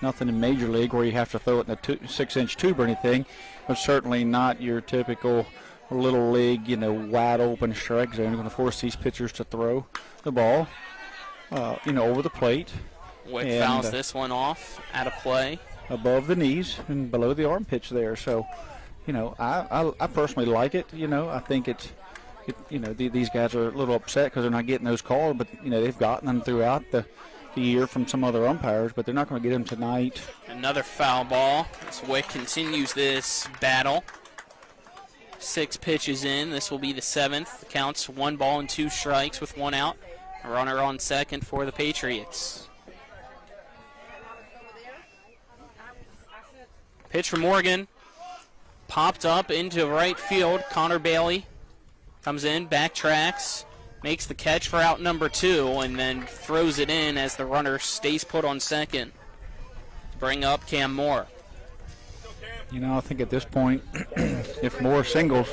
nothing in Major League where you have to throw it in a 6-inch tube or anything, but certainly not your typical little league, you know, wide open strike zone. You're going to force these pitchers to throw the ball, you know, over the plate. Wick fouls this one off, out of play. Above the knees and below the armpits there. So, you know, I personally like it. You know, I think it's, these guys are a little upset because they're not getting those calls, but they've gotten them throughout the year from some other umpires, but they're not going to get them tonight. Another foul ball as Wick continues this battle. 6 pitches in. This will be the 7th. The count's 1 ball and 2 strikes with 1 out. A runner on second for the Patriots. Pitch from Morgan. Popped up into right field. Connor Bailey comes in, backtracks, makes the catch for out number 2, and then throws it in as the runner stays put on second to bring up Cam Moore. I think at this point, if Moore singles,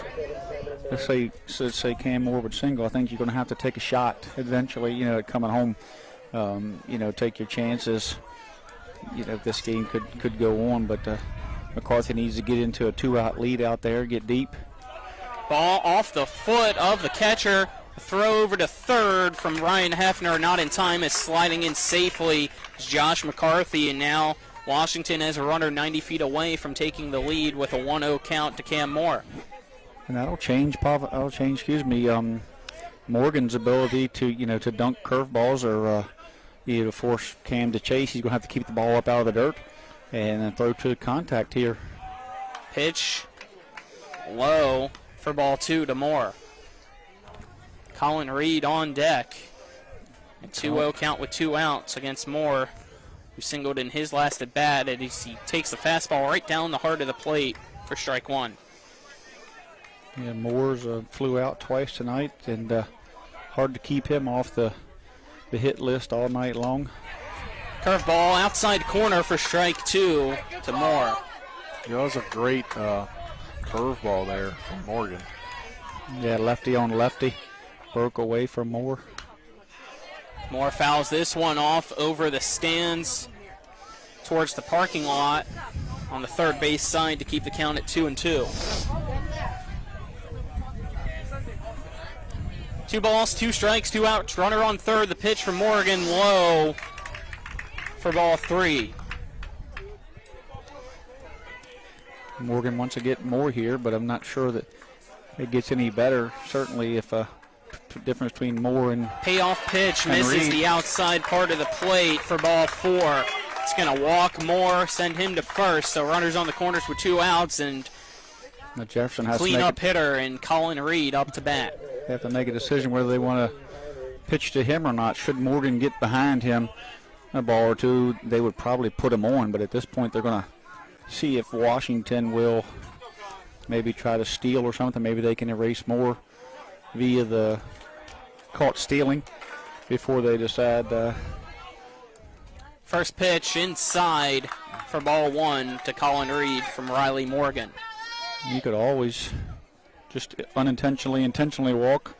let's say Cam Moore would single, I think you're going to have to take a shot eventually, at coming home. Take your chances. This game could go on, but McCarthy needs to get into a 2-out lead out there, get deep. Ball off the foot of the catcher. A throw over to third from Ryan Hefner, not in time, as sliding in safely is Josh McCarthy, and now Washington has a runner 90 feet away from taking the lead with a 1-0 count to Cam Moore. And that'll change Morgan's ability to to dunk curveballs or to force Cam to chase. He's going to have to keep the ball up out of the dirt and then throw to contact here. Pitch low for ball 2 to Moore. Colin Reed on deck. A 2-0 count with 2 outs against Moore, who singled in his last at bat, and he takes the fastball right down the heart of the plate for strike 1. Yeah, Moore's flew out twice tonight, and hard to keep him off the hit list all night long. Curveball outside corner for strike 2 to Moore. That was a great curveball there from Morgan. Yeah, lefty on lefty. Broke away from Moore. Moore fouls this one off over the stands towards the parking lot on the third base side to keep the count at 2-2. 2 balls, 2 strikes, 2 outs. Runner on third. The pitch from Morgan low for ball 3. Morgan wants to get more here, but I'm not sure that it gets any better. Certainly if difference between Moore and payoff pitch misses Reed. The outside part of the plate for ball 4. It's going to walk Moore, send him to first. So runners on the corners with 2 outs, and Jefferson has clean up hitter and Colin Reed up to bat. They have to make a decision whether they want to pitch to him or not. Should Morgan get behind him a ball or 2, they would probably put him on. But at this point, they're going to see if Washington will maybe try to steal or something. Maybe they can erase Moore via the caught stealing before they decide. First pitch inside for ball 1 to Colin Reed from Riley Morgan. You could always just intentionally walk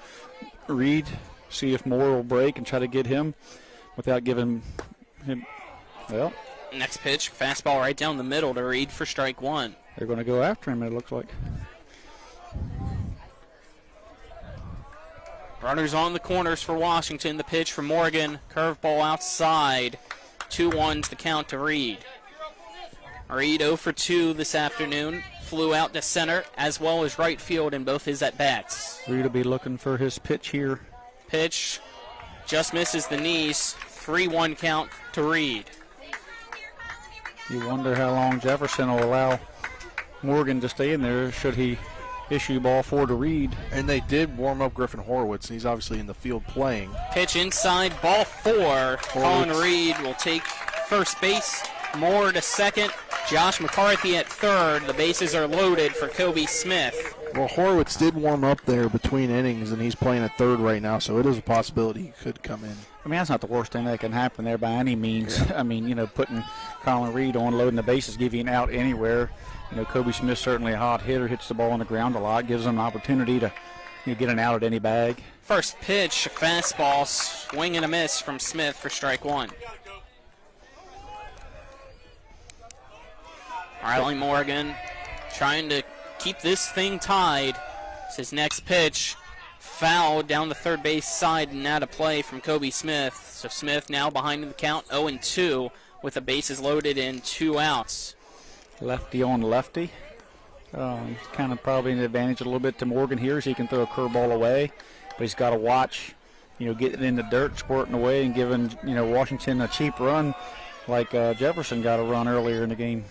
Reed, see if Moore will break and try to get him without giving him, well. Next pitch, fastball right down the middle to Reed for strike 1. They're going to go after him, it looks like. Runners on the corners for Washington. The pitch from Morgan. Curveball outside. 2-1's the count to Reed. Reed 0 for 2 this afternoon. Flew out to center as well as right field in both his at-bats. Reed will be looking for his pitch here. Pitch just misses the knees. 3-1 count to Reed. You wonder how long Jefferson will allow Morgan to stay in there. Should he issue ball 4 to Reed? And they did warm up Griffin Horowitz, and he's obviously in the field playing. Pitch inside, ball 4. Colin Reed will take first base. Moore to second. Josh McCarthy at third. The bases are loaded for Kobe Smith. Well, Horowitz did warm up there between innings, and he's playing at third right now, so it is a possibility he could come in. I mean, that's not the worst thing that can happen there by any means. Yeah. I mean, putting Colin Reed on, loading the bases, give you an out anywhere. Kobe Smith's certainly a hot hitter, hits the ball on the ground a lot, gives them an opportunity to get an out at any bag. First pitch, a fastball, swing and a miss from Smith for strike 1. Riley Morgan trying to keep this thing tied. It's his next pitch. Fouled down the third base side and out of play from Kobe Smith. So Smith now behind in the count, 0-2 with the bases loaded and 2 outs. Lefty on lefty. Kind of probably an advantage a little bit to Morgan here, so he can throw a curveball away. But he's got to watch, getting in the dirt, squirting away, and giving, Washington a cheap run like Jefferson got a run earlier in the game.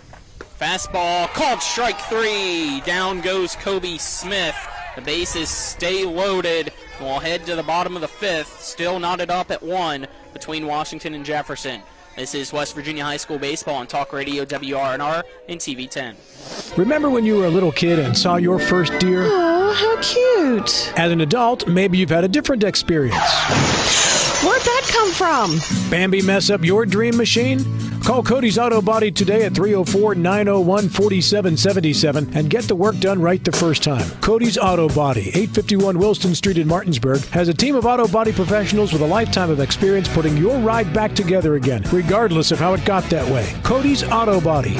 Fastball called strike 3. Down goes Kobe Smith. The bases stay loaded. We'll head to the bottom of the 5th. Still knotted up at 1 between Washington and Jefferson. This is West Virginia High School Baseball on Talk Radio WRNR and TV 10. Remember when you were a little kid and saw your first deer? Oh, how cute. As an adult, maybe you've had a different experience. Where'd that come from? Bambi mess up your dream machine? Call Cody's Auto Body today at 304-901-4777 and get the work done right the first time. Cody's Auto Body, 851 Wilston Street in Martinsburg, has a team of auto body professionals with a lifetime of experience putting your ride back together again, regardless of how it got that way. Cody's Auto Body.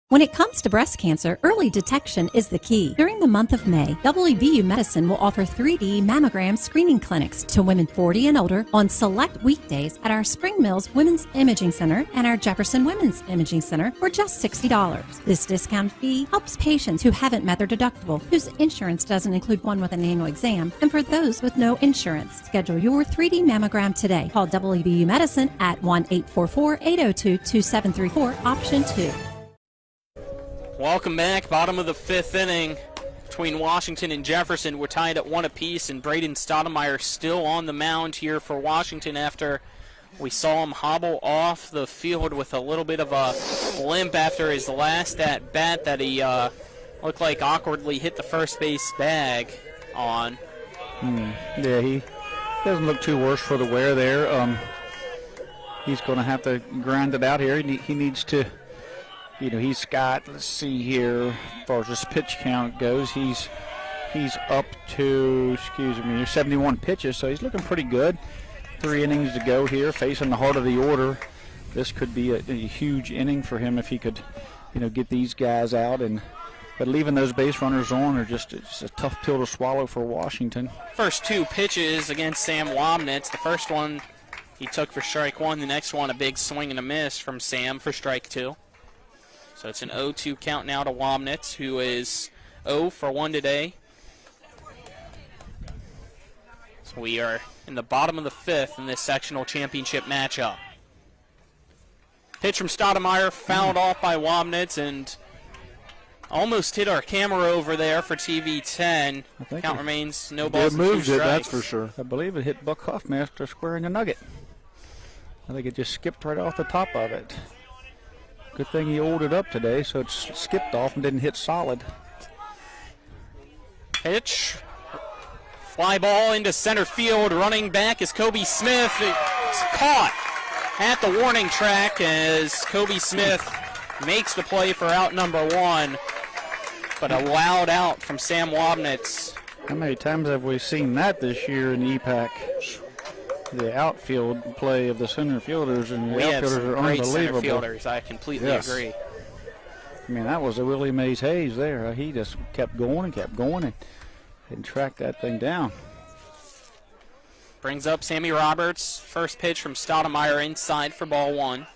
When it comes to breast cancer, early detection is the key. During the month of May, WVU Medicine will offer 3D mammogram screening clinics to women 40 and older on select weekdays at our Spring Mills Women's Imaging Center and our Jefferson Women's Imaging Center for just $60. This discount fee helps patients who haven't met their deductible, whose insurance doesn't include one with an annual exam, and for those with no insurance. Schedule your 3D mammogram today. Call WVU Medicine at 1-844-802-2734, option 2. Welcome back. Bottom of the 5th inning between Washington and Jefferson. We're tied at 1 apiece, and Braden Stoudemire still on the mound here for Washington after we saw him hobble off the field with a little bit of a limp after his last at-bat that he looked like awkwardly hit the first base bag on. Yeah, he doesn't look too worse for the wear there. He's going to have to grind it out here. He needs to... he's got, let's see here, as far as this pitch count goes, he's up to, 71 pitches, so he's looking pretty good. 3 innings to go here, facing the heart of the order. This could be a huge inning for him if he could, get these guys out. But leaving those base runners on are just a tough pill to swallow for Washington. First 2 pitches against Sam Wobnitz. The first one he took for strike 1. The next one a big swing and a miss from Sam for strike 2. So it's an 0-2 count now to Wobnitz, who is 0 for 1 today. So we are in the bottom of the 5th in this sectional championship matchup. Pitch from Stoudemire, fouled off by Wobnitz, and almost hit our camera over there for TV 10. Count remains no balls and 2 strikes. It moved it, that's for sure. I believe it hit Buck Hoffmaster square in the nugget. I think it just skipped right off the top of it. Good thing he oiled it up today, so it skipped off and didn't hit solid. Pitch. Fly ball into center field. Running back is Kobe Smith. It's caught at the warning track as Kobe Smith makes the play for out number 1. But a loud out from Sam Wobnitz. How many times have we seen that this year in EPAC? The outfield play of the center fielders and the outfielders are great unbelievable. Center fielders. I completely agree. I mean, that was a Willie Mays Hayes there. He just kept going and tracked that thing down. Brings up Sammy Roberts. First pitch from Stoudemire inside for ball 1.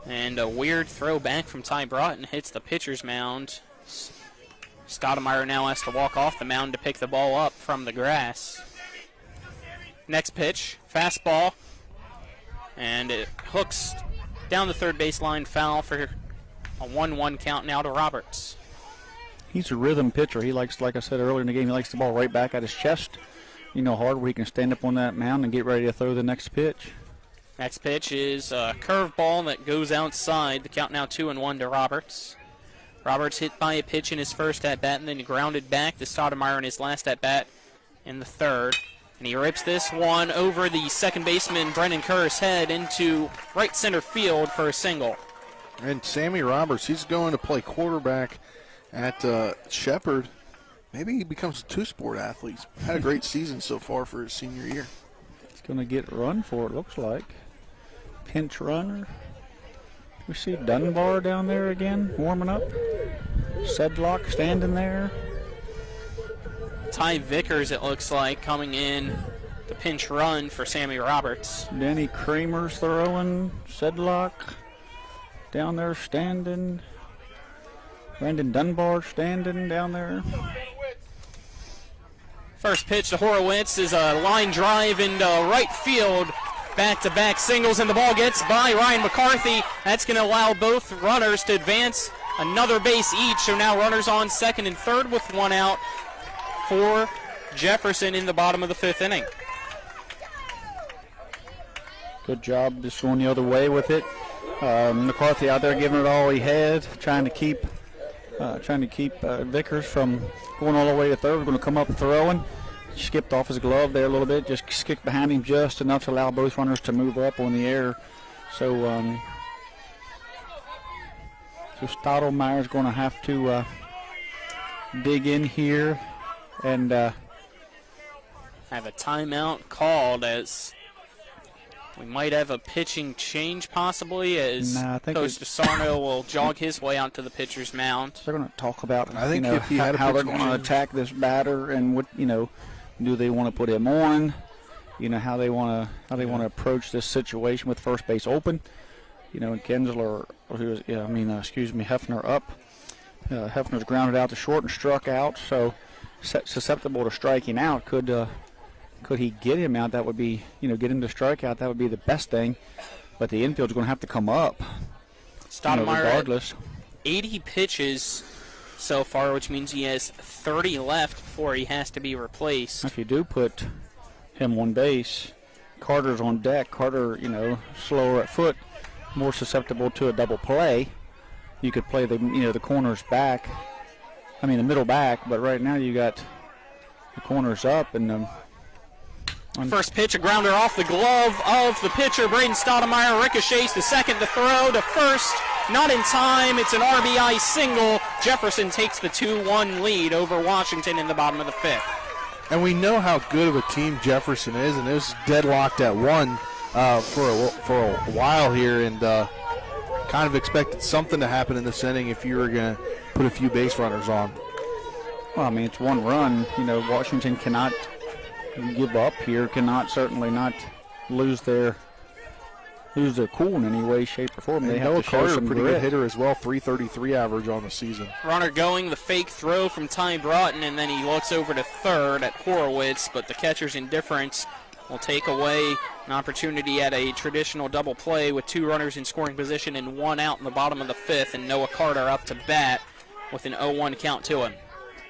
And a weird throw back from Ty Broughton hits the pitcher's mound. Stoudemire now has to walk off the mound to pick the ball up from the grass. Next pitch, fastball, and it hooks down the third baseline, foul for a 1-1 count now to Roberts. He's a rhythm pitcher. He likes, like I said earlier in the game, he likes the ball right back at his chest, hard where he can stand up on that mound and get ready to throw the next pitch. Next pitch is a curveball that goes outside. The count now 2-1 to Roberts. Roberts hit by a pitch in his first at-bat and then grounded back to Stoudemire in his last at-bat in the third. And he rips this one over the second baseman, Brendan Kerr's head, into right center field for a single. And Sammy Roberts, he's going to play quarterback at Shepherd. Maybe he becomes a 2-sport athlete. He's had a great season so far for his senior year. He's going to get run for, it looks like. Pinch runner. We see Dunbar down there again, warming up. Sedlock standing there. Ty Vickers, it looks like, coming in the pinch run for Sammy Roberts. Danny Kramer's throwing. Sedlock. down there standing. Brandon Dunbar standing down there. First pitch to Horowitz is a line drive into right field. Back-to-back singles, and the ball gets by Ryan McCarthy. That's going to allow both runners to advance another base each. So now runners on second and third with one out for Jefferson in the bottom of the fifth inning. Good job just going the other way with it. McCarthy out there giving it all he had, trying to keep Vickers from going all the way to third. We're going to come up throwing. Skipped off his glove there a little bit, just skipped behind him just enough to allow both runners to move up on the air. So Stottlemeyer's going to have to dig in here and have a timeout called, as we might have a pitching change possibly, as Coach DeSarno will jog his way out to the pitcher's mound. They're going to talk about I think how they're going to attack this batter and what, do they want to put him on? How they want to approach this situation with first base open. And Hefner up. Hefner's grounded out to short and struck out, so susceptible to striking out. Could he get him out? That would be, get him to strike out. That would be the best thing. But the infield's going to have to come up. Stottlemyer, regardless. 80 pitches so far, which means he has 30 left before he has to be replaced. If you do put him on base, Carter's on deck. Carter, slower at foot, more susceptible to a double play. You could play the corners back. The middle back, but right now you got the corners up and. First pitch, a grounder off the glove of the pitcher, Braden Stottlemyer, ricochets to second, to throw to first, not in time. It's an RBI single. Jefferson takes the 2-1 lead over Washington in the bottom of the fifth. And we know how good of a team Jefferson is, and it was deadlocked at one for a while here, and kind of expected something to happen in this inning if you were going to put a few base runners on. Well, it's one run. Washington cannot give up here, certainly not lose their cool in any way, shape, or form. They have to show some pretty grit. good hitter as well, 333 average on the season. Runner going, the fake throw from Ty Broughton, and then he looks over to third at Horowitz, but the catcher's indifference will take away an opportunity at a traditional double play with two runners in scoring position and one out in the bottom of the fifth, and Noah Carter up to bat with an 0-1 count to him.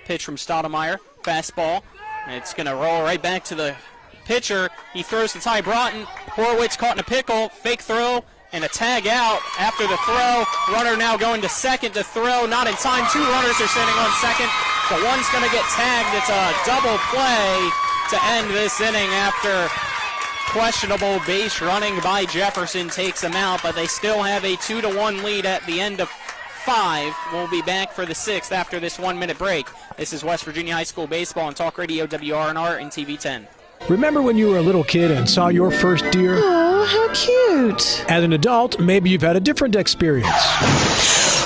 Pitch from Stottlemyer, fastball. It's going to roll right back to the pitcher. He throws to Ty Broughton. Horowitz caught in a pickle. Fake throw and a tag out after the throw. Runner now going to second to throw. Not in time. Two runners are sitting on second. The one's going to get tagged. It's a double play to end this inning after questionable base running by Jefferson takes him out, but they still have a 2-1 lead at the end of 5. We'll be back for the 6th after this 1-minute break. This is West Virginia High School Baseball on Talk Radio WRNR and TV 10. Remember when you were a little kid and saw your first deer? Oh, how cute. As an adult, maybe you've had a different experience.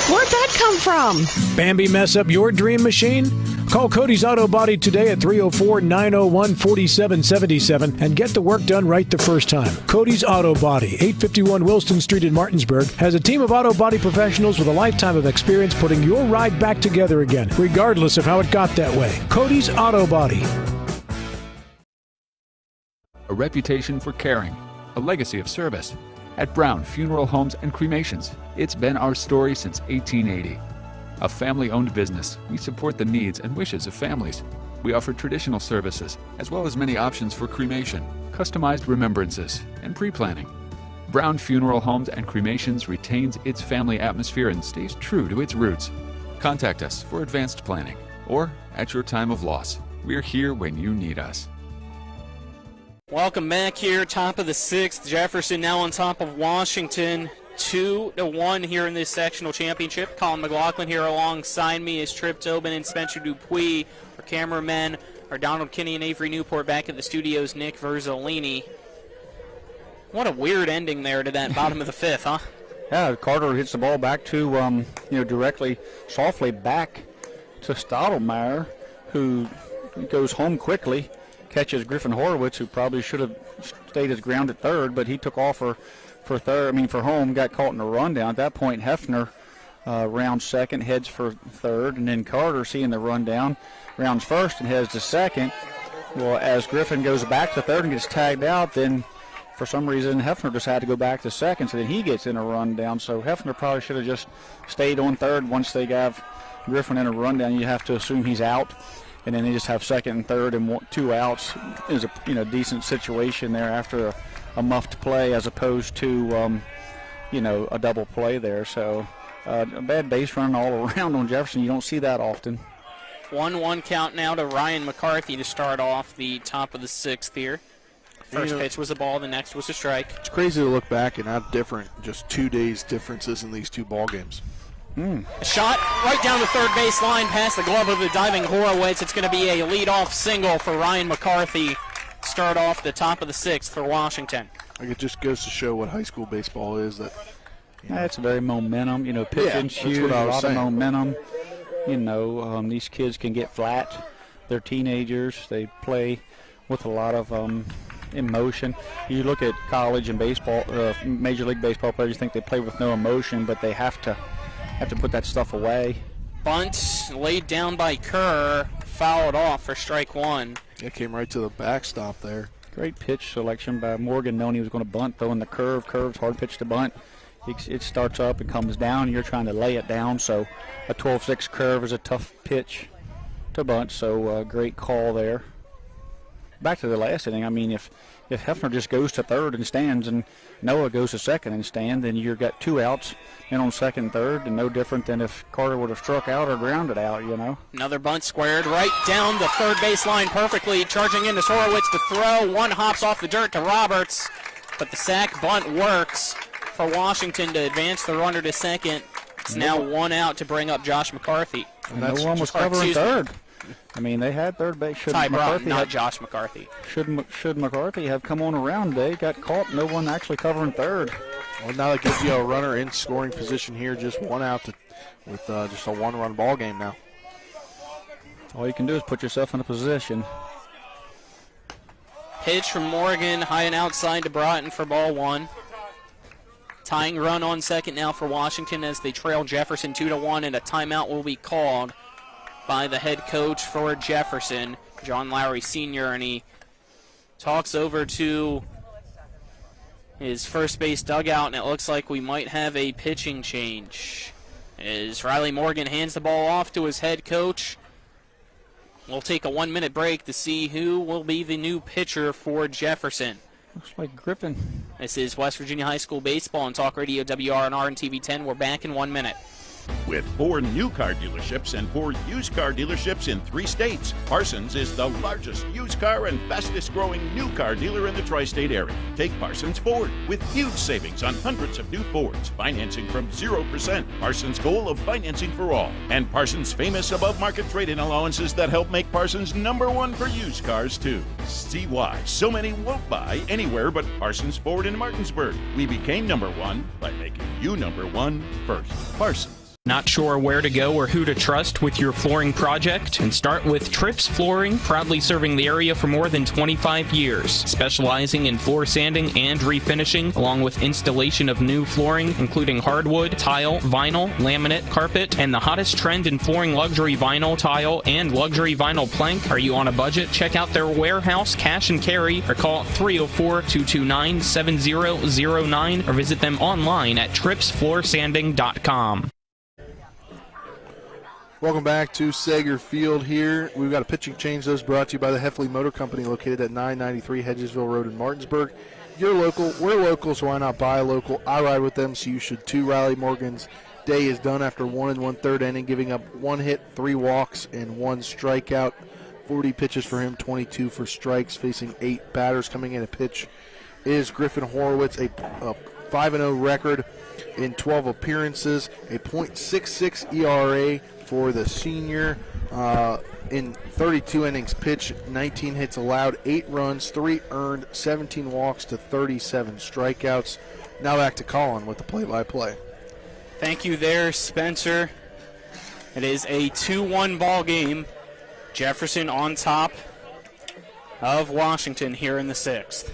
Where'd that come from? Bambi mess up your dream machine? Call Cody's Auto Body today at 304-901-4777 and get the work done right the first time. Cody's Auto Body, 851 Wilston Street in Martinsburg, has a team of auto body professionals with a lifetime of experience putting your ride back together again, regardless of how it got that way. Cody's Auto Body. A reputation for caring, a legacy of service. At Brown Funeral Homes and Cremations, it's been our story since 1880. A family-owned business, we support the needs and wishes of families. We offer traditional services, as well as many options for cremation, customized remembrances, and pre-planning. Brown Funeral Homes and Cremations retains its family atmosphere and stays true to its roots. Contact us for advanced planning, or at your time of loss. We're here when you need us. Welcome back here, top of the 6th. Jefferson now on top of Washington, 2-1 here in this sectional championship. Colin McLaughlin here alongside me is Trip Tobin and Spencer Dupuis. Our cameramen are Donald Kinney and Avery Newport. Back at the studios, Nick Verzolini. What a weird ending there to that bottom of the 5th, huh? Yeah, Carter hits the ball back to, directly, softly back to Stottlemyer, who goes home quickly. Catches Griffin Horowitz, who probably should have stayed his ground at third, but he took off for for home, got caught in a rundown. At that point, Hefner rounds second, heads for third, and then Carter, seeing the rundown, rounds first and heads to second. Well, as Griffin goes back to third and gets tagged out, then for some reason Hefner just had to go back to second, so then he gets in a rundown. So Hefner probably should have just stayed on third. Once they got Griffin in a rundown, you have to assume he's out, and then they just have second and third and 2 outs. It was a decent situation there after a muffed play as opposed to a double play there. So a bad base run all around on Jefferson. You don't see that often. 1-1 count now to Ryan McCarthy to start off the top of the 6th here. First pitch was a ball, the next was a strike. It's crazy to look back and how different just 2 days differences in these 2 ball games. A shot right down the third base line past the glove of the diving Horowitz. It's going to be a leadoff single for Ryan McCarthy. Start off the top of the 6th for Washington. It just goes to show what high school baseball is. It's very momentum. Pitch and shoot, a lot of momentum. These kids can get flat. They're teenagers. They play with a lot of emotion. You look at college and baseball, Major League Baseball players, you think they play with no emotion, but they have to put that stuff away. Bunt laid down by Kerr, fouled off for strike 1. It came right to the backstop there. Great pitch selection by Morgan, knowing he was going to bunt, throwing the curve. Curve's hard pitch to bunt. It starts up and comes down. You're trying to lay it down, so a 12-6 curve is a tough pitch to bunt, so great call there. Back to the last inning, if Hefner just goes to third and stands and Noah goes to second and stands, then you've got 2 outs in on second and third, and no different than if Carter would have struck out or grounded out, Another bunt squared right down the third base line perfectly, charging into Horowitz to throw. One hops off the dirt to Roberts, but the sac bunt works for Washington to advance the runner to second. It's now 1 out to bring up Josh McCarthy. And no one was covering third. They had third base. Ty Broughton, not Josh McCarthy. Should McCarthy have come on around, they got caught. No one actually covering third. Well, now that gives you a runner in scoring position here, just 1 out with just a 1-run ball game now. All you can do is put yourself in a position. Pitch from Morgan, high and outside to Broughton for ball 1. Tying run on second now for Washington as they trail Jefferson 2-1, and a timeout will be called by the head coach for Jefferson, John Lowry Sr., and he talks over to his first base dugout, and it looks like we might have a pitching change. As Riley Morgan hands the ball off to his head coach, we'll take a 1-minute break to see who will be the new pitcher for Jefferson. Looks like Griffin. This is West Virginia High School Baseball on Talk Radio WRNR and TV 10. We're back in 1 minute. With 4 new car dealerships and 4 used car dealerships in 3 states, Parsons is the largest used car and fastest growing new car dealer in the tri-state area. Take Parsons Ford with huge savings on hundreds of new Fords, financing from 0%, Parsons' goal of financing for all, and Parsons' famous above-market trade-in allowances that help make Parsons #1 for used cars too. See why so many won't buy anywhere but Parsons Ford in Martinsburg. We became #1 by making you #1 first. Parsons. Not sure where to go or who to trust with your flooring project? And start with Trips Flooring, proudly serving the area for more than 25 years, specializing in floor sanding and refinishing, along with installation of new flooring, including hardwood, tile, vinyl, laminate, carpet, and the hottest trend in flooring, luxury vinyl tile and luxury vinyl plank. Are you on a budget? Check out their warehouse, cash and carry, or call 304-229-7009, or visit them online at tripsfloorsanding.com. Welcome back to Sager Field here. We've got a pitching change that was brought to you by the Hefley Motor Company located at 993 Hedgesville Road in Martinsburg. You're local. We're local, so why not buy local? I ride with them, so you should too. Riley Morgan's day is done after 1 1/3 inning, giving up 1 hit, 3 walks, and 1 strikeout. 40 pitches for him, 22 for strikes, facing 8 batters. Coming in a pitch is Griffin Horowitz, a 5-0 record in 12 appearances, a .66 ERA for the senior. In 32 innings pitched, 19 hits allowed, 8 runs, 3 earned, 17 walks to 37 strikeouts. Now back to Colin with the play-by-play. Thank you there, Spencer. It is a 2-1 ball game. Jefferson on top of Washington here in the 6th.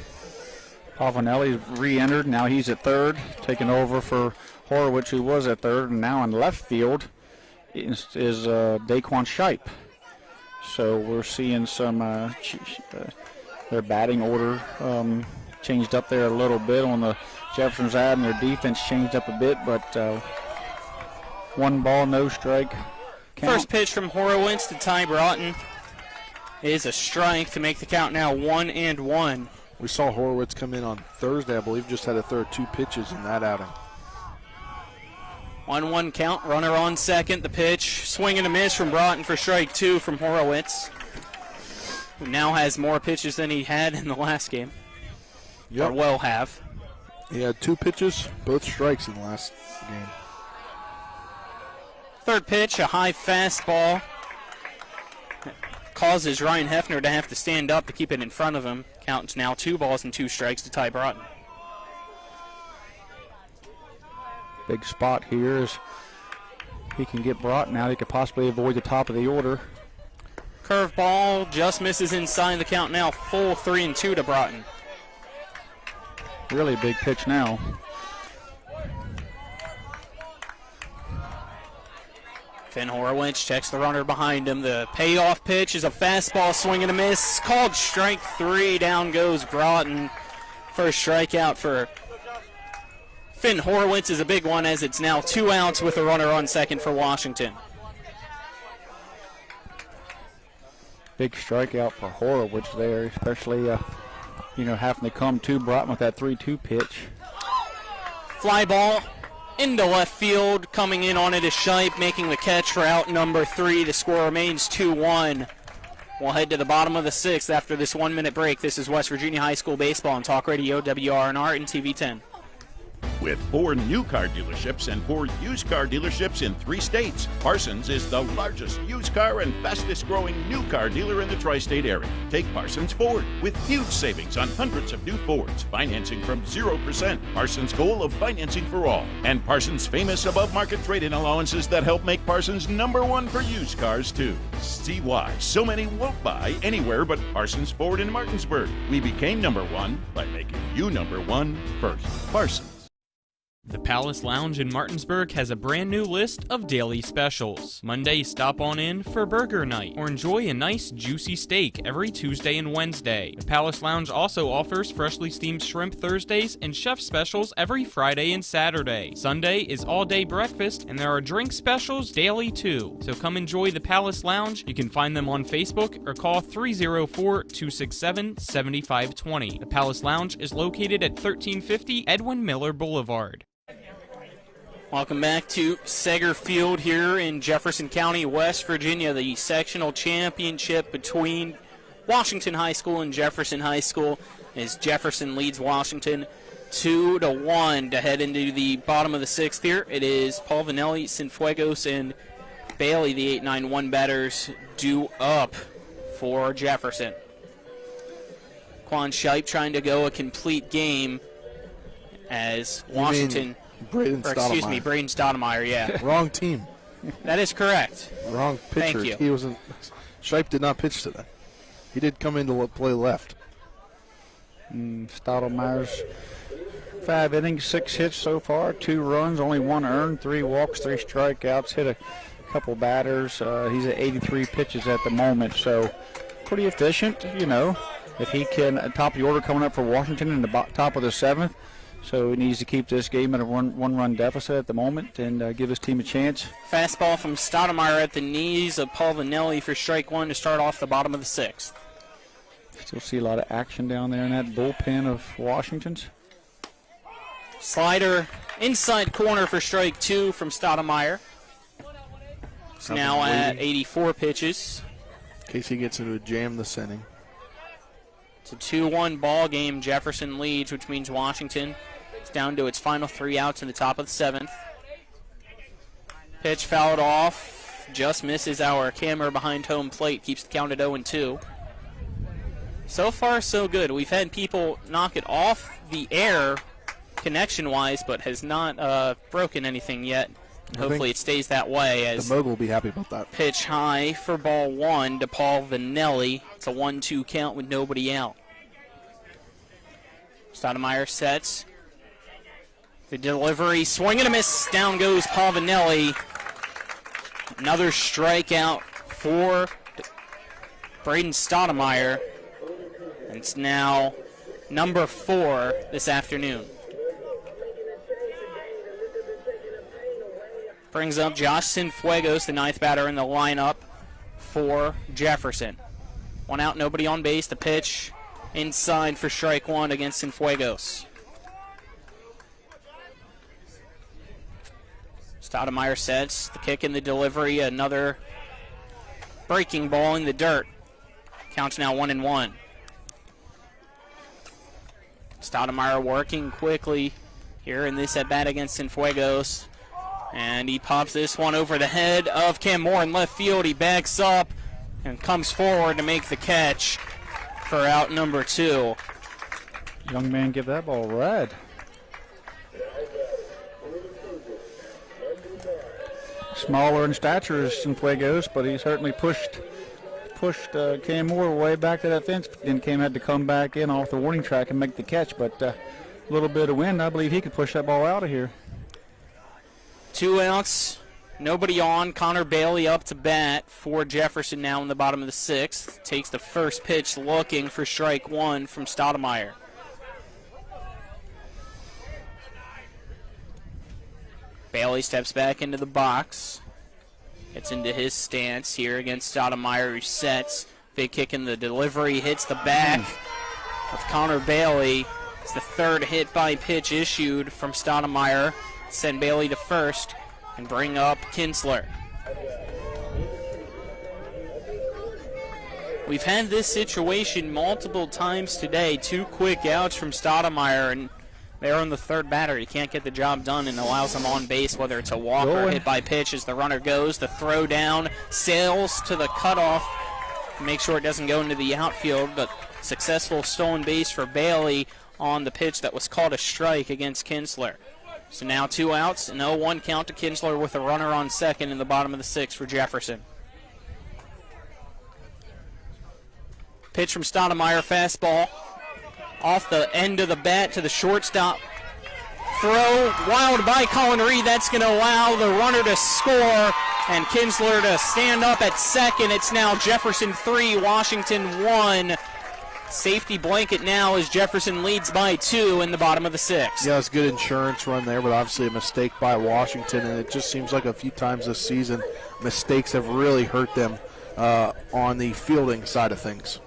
Pavanelli re-entered. Now he's at third, taking over for Horowitz, who was at third. And now in left field is Daquan Shipe. So we're seeing some their batting order changed up there a little bit on the Jefferson side, and their defense changed up a bit, but 1 ball, no strike count. First pitch from Horowitz to Ty Broughton is a strike to make the count now 1-1. We saw Horowitz come in on Thursday, I believe, just had to throw 2 pitches in that outing. 1-1 count, runner on second. The pitch, swing and a miss from Broughton for strike 2 from Horowitz, who now has more pitches than he had in the last game. Yep. Or will have. He had 2 pitches, both strikes in the last game. Third pitch, a high fastball. Causes Ryan Hefner to have to stand up to keep it in front of him. Count's now 2 balls and 2 strikes to Ty Broughton. Big spot here is he can get Broughton out. He could possibly avoid the top of the order. Curveball just misses inside the count now. Full 3-2 to Broughton. Really big pitch now. Finn Horowitz checks the runner behind him. The payoff pitch is a fastball, swing and a miss. Called strike 3. Down goes Broughton. First strikeout for Finn Horowitz is a big one, as it's now 2 outs with a runner on second for Washington. Big strikeout for Horowitz there, especially having to come to Broughton with that 3-2 pitch. Fly ball into left field. Coming in on it is Shipe, making the catch for out number 3. The score remains 2-1. We'll head to the bottom of the 6th after this 1-minute break. This is West Virginia High School Baseball on Talk Radio, WRNR, and TV 10. With 4 new car dealerships and 4 used car dealerships in 3 states, Parsons is the largest used car and fastest growing new car dealer in the tri-state area. Take Parsons Ford with huge savings on hundreds of new Fords, financing from 0%. Parsons' goal of financing for all, and Parsons' famous above-market trade-in allowances that help make Parsons #1 for used cars too. See why so many won't buy anywhere but Parsons Ford in Martinsburg. We became #1 by making you #1 first. Parsons. The Palace Lounge in Martinsburg has a brand new list of daily specials. Monday, stop on in for burger night or enjoy a nice juicy steak every Tuesday and Wednesday. The Palace Lounge also offers freshly steamed shrimp Thursdays and chef specials every Friday and Saturday. Sunday is all-day breakfast, and there are drink specials daily too. So come enjoy the Palace Lounge. You can find them on Facebook or call 304-267-7520. The Palace Lounge is located at 1350 Edwin Miller Boulevard. Welcome back to Seger Field here in Jefferson County, West Virginia. The sectional championship between Washington High School and Jefferson High School, as Jefferson leads Washington 2-1 to head into the bottom of the 6th here. It is Paul Vanelli, Cienfuegos, and Bailey, the 8-9-1 batters, due up for Jefferson. Quan Shipe trying to go a complete game as Washington... Braden Stoudemire, yeah. Wrong team. That is correct. Wrong pitcher. Thank you. He wasn't. Shipe did not pitch today. He did come in to play left. Stoudemire's 5 innings, 6 hits so far, 2 runs, only 1 earned, 3 walks, 3 strikeouts, hit a couple batters. He's at 83 pitches at the moment, so pretty efficient, If he can, top of the order coming up for Washington in the top of the 7th. So he needs to keep this game at a one-run deficit at the moment and give his team a chance. Fastball from Stoudemire at the knees of Paul Vanelli for strike 1 to start off the bottom of the 6th. Still see a lot of action down there in that bullpen of Washington's. Slider inside corner for strike 2 from Stoudemire. It's now at 84 pitches. In case he gets into a jam this inning. It's a 2-1 ball game. Jefferson leads, which means Washington is down to its final 3 outs in the top of the 7th. Pitch fouled off. Just misses our camera behind home plate. Keeps the count at 0-2. So far, so good. We've had people knock it off the air connection-wise, but has not broken anything yet. Hopefully it stays that way. As the Moog will be happy about that. Pitch high for ball 1 to Paul Vanelli. It's a 1-2 count with nobody out. Stoudemire sets. The delivery, swing and a miss. Down goes Pavanelli. Another strikeout for Braden Stoudemire. And it's now number 4 this afternoon. Brings up Josh Cienfuegos, the 9th batter in the lineup for Jefferson. 1 out, nobody on base. The pitch inside for strike 1 against Cienfuegos. Stoudemire sets the kick and the delivery. Another breaking ball in the dirt. Counts now 1-1. Stoudemire working quickly here in this at-bat against Cienfuegos. And he pops this one over the head of Cam Moore in left field. He backs up and comes forward to make the catch for out number 2. Young man, give that ball a ride. Smaller in stature as Cienfuegos, but he certainly pushed Cam Moore way back to that fence, and Cam had to come back in off the warning track and make the catch. But a little bit of wind, I believe he could push that ball out of here. 2 outs, nobody on. Connor Bailey up to bat for Jefferson now in the bottom of the 6th. Takes the first pitch looking for strike 1 from Stoudemire. Bailey steps back into the box. Gets into his stance here against Stoudemire, who sets. Big kick in the delivery, hits the back of Connor Bailey. It's the 3rd hit by pitch issued from Stoudemire. Send Bailey to first and bring up Kinsler. We've had this situation multiple times today. 2 quick outs from Stoudemire, and they're on the 3rd batter. He can't get the job done and allows him on base, whether it's a walk or hit by pitch as the runner goes. The throw down sails to the cutoff. Make sure it doesn't go into the outfield, but successful stolen base for Bailey on the pitch that was called a strike against Kinsler. So now 2 outs, an 0-1 count to Kinsler with a runner on second in the bottom of the 6th for Jefferson. Pitch from Stoudemire, fastball off the end of the bat to the shortstop. Throw wild by Colin Reed. That's going to allow the runner to score and Kinsler to stand up at second. It's now Jefferson 3, Washington 1. Safety blanket now as Jefferson leads by 2 in the bottom of the 6th. Yeah, it's a good insurance run there, but obviously a mistake by Washington, and it just seems like a few times this season mistakes have really hurt them on the fielding side of things.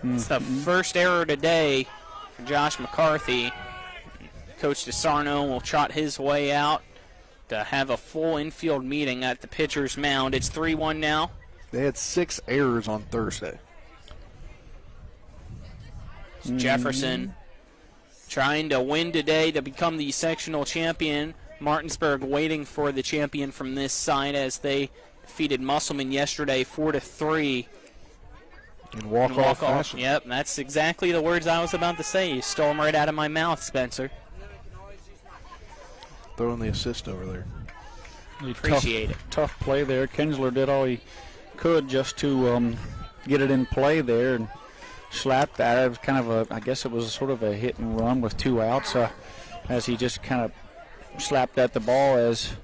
It's the first error today for Josh McCarthy. Coach DeSarno will trot his way out to have a full infield meeting at the pitcher's mound. It's 3-1 now. They had 6 errors on Thursday. Jefferson trying to win today to become the sectional champion. Martinsburg waiting for the champion from this side as they defeated Musselman yesterday 4-3. In walk-off fashion. Yep, that's exactly the words I was about to say. You stole them right out of my mouth, Spencer. Throwing the assist over there. Appreciate it. Tough play there. Kinsler did all he could just to get it in play there and slapped that. It was kind of I guess it was sort of a hit and run with 2 outs as he just kind of slapped at the ball as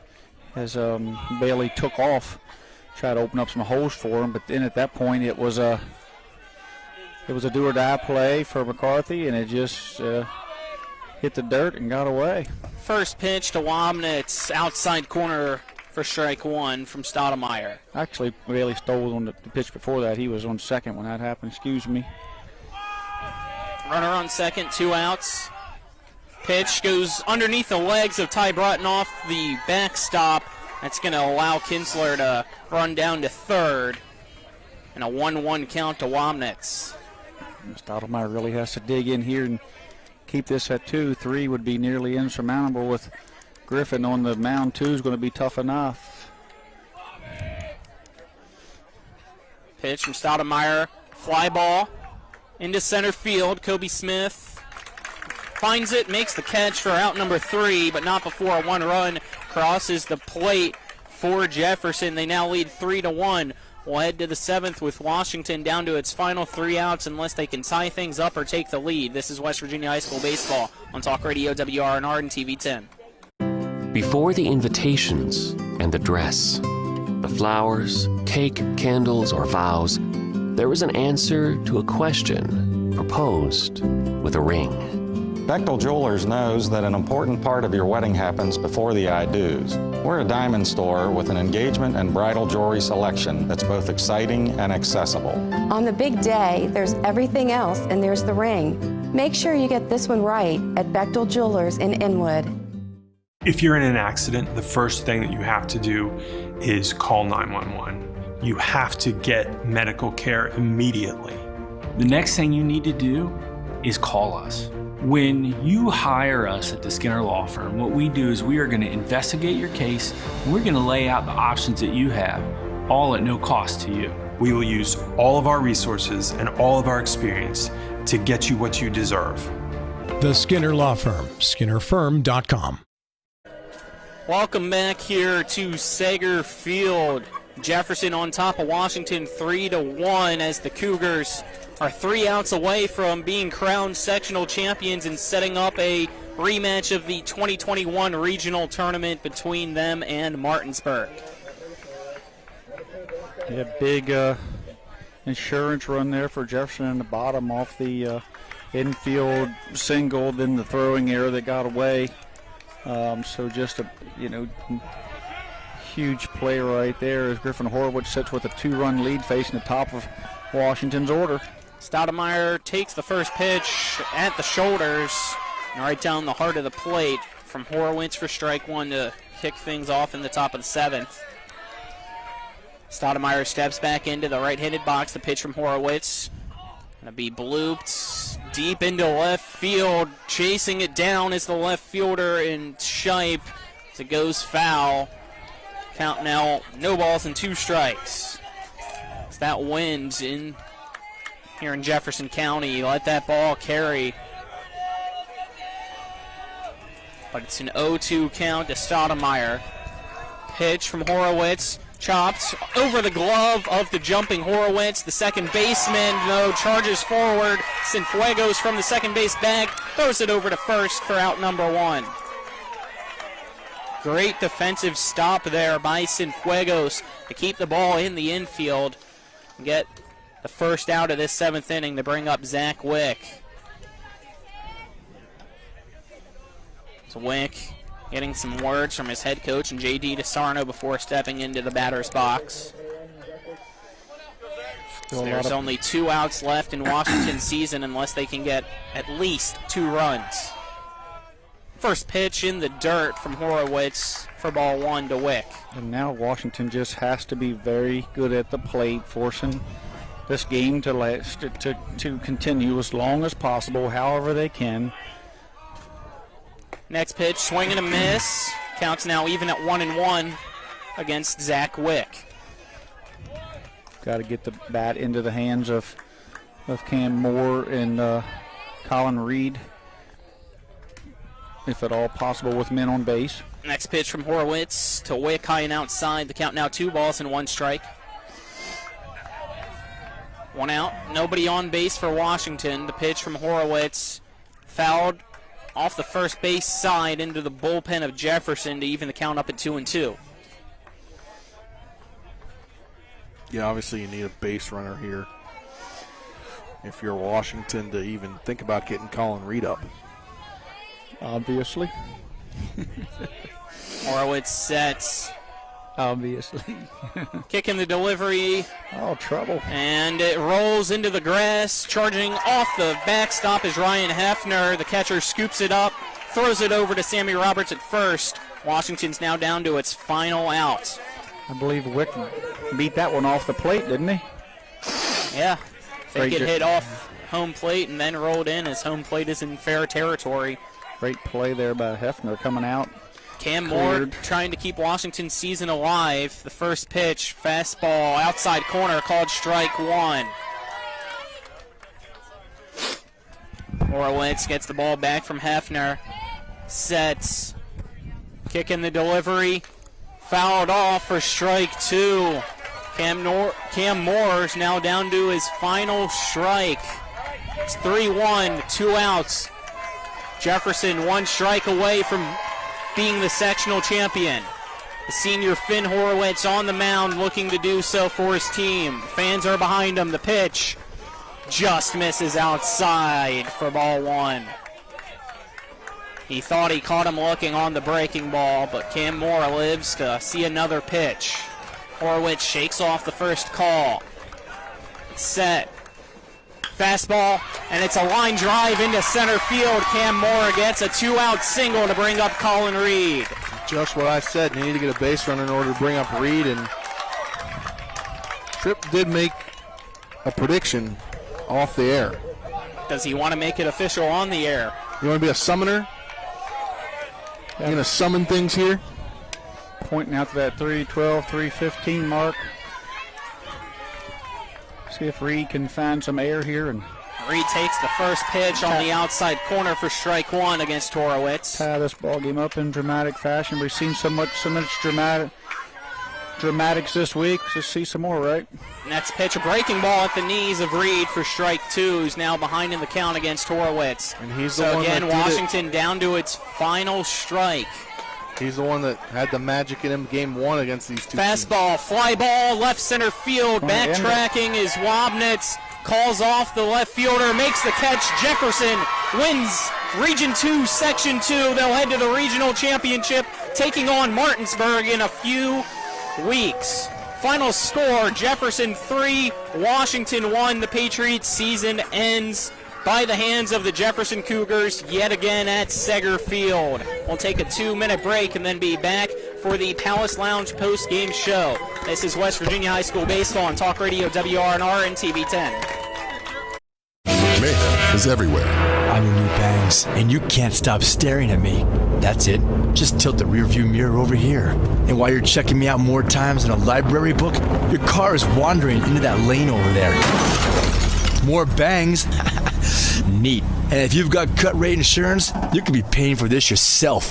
Bailey took off, tried to open up some holes for him. But then at that point it was a do or die play for McCarthy, and it just hit the dirt and got away. First pitch to Womnitz, outside corner for strike 1 from Stoudemire. Actually, Bailey stole on the pitch before that. He was on second when that happened. Excuse me. Runner on second, 2 outs. Pitch goes underneath the legs of Ty Broughton off the backstop. That's going to allow Kinsler to run down to third. And a 1-1 count to Womnitz. Stoudemire really has to dig in here and keep this at 2. 3 would be nearly insurmountable with Griffin on the mound. 2 is going to be tough enough. Pitch from Stoudemire, fly ball into center field. Kobe Smith finds it, makes the catch for out number 3, but not before a 1 run crosses the plate for Jefferson. They now lead 3-1. will head to the 7th with Washington down to its final 3 outs unless they can tie things up or take the lead. This is West Virginia High School Baseball on Talk Radio WRNR and TV 10. Before the invitations and the dress, the flowers, cake, candles, or vows, there was an answer to a question proposed with a ring. Bechtel Jewelers knows that an important part of your wedding happens before the I-dos. We're a diamond store with an engagement and bridal jewelry selection that's both exciting and accessible. On the big day, there's everything else, and there's the ring. Make sure you get this one right at Bechtel Jewelers in Inwood. If you're in an accident, the first thing that you have to do is call 911. You have to get medical care immediately. The next thing you need to do is call us. When you hire us at the Skinner Law Firm, what we do is we are going to investigate your case, and we're going to lay out the options that you have, all at no cost to you. We will use all of our resources and all of our experience to get you what you deserve. The Skinner Law Firm, SkinnerFirm.com. Welcome back here to Sager Field. Jefferson on top of Washington 3-1 as the Cougars are 3 outs away from being crowned sectional champions and setting up a rematch of the 2021 regional tournament between them and Martinsburg. Yeah, big insurance run there for Jefferson in the bottom off the infield single, then the throwing error that got away. So just a, huge play right there as Griffin Horowitz sits with a 2-run lead facing the top of Washington's order. Stoudemire takes the first pitch at the shoulders and right down the heart of the plate from Horowitz for strike 1 to kick things off in the top of the 7th. Stoudemire steps back into the right-handed box. The pitch from Horowitz going to be blooped deep into left field. Chasing it down is the left fielder in Shipe as it goes foul. Count now, no balls and 2 strikes. As that wind in here in Jefferson County, let that ball carry. But it's an 0-2 count to Stoudemire. Pitch from Horowitz, chopped over the glove of the jumping Horowitz. The second baseman, though, charges forward. Cienfuegos from the second base bag throws it over to first for out number 1. Great defensive stop there by Cienfuegos to keep the ball in the infield and get the first out of this 7th inning to bring up Zach Wick. So Wick getting some words from his head coach and J.D. DeSarno before stepping into the batter's box. So there's only 2 outs left in Washington's season unless they can get at least 2 runs. First pitch in the dirt from Horowitz for ball 1 to Wick. And now Washington just has to be very good at the plate, forcing this game to last, to continue as long as possible, however they can. Next pitch, swing and a miss. Counts now even at 1-1 against Zach Wick. Got to get the bat into the hands of Cam Moore and Colin Reed, if at all possible, with men on base. Next pitch from Horowitz to Wick, high and outside. The count now 2 balls and 1 strike. 1 out, nobody on base for Washington. The pitch from Horowitz fouled off the first base side into the bullpen of Jefferson to even the count up at 2-2. Yeah, obviously you need a base runner here if you're Washington to even think about getting Colin Reed up. Obviously. Horowitz sets. Obviously. Kicking the delivery. Oh, trouble. And it rolls into the grass. Charging off the backstop is Ryan Hefner. The catcher scoops it up, throws it over to Sammy Roberts at first. Washington's now down to its final out. I believe Wick beat that one off the plate, didn't he? Yeah. They get hit off home plate and then rolled in as home plate is in fair territory. Great play there by Hefner coming out. Cam Moore trying to keep Washington's season alive. The first pitch, fastball, outside corner, called strike 1. Horowitz gets the ball back from Hefner. Sets. Kicking the delivery. Fouled off for strike 2. Cam Moore is now down to his final strike. It's 3-1, 2 outs. Jefferson 1 strike away from being the sectional champion. The senior Finn Horowitz on the mound looking to do so for his team. Fans are behind him. The pitch just misses outside for ball 1. He thought he caught him looking on the breaking ball, but Cam Moore lives to see another pitch. Horowitz shakes off the first call. Set. Fastball, and it's a line drive into center field. Cam Moore gets a 2-out single to bring up Colin Reed. Just what I said. You need to get a base runner in order to bring up Reed, and Tripp did make a prediction off the air. Does he want to make it official on the air? You want to be a summoner? You going to summon things here? Pointing out to that 3:12, 3:15 mark. See if Reed can find some air here. And Reed takes the first pitch on the outside corner for strike 1 against Horowitz. Tie this ball game up in dramatic fashion. We've seen so much dramatics this week. Let's just see some more, right? Next pitch, a breaking ball at the knees of Reed for strike 2, who's now behind in the count against Horowitz. And he's the one again, that did Washington down to its final strike. He's the one that had the magic in him game 1 against these two Fastball, teams. Fly ball, left center field. Backtracking is Wobnitz. Calls off the left fielder, makes the catch. Jefferson wins Region 2, Section 2. They'll head to the regional championship, taking on Martinsburg in a few weeks. Final score, Jefferson 3, Washington 1. The Patriots season ends by the hands of the Jefferson Cougars yet again at Seger Field. We'll take a 2-minute break and then be back for the Palace Lounge post-game show. This is West Virginia High School Baseball on Talk Radio WRNR and TV 10. Mayhem is everywhere. I'm your new bangs, and you can't stop staring at me. That's it. Just tilt the rearview mirror over here. And while you're checking me out more times than a library book, your car is wandering into that lane over there. More bangs. Neat. And if you've got cut rate insurance, you could be paying for this yourself.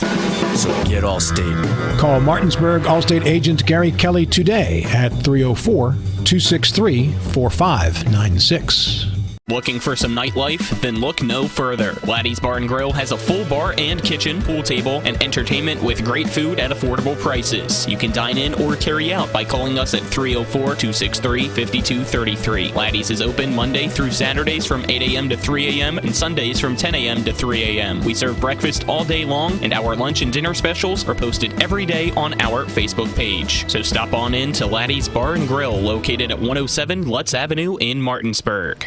So get Allstate. Call Martinsburg Allstate agent Gary Kelly today at 304-263-4596. Looking for some nightlife? Then look no further. Laddie's Bar and Grill has a full bar and kitchen, pool table, and entertainment with great food at affordable prices. You can dine in or carry out by calling us at 304-263-5233. Laddie's is open Monday through Saturdays from 8 a.m. to 3 a.m. and Sundays from 10 a.m. to 3 a.m. We serve breakfast all day long, and our lunch and dinner specials are posted every day on our Facebook page. So stop on in to Laddie's Bar and Grill, located at 107 Lutz Avenue in Martinsburg.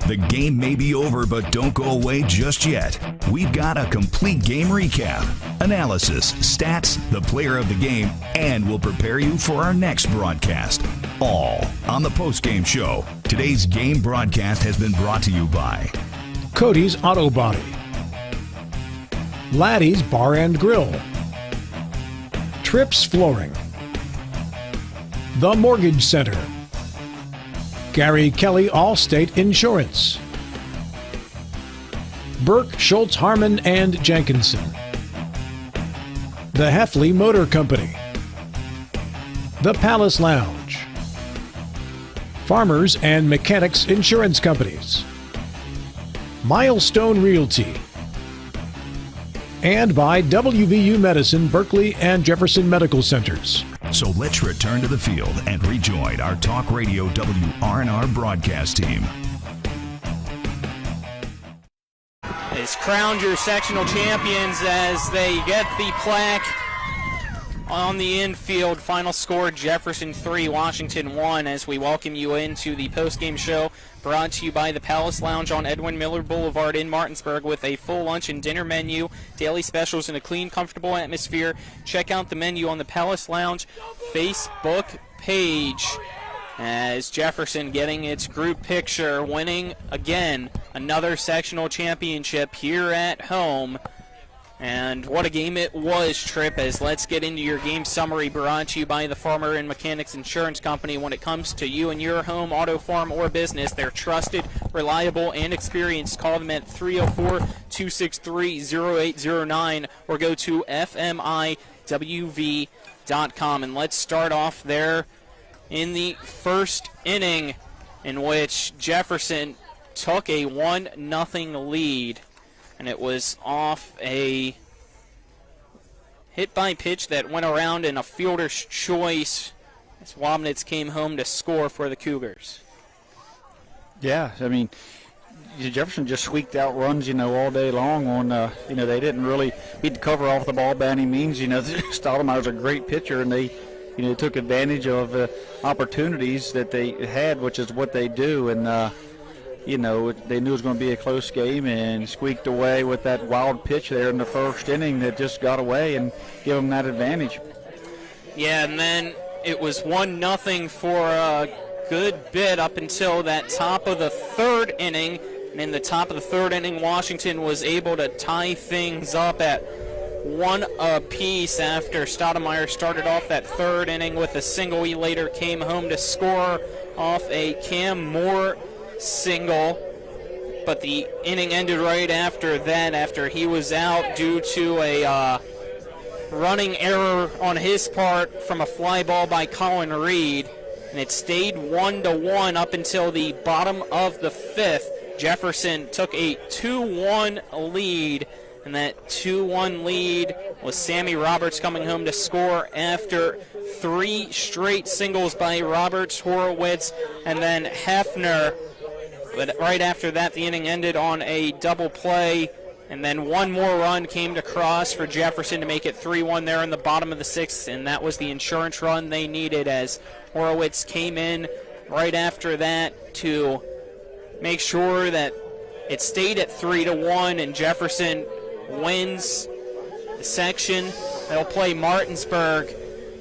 The game may be over, but don't go away just yet. We've got a complete game recap, analysis, stats, the player of the game, and we'll prepare you for our next broadcast. All on the postgame show. Today's game broadcast has been brought to you by Cody's Auto Body, Laddie's Bar and Grill, Tripp's Flooring, The Mortgage Center, Gary Kelly Allstate Insurance, Burke Schultz Harmon and Jenkinson, the Hefley Motor Company, the Palace Lounge, Farmers and Mechanics Insurance Companies, Milestone Realty, and by WVU Medicine, Berkeley and Jefferson Medical Centers. So let's return to the field and rejoin our Talk Radio WRNR broadcast team. Is crowned your sectional champions as they get the plaque on the infield. Final score, Jefferson 3, Washington 1, as we welcome you into the postgame show brought to you by the Palace Lounge on Edwin Miller Boulevard in Martinsburg with a full lunch and dinner menu, daily specials, and a clean, comfortable atmosphere. Check out the menu on the Palace Lounge Facebook page as Jefferson getting its group picture, winning again another sectional championship here at home. And what a game it was, Tripp, as let's get into your game summary brought to you by the Farmer and Mechanics Insurance Company. When it comes to you and your home, auto, farm, or business, they're trusted, reliable, and experienced. Call them at 304-263-0809 or go to fmiwv.com. And let's start off there in the first inning, in which Jefferson took a 1-0 lead, and it was off a hit by pitch that went around in a fielder's choice as Wabnitz came home to score for the Cougars. Yeah, I mean, Jefferson just squeaked out runs, all day long on, they didn't really need to cover off the ball by any means. Stoudemire's a great pitcher, and they took advantage of opportunities that they had, which is what they do. And, they knew it was going to be a close game and squeaked away with that wild pitch there in the first inning that just got away and gave them that advantage. Yeah, and then it was 1-0 for a good bit up until that top of the third inning. And in the top of the third inning, Washington was able to tie things up at 1 apiece after Stoudemire started off that third inning with a single. He later came home to score off a Cam Moore single, but the inning ended right after that, after he was out due to a running error on his part from a fly ball by Colin Reed, and it stayed 1-1 up until the bottom of the fifth. Jefferson took a 2-1 lead, and that 2-1 lead was Sammy Roberts coming home to score after 3 straight singles by Roberts, Horowitz, and then Hefner. But right after that, the inning ended on a double play, and then one more run came to cross for Jefferson to make it 3-1 there in the bottom of the sixth, and that was the insurance run they needed as Horowitz came in right after that to make sure that it stayed at 3-1, and Jefferson wins the section. They'll play Martinsburg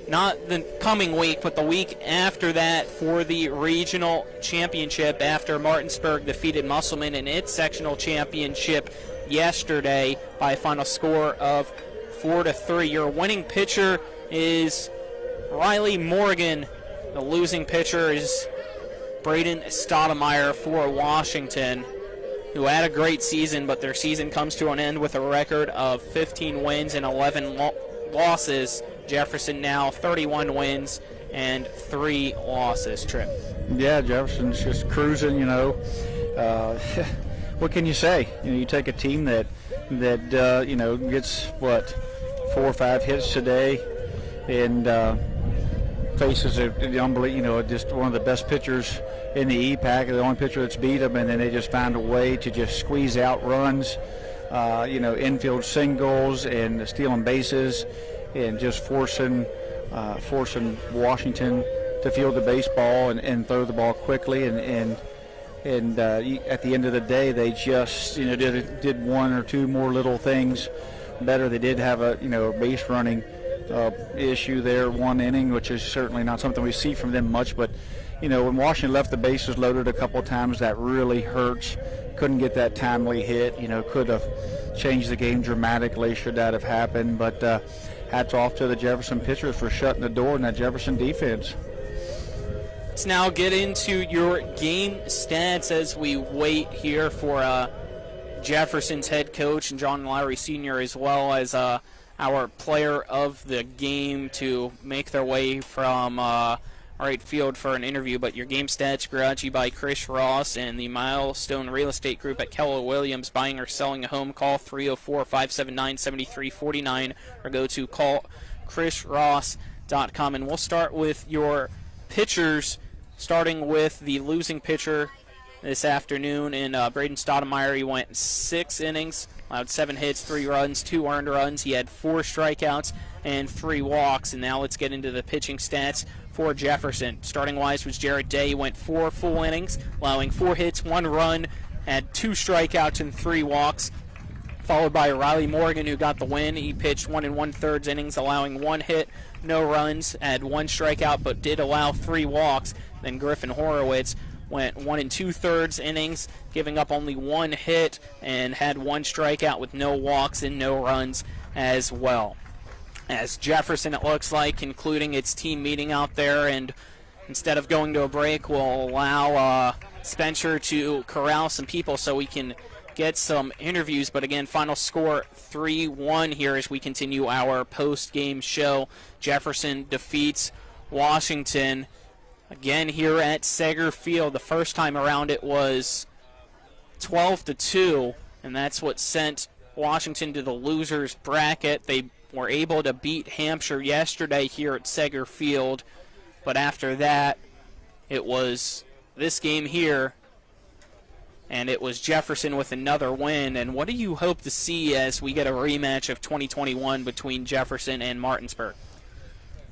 not the coming week, but the week after that for the regional championship, after Martinsburg defeated Musselman in its sectional championship yesterday by a final score of 4-3. Your winning pitcher is Riley Morgan. The losing pitcher is Braden Stoudemire for Washington, who had a great season, but their season comes to an end with a record of 15 wins and 11 losses. Jefferson now 31 wins and 3 losses. Trip. Yeah, Jefferson's just cruising, what can you say? You take a team that gets, 4 or 5 hits today and faces just one of the best pitchers in the EPAC, the only pitcher that's beat them, and then they just find a way to just squeeze out runs, infield singles and stealing bases, and just forcing Washington to field the baseball and throw the ball quickly. And at the end of the day, they just did 1 or 2 more little things better. They did have a base running issue there, 1 inning, which is certainly not something we see from them much. But when Washington left the bases loaded a couple of times, that really hurts. Couldn't get that timely hit. Could have changed the game dramatically should that have happened. But hats off to the Jefferson pitchers for shutting the door in that Jefferson defense. Let's now get into your game stats as we wait here for Jefferson's head coach and John Lowry Sr. as well as our player of the game to make their way from right field for an interview. But your game stats brought to you by Chris Ross and the Milestone Real Estate Group at Keller Williams. Buying or selling a home, call 304-579-7349 or go to callchrisross.com. And we'll start with your pitchers, starting with the losing pitcher this afternoon in Braden Stoudemire. He went 6 innings, allowed 7 hits, 3 runs, 2 earned runs. He had 4 strikeouts and 3 walks. And now let's get into the pitching stats for Jefferson. Starting wise was Jarrett Day. He went 4 full innings, allowing 4 hits, 1 run, had 2 strikeouts and 3 walks. Followed by Riley Morgan, who got the win. He pitched 1 1/3 innings, allowing 1 hit, no runs, had 1 strikeout, but did allow 3 walks. Then Griffin Horowitz went 1 2/3 innings, giving up only 1 hit and had 1 strikeout with no walks and no runs as well. As Jefferson, it looks like, concluding its team meeting out there, and instead of going to a break, will allow Spencer to corral some people so we can get some interviews. But again, final score 3-1 here as we continue our post-game show. Jefferson defeats Washington again here at Sager Field. The first time around it was 12-2, and that's what sent Washington to the losers bracket. They were able to beat Hampshire yesterday here at Sager Field, but after that it was this game here, and it was Jefferson with another win. And what do you hope to see as we get a rematch of 2021 between Jefferson and Martinsburg?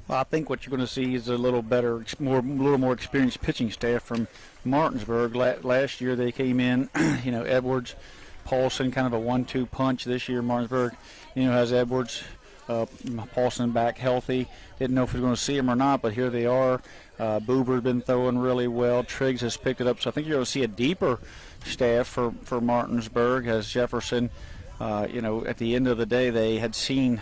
Well, I think what you're going to see is a little better, little more experienced pitching staff from Martinsburg. Last year they came in, Edwards, Paulson, kind of a 1-2 punch. This year Martinsburg, has Edwards, Paulson back healthy. Didn't know if we were going to see him or not, but here they are. Boober's been throwing really well. Triggs has picked it up, so I think you're going to see a deeper staff for Martinsburg as Jefferson. At the end of the day, they had seen,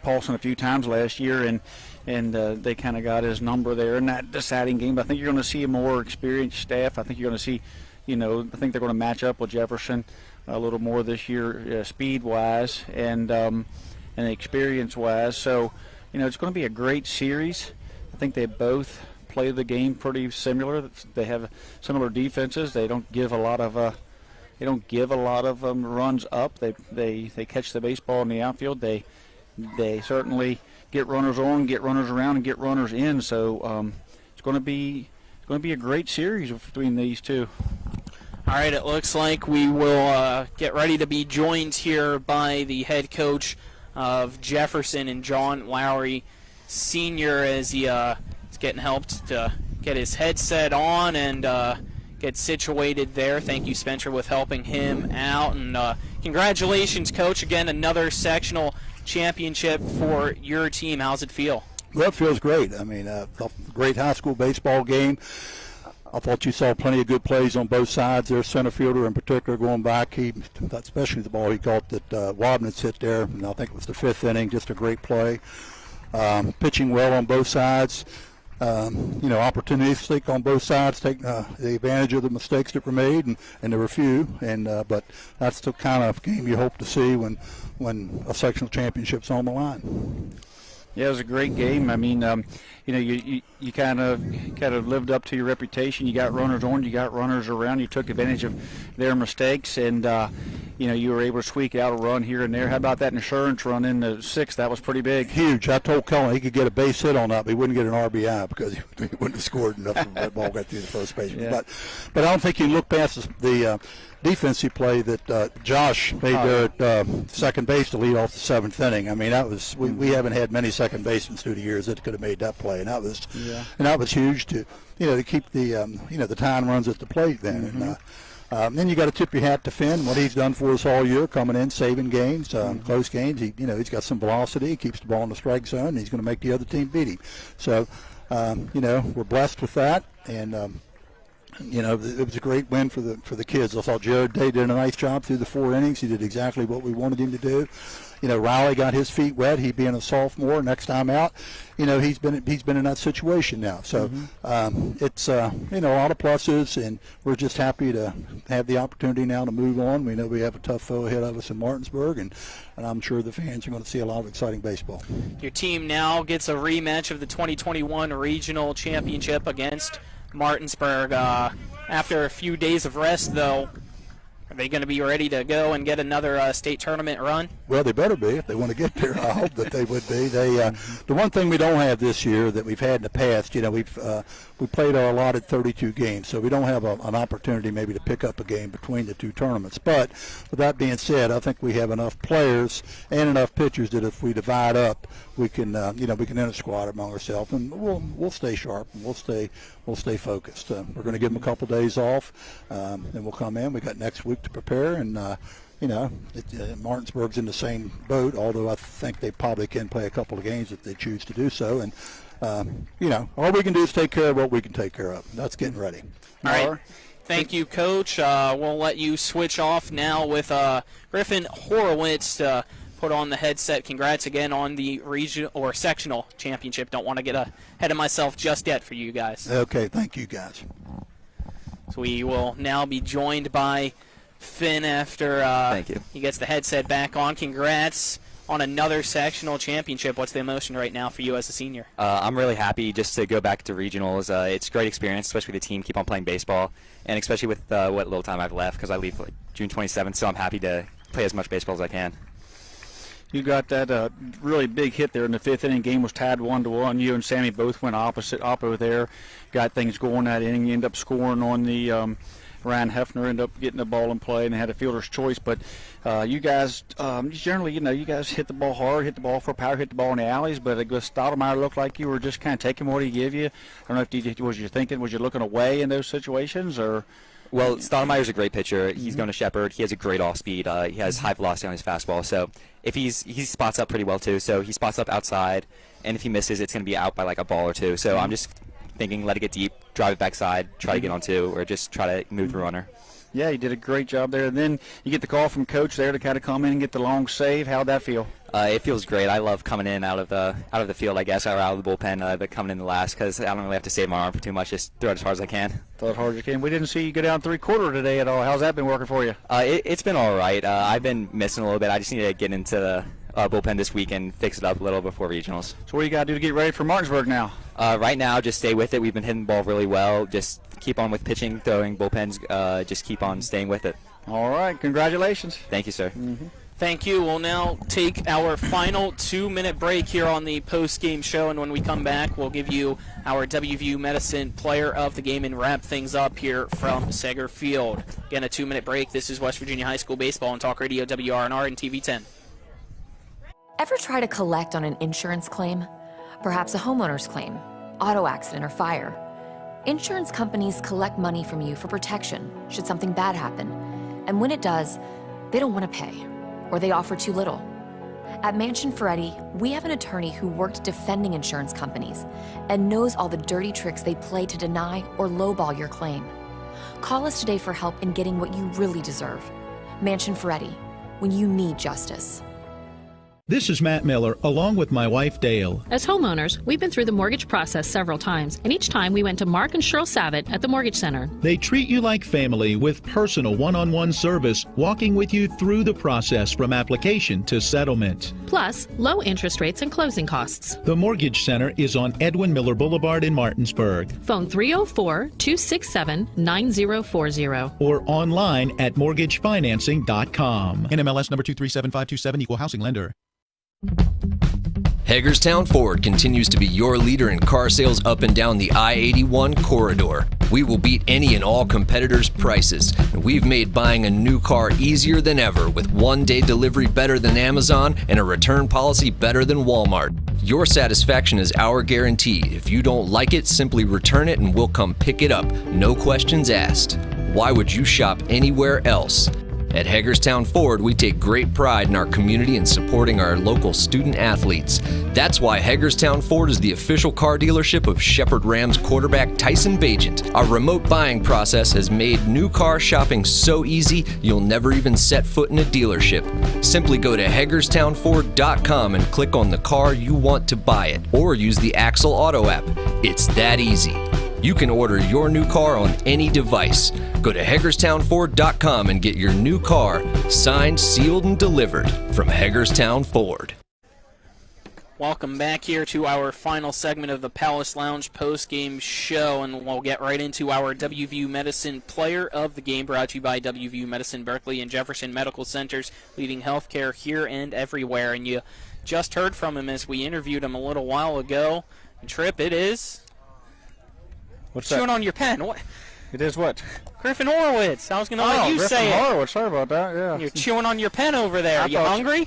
Paulson a few times last year, and they kind of got his number there in that deciding game. But I think you're going to see a more experienced staff. I think you're going to see, I think they're going to match up with Jefferson a little more this year, speed-wise and experience-wise. So, it's going to be a great series. I think they both play the game pretty similar. They have similar defenses. They don't give a lot of runs up. They catch the baseball in the outfield. They certainly get runners on, get runners around, and get runners in. So it's going to be a great series between these two. All right, it looks like we will get ready to be joined here by the head coach of Jefferson and John Lowry Sr. as he is getting helped to get his headset on and get situated there. Thank you, Spencer, with helping him out. And congratulations, Coach. Again, another sectional championship for your team. How's it feel? Well, it feels great. I mean, great high school baseball game. I thought you saw plenty of good plays on both sides. Their center fielder in particular going back, especially the ball he caught that Wabnitz hit there, and I think it was the 5th inning, just a great play. Pitching well on both sides. Opportunistic on both sides, take the advantage of the mistakes that were made, and there were few. But that's the kind of game you hope to see when a sectional championship's on the line. Yeah, it was a great game. I mean, you kind of lived up to your reputation. You got runners on, you got runners around. You took advantage of their mistakes, and you were able to squeak out a run here and there. How about that insurance run in the 6th? That was pretty big. Huge. I told Cullen he could get a base hit on that, but he wouldn't get an RBI because he wouldn't have scored enough if that ball got through the first baseman. Yeah. But I don't think you can look past the defensive play that Josh made there at second base to lead off the 7th inning. I mean, that was we haven't had many second basemen through the years that could have made that play, and that was huge to keep the tying runs at the plate then. Mm-hmm. And then you got to tip your hat to Finn, what he's done for us all year, coming in, saving games, close games. He's got some velocity. He keeps the ball in the strike zone, and he's going to make the other team beat him. So, we're blessed with that, and it was a great win for the kids. I thought Jared Day did a nice job through the 4 innings. He did exactly what we wanted him to do. Riley got his feet wet. He being a sophomore, next time out, he's been in that situation now. So it's a lot of pluses, and we're just happy to have the opportunity now to move on. We know we have a tough foe ahead of us in Martinsburg, and I'm sure the fans are going to see a lot of exciting baseball. Your team now gets a rematch of the 2021 regional championship against Martinsburg. After a few days of rest, though, are they going to be ready to go and get another state tournament run? Well, they better be if they want to get there. I hope that they would be. The one thing we don't have this year that we've had in the past, we played our allotted 32 games, so we don't have an opportunity maybe to pick up a game between the two tournaments. But with that being said, I think we have enough players and enough pitchers that if we divide up, we can we can enter squad among ourselves, and we'll stay sharp and we'll stay focused. We're going to give them a couple days off, and we'll come in. We got next week to prepare, and Martinsburg's in the same boat, although I think they probably can play a couple of games if they choose to do so. And all we can do is take care of what we can take care of. That's getting ready. All right. Thank you, Coach. We'll let you switch off now with Griffin Horowitz to put on the headset. Congrats again on the regional or sectional championship. Don't want to get ahead of myself just yet for you guys. Okay, thank you guys. So we will now be joined by Finn after thank you. He gets the headset back on. Congrats on another sectional championship. What's the emotion right now for you as a senior? I'm really happy just to go back to regionals. It's a great experience, especially with the team keep on playing baseball, and especially with what little time I've left because I leave like June 27th, so I'm happy to play as much baseball as I can. You got that really big hit there in the 5th inning. Game was tied 1-1. You and Sammy both went oppo there. Got things going that inning. You end up scoring on the Ryan Hefner ended up getting the ball in play, and they had a fielder's choice. But you guys generally, you guys hit the ball hard, hit the ball for power, hit the ball in the alleys. But Stoudemire looked like you were just kind of taking what he gave you. I don't know if was you looking away in those situations or. Well, Stoudemire's a great pitcher. He's going to Shepherd. He has a great off speed. He has high velocity on his fastball. So if he spots up pretty well too. So he spots up outside, and if he misses, it's going to be out by like a ball or two. So I'm just thinking, let it get deep, drive it backside, try to get on two, or just try to move the runner. Yeah, you did a great job there. And then you get the call from Coach there to kind of come in and get the long save. How'd that feel? It feels great. I love coming in out of the field, I guess, or out of the bullpen, but coming in the last because I don't really have to save my arm for too much. Just throw it as hard as I can. Throw it as hard as you can. We didn't see you go down 3/4 today at all. How's that been working for you? It's been all right. I've been missing a little bit. I just need to get into the bullpen this week and fix it up a little before regionals. So what do you got to do to get ready for Martinsburg now? Right now, just stay with it. We've been hitting the ball really well. Just keep on with pitching, throwing, bullpens. Just keep on staying with it. All right. Congratulations. Thank you, sir. Mm-hmm. Thank you. We'll now take our final 2-minute break here on the post-game show, and when we come back, we'll give you our WVU Medicine Player of the Game and wrap things up here from Sager Field. Again, a 2-minute break. This is West Virginia High School Baseball on Talk Radio WRNR and TV 10. Ever try to collect on an insurance claim? Perhaps a homeowner's claim, auto accident, or fire. Insurance companies collect money from you for protection should something bad happen. And when it does, they don't want to pay, or they offer too little. At Mansion Ferretti, we have an attorney who worked defending insurance companies and knows all the dirty tricks they play to deny or lowball your claim. Call us today for help in getting what you really deserve. Mansion Ferretti, when you need justice. This is Matt Miller, along with my wife, Dale. As homeowners, we've been through the mortgage process several times, and each time we went to Mark and Cheryl Savitt at the Mortgage Center. They treat you like family with personal one-on-one service, walking with you through the process from application to settlement. Plus, low interest rates and closing costs. The Mortgage Center is on Edwin Miller Boulevard in Martinsburg. Phone 304-267-9040. Or online at mortgagefinancing.com. NMLS number 237527, equal housing lender. Hagerstown Ford continues to be your leader in car sales up and down the I-81 corridor. We will beat any and all competitors' prices, and we've made buying a new car easier than ever with one-day delivery better than Amazon and a return policy better than Walmart. Your satisfaction is our guarantee. If you don't like it, simply return it and we'll come pick it up. No questions asked. Why would you shop anywhere else? At Hagerstown Ford, we take great pride in our community and supporting our local student athletes. That's why Hagerstown Ford is the official car dealership of Shepherd Rams quarterback Tyson Bagent. Our remote buying process has made new car shopping so easy, you'll never even set foot in a dealership. Simply go to HagerstownFord.com and click on the car you want to buy it, or use the Axle Auto app. It's that easy. You can order your new car on any device. Go to HagerstownFord.com and get your new car signed, sealed, and delivered from Hagerstown Ford. Welcome back here to our final segment of the Palace Lounge post-game show, and we'll get right into our WVU Medicine Player of the Game, brought to you by WVU Medicine Berkeley and Jefferson Medical Centers, leading healthcare here and everywhere. And you just heard from him as we interviewed him a little while ago. And Tripp, it is... What's chewing that? on your pen. What? It is what? Griffin Horowitz. I was going to let you say it. Griffin Horowitz. Sorry about that. Yeah. You're chewing on your pen over there. Are you hungry?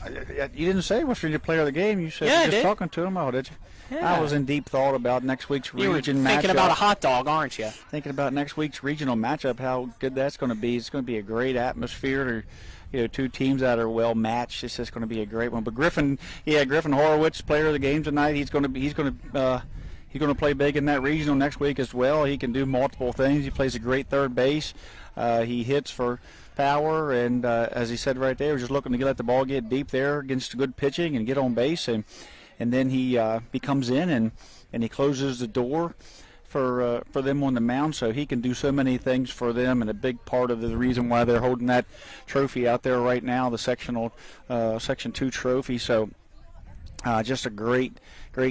You didn't say West Virginia Player of the Game. You said yeah, you were just talking to him. Oh, did you? Yeah. I was in deep thought about next week's region matchup. You were thinking about a hot dog, aren't you? Thinking about next week's regional matchup, how good that's going to be. It's going to be a great atmosphere. Two teams that are well matched. It's just going to be a great one. But Griffin Horowitz, Player of the Game tonight. He's going to he's going to play big in that regional next week as well. He can do multiple things. He plays a great third base. He hits for power, and as he said right there, just looking to let the ball get deep there against good pitching and get on base, and then he comes in and he closes the door for them on the mound, so he can do so many things for them, and a big part of the reason why they're holding that trophy out there right now, the Section 2 trophy. So just a great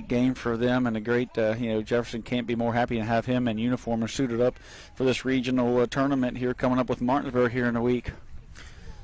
game for them, and a great, Jefferson can't be more happy to have him in uniform and suited up for this regional tournament here coming up with Martinsburg here in a week.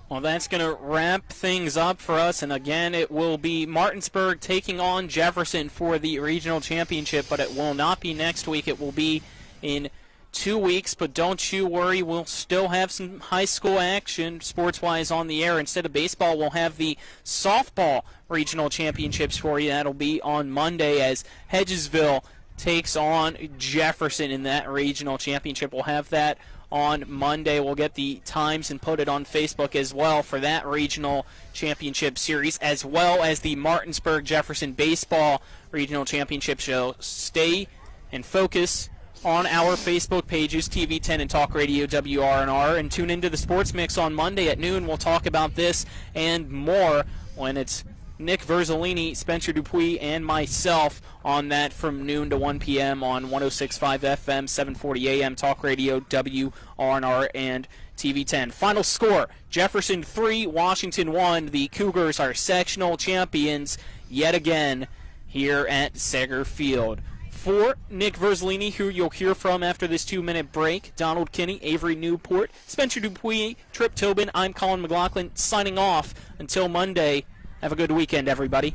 Well, that's going to wrap things up for us, and again, it will be Martinsburg taking on Jefferson for the regional championship, but it will not be next week. It will be in 2 weeks, but don't you worry, we'll still have some high school action sports-wise on the air. Instead of baseball, we'll have the softball regional championships for you. That'll be on Monday as Hedgesville takes on Jefferson in that regional championship. We'll have that on Monday. We'll get the times and put it on Facebook as well for that regional championship series, as well as the Martinsburg-Jefferson baseball regional championship show. Stay and focus on our Facebook pages, TV10 and Talk Radio WRNR, and tune into the Sports Mix on Monday at noon. We'll talk about this and more when it's Nick Verzolini, Spencer Dupuis, and myself on that from noon to 1 p.m. on 106.5 FM, 740 AM, Talk Radio, WRNR, and TV10. Final score, Jefferson 3, Washington 1. The Cougars are sectional champions yet again here at Seger Field. For Nick Verzolini, who you'll hear from after this 2-minute break, Donald Kinney, Avery Newport, Spencer Dupuis, Trip Tobin, I'm Colin McLaughlin, signing off until Monday. Have a good weekend, everybody.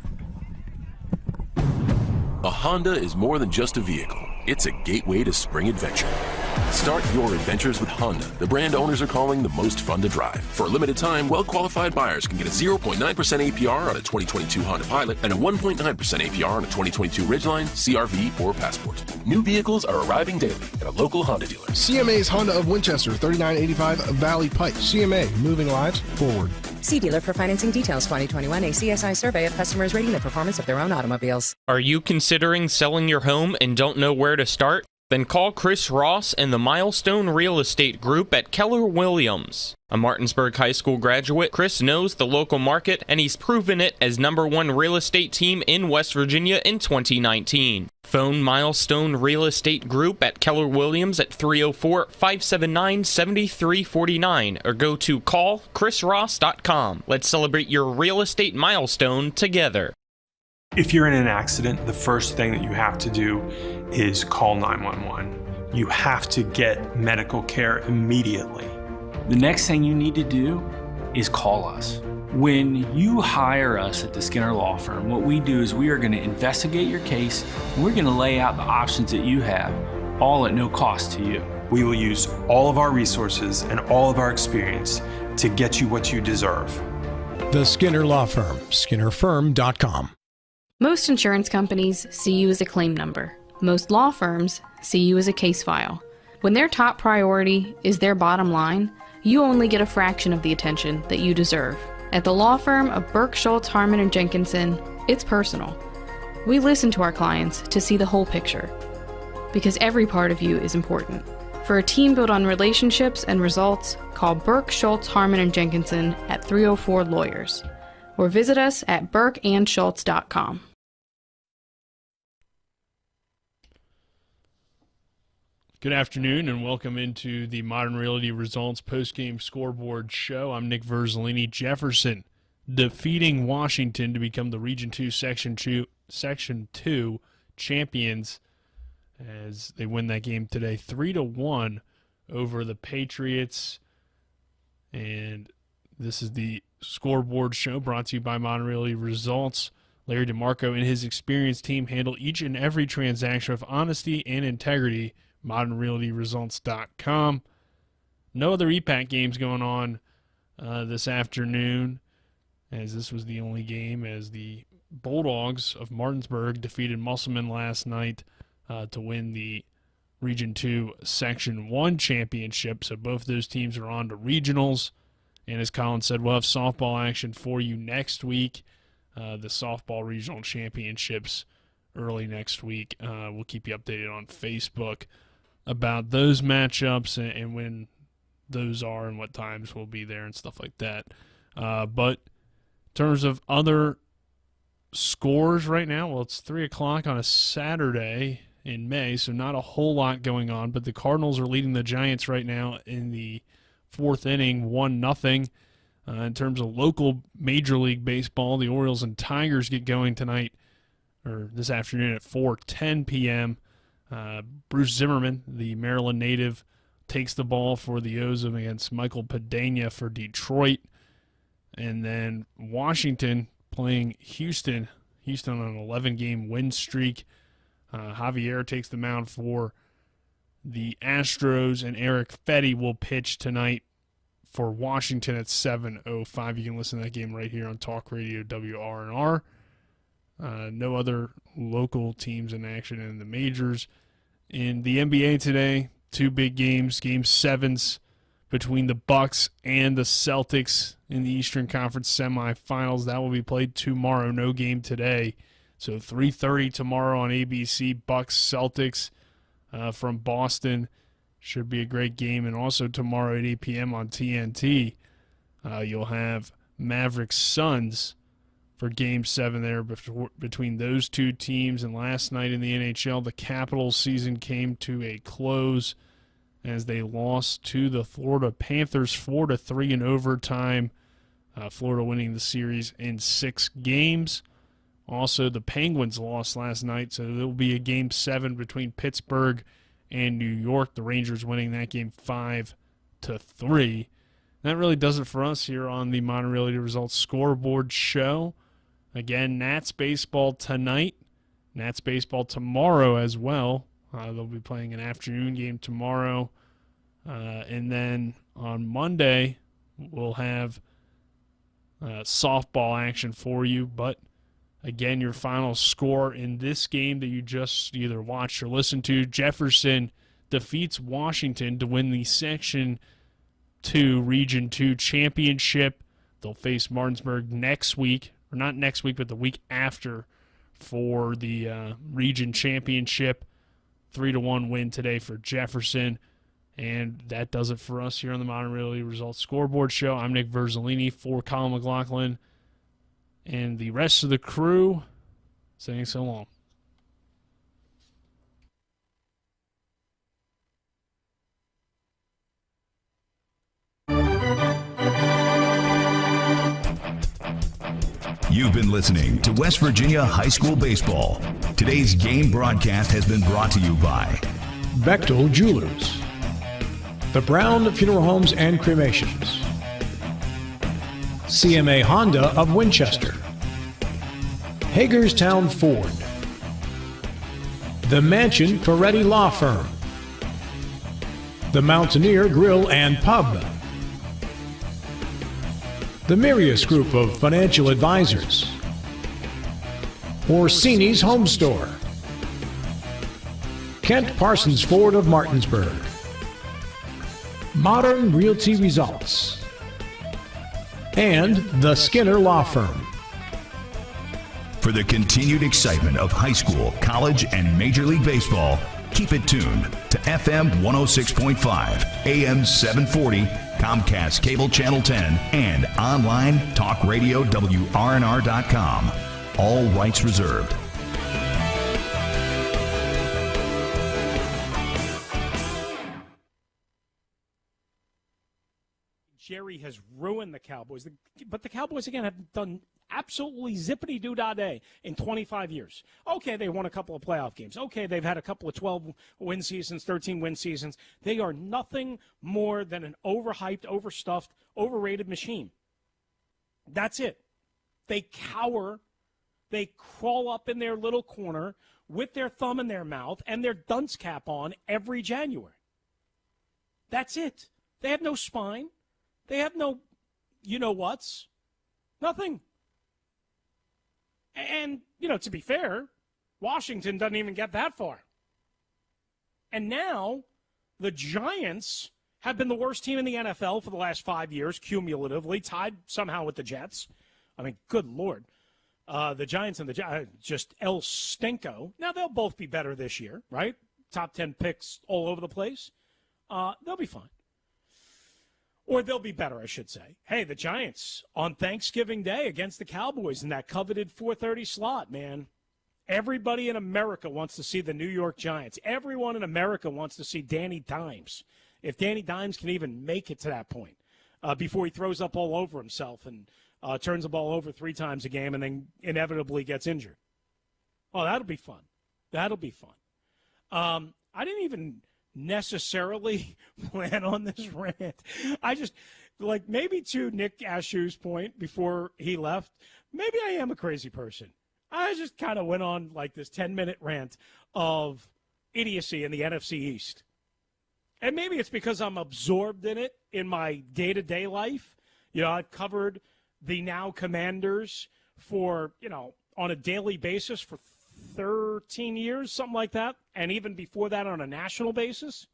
A Honda is more than just a vehicle. It's a gateway to spring adventure. Start your adventures with Honda, the brand owners are calling the most fun to drive. For a limited time, well-qualified buyers can get a 0.9% APR on a 2022 Honda Pilot and a 1.9% APR on a 2022 Ridgeline, CRV, or Passport. New vehicles are arriving daily at a local Honda dealer. CMA's Honda of Winchester, 3985 Valley Pike. CMA, moving lives forward. See dealer for financing details. 2021 ACSI survey of customers rating the performance of their own automobiles. Are you considering selling your home and don't know where to start? Then call Chris Ross and the Milestone Real Estate Group at Keller Williams. A Martinsburg High School graduate, Chris knows the local market, and he's proven it as #1 real estate team in West Virginia in 2019. Phone Milestone Real Estate Group at Keller Williams at 304-579-7349 or go to callchrisross.com. Let's celebrate your real estate milestone together. If you're in an accident, the first thing that you have to do is call 911. You have to get medical care immediately. The next thing you need to do is call us. When you hire us at the Skinner Law Firm, what we do is we are going to investigate your case, and we're going to lay out the options that you have, all at no cost to you. We will use all of our resources and all of our experience to get you what you deserve. The Skinner Law Firm, SkinnerFirm.com. Most insurance companies see you as a claim number. Most law firms see you as a case file. When their top priority is their bottom line, you only get a fraction of the attention that you deserve. At the law firm of Burke Schultz, Harmon & Jenkinson, it's personal. We listen to our clients to see the whole picture, because every part of you is important. For a team built on relationships and results, call Burke Schultz, Harmon & Jenkinson at 304-LAWYERS, or visit us at burkeandschultz.com. Good afternoon and welcome into the Modern Realty Results postgame scoreboard show. I'm Nick Verzolini. Jefferson defeating Washington to become the Region 2 Section 2 champions as they win that game today 3-1 over the Patriots. And this is the scoreboard show brought to you by Modern Realty Results. Larry DeMarco and his experienced team handle each and every transaction with honesty and integrity. ModernRealtyResults.com. No other EPAC games going on this afternoon, as this was the only game, as the Bulldogs of Martinsburg defeated Musselman last night to win the Region 2 Section 1 championship. So both those teams are on to regionals. And as Colin said, we'll have softball action for you next week. The softball regional championships early next week. We'll keep you updated on Facebook about those matchups and when those are and what times we'll be there and stuff like that. But in terms of other scores right now, well, it's 3 o'clock on a Saturday in May, so not a whole lot going on, but the Cardinals are leading the Giants right now in the 4th inning, 1-0. In terms of local Major League Baseball, the Orioles and Tigers get going tonight, or this afternoon at 4:10 p.m. Bruce Zimmerman, the Maryland native, takes the ball for the O's against Michael Pedena for Detroit. And then Washington playing Houston. Houston on an 11-game win streak. Javier takes the mound for the Astros, and Eric Ferretti will pitch tonight for Washington at 7:05. You can listen to that game right here on Talk Radio WRNR. No other local teams in action in the majors. In the NBA today, 2 big games. Game 7s between the Bucks and the Celtics in the Eastern Conference semifinals. That will be played tomorrow. No game today. So 3:30 tomorrow on ABC. Bucks Celtics from Boston. Should be a great game. And also tomorrow at 8 p.m. on TNT, you'll have Mavericks Suns for Game 7 there between those two teams. And last night in the NHL, the Capitals season came to a close as they lost to the Florida Panthers 4-3 in overtime. Florida winning the series in 6 games. Also, the Penguins lost last night, so there will be a Game 7 between Pittsburgh and New York. The Rangers winning that game 5-3. That really does it for us here on the Modern Realty Results Scoreboard Show. Again, Nats baseball tonight. Nats baseball tomorrow as well. They'll be playing an afternoon game tomorrow. And then on Monday, we'll have softball action for you. But again, your final score in this game that you just either watched or listened to, Jefferson defeats Washington to win the Section 2 Region 2 championship. They'll face Martinsburg next week, or not next week, but the week after for the region championship. 3-1 win today for Jefferson. And that does it for us here on the Modern Realty Results Scoreboard Show. I'm Nick Verzolini for Colin McLaughlin and the rest of the crew saying so long. You've been listening to West Virginia High School Baseball. Today's game broadcast has been brought to you by Bechtel Jewelers, the Brown Funeral Homes and Cremations, CMA Honda of Winchester, Hagerstown Ford, The Mansion Ferretti Law Firm, The Mountaineer Grill and Pub, the Mirius Group of Financial Advisors, Orsini's Home Store, Kent Parsons Ford of Martinsburg, Modern Realty Results, and the Skinner Law Firm. For the continued excitement of high school, college, and Major League Baseball, keep it tuned to FM 106.5, AM 740, Comcast Cable Channel 10, and online talkradiowrnr.com. All rights reserved. Jerry has ruined the Cowboys. But the Cowboys, again, have done absolutely zippity-doo-dah-day in 25 years. Okay, they won a couple of playoff games. Okay, they've had a couple of 12-win seasons, 13-win seasons. They are nothing more than an overhyped, overstuffed, overrated machine. That's it. They cower. They crawl up in their little corner with their thumb in their mouth and their dunce cap on every January. That's it. They have no spine. They have no you-know-whats. Nothing. And, to be fair, Washington doesn't even get that far. And now the Giants have been the worst team in the NFL for the last 5 years, cumulatively, tied somehow with the Jets. I mean, good Lord. The Giants and the just El Stinko. Now, they'll both be better this year, right? Top 10 picks all over the place. They'll be fine. Or they'll be better, I should say. Hey, the Giants on Thanksgiving Day against the Cowboys in that coveted 4:30 slot, man. Everybody in America wants to see the New York Giants. Everyone in America wants to see Danny Dimes. If Danny Dimes can even make it to that point before he throws up all over himself and turns the ball over 3 times a game and then inevitably gets injured. Oh, that'll be fun. That'll be fun. I didn't even necessarily plan on this rant. I just, like, maybe to Nick Ashu's point before he left, maybe I am a crazy person. I just kind of went on like this 10-minute rant of idiocy in the NFC East. And maybe it's because I'm absorbed in it in my day-to-day life. You know, I've covered the now Commanders for, you know, on a daily basis for 13 years, something like that, and even before that on a national basis.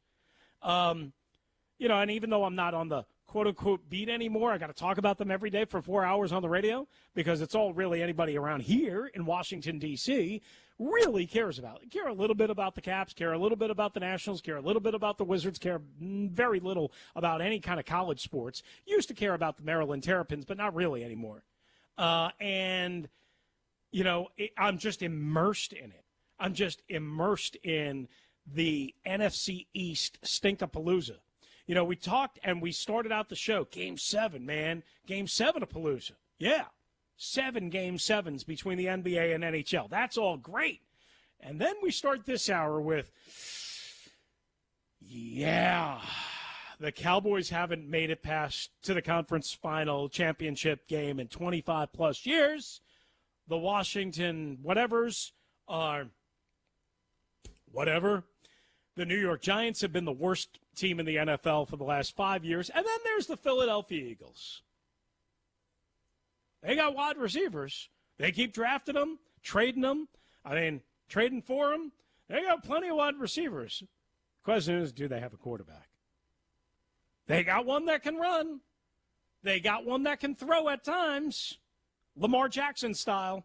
You know, and even though I'm not on the quote-unquote beat anymore, I got to talk about them every day for 4 hours on the radio because it's all really anybody around here in Washington, D.C. really cares about. Care a little bit about the Caps, care a little bit about the Nationals, care a little bit about the Wizards, care very little about any kind of college sports. Used to care about the Maryland Terrapins, but not really anymore. And you know, I'm just immersed in it. I'm just immersed in the NFC East Stinkapalooza. You know, we talked and we started out the show, Game 7, man. Game 7 of Palooza. Yeah, 7 Game 7s between the NBA and NHL. That's all great. And then we start this hour with, yeah, the Cowboys haven't made it past to the conference final championship game in 25-plus years. The Washington whatevers are whatever. The New York Giants have been the worst team in the NFL for the last 5 years. And then there's the Philadelphia Eagles. They got wide receivers. They keep drafting them, trading them. I mean, trading for them. They got plenty of wide receivers. Question is, do they have a quarterback? They got one that can run. They got one that can throw at times. Lamar Jackson style.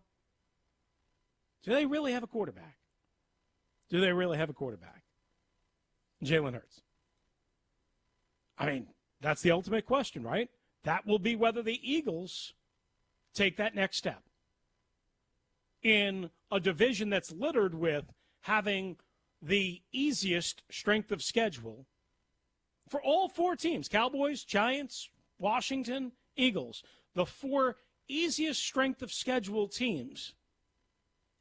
Do they really have a quarterback? Do they really have a quarterback? Jalen Hurts. I mean, that's the ultimate question, right? That will be whether the Eagles take that next step in a division that's littered with having the easiest strength of schedule for all 4 teams, Cowboys, Giants, Washington, Eagles, the 4 easiest strength of schedule teams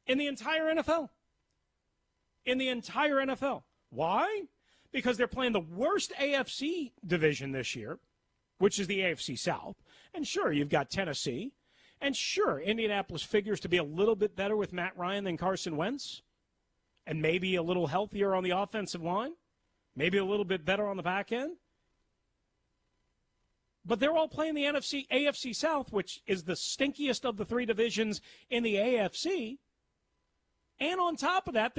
in the entire NFL. In the entire NFL. Why? Because they're playing the worst AFC division this year, which is the AFC South. And sure, you've got Tennessee. And sure, Indianapolis figures to be a little bit better with Matt Ryan than Carson Wentz. And maybe a little healthier on the offensive line. Maybe a little bit better on the back end. But they're all playing the AFC South, which is the stinkiest of the 3 divisions in the AFC. And on top of that,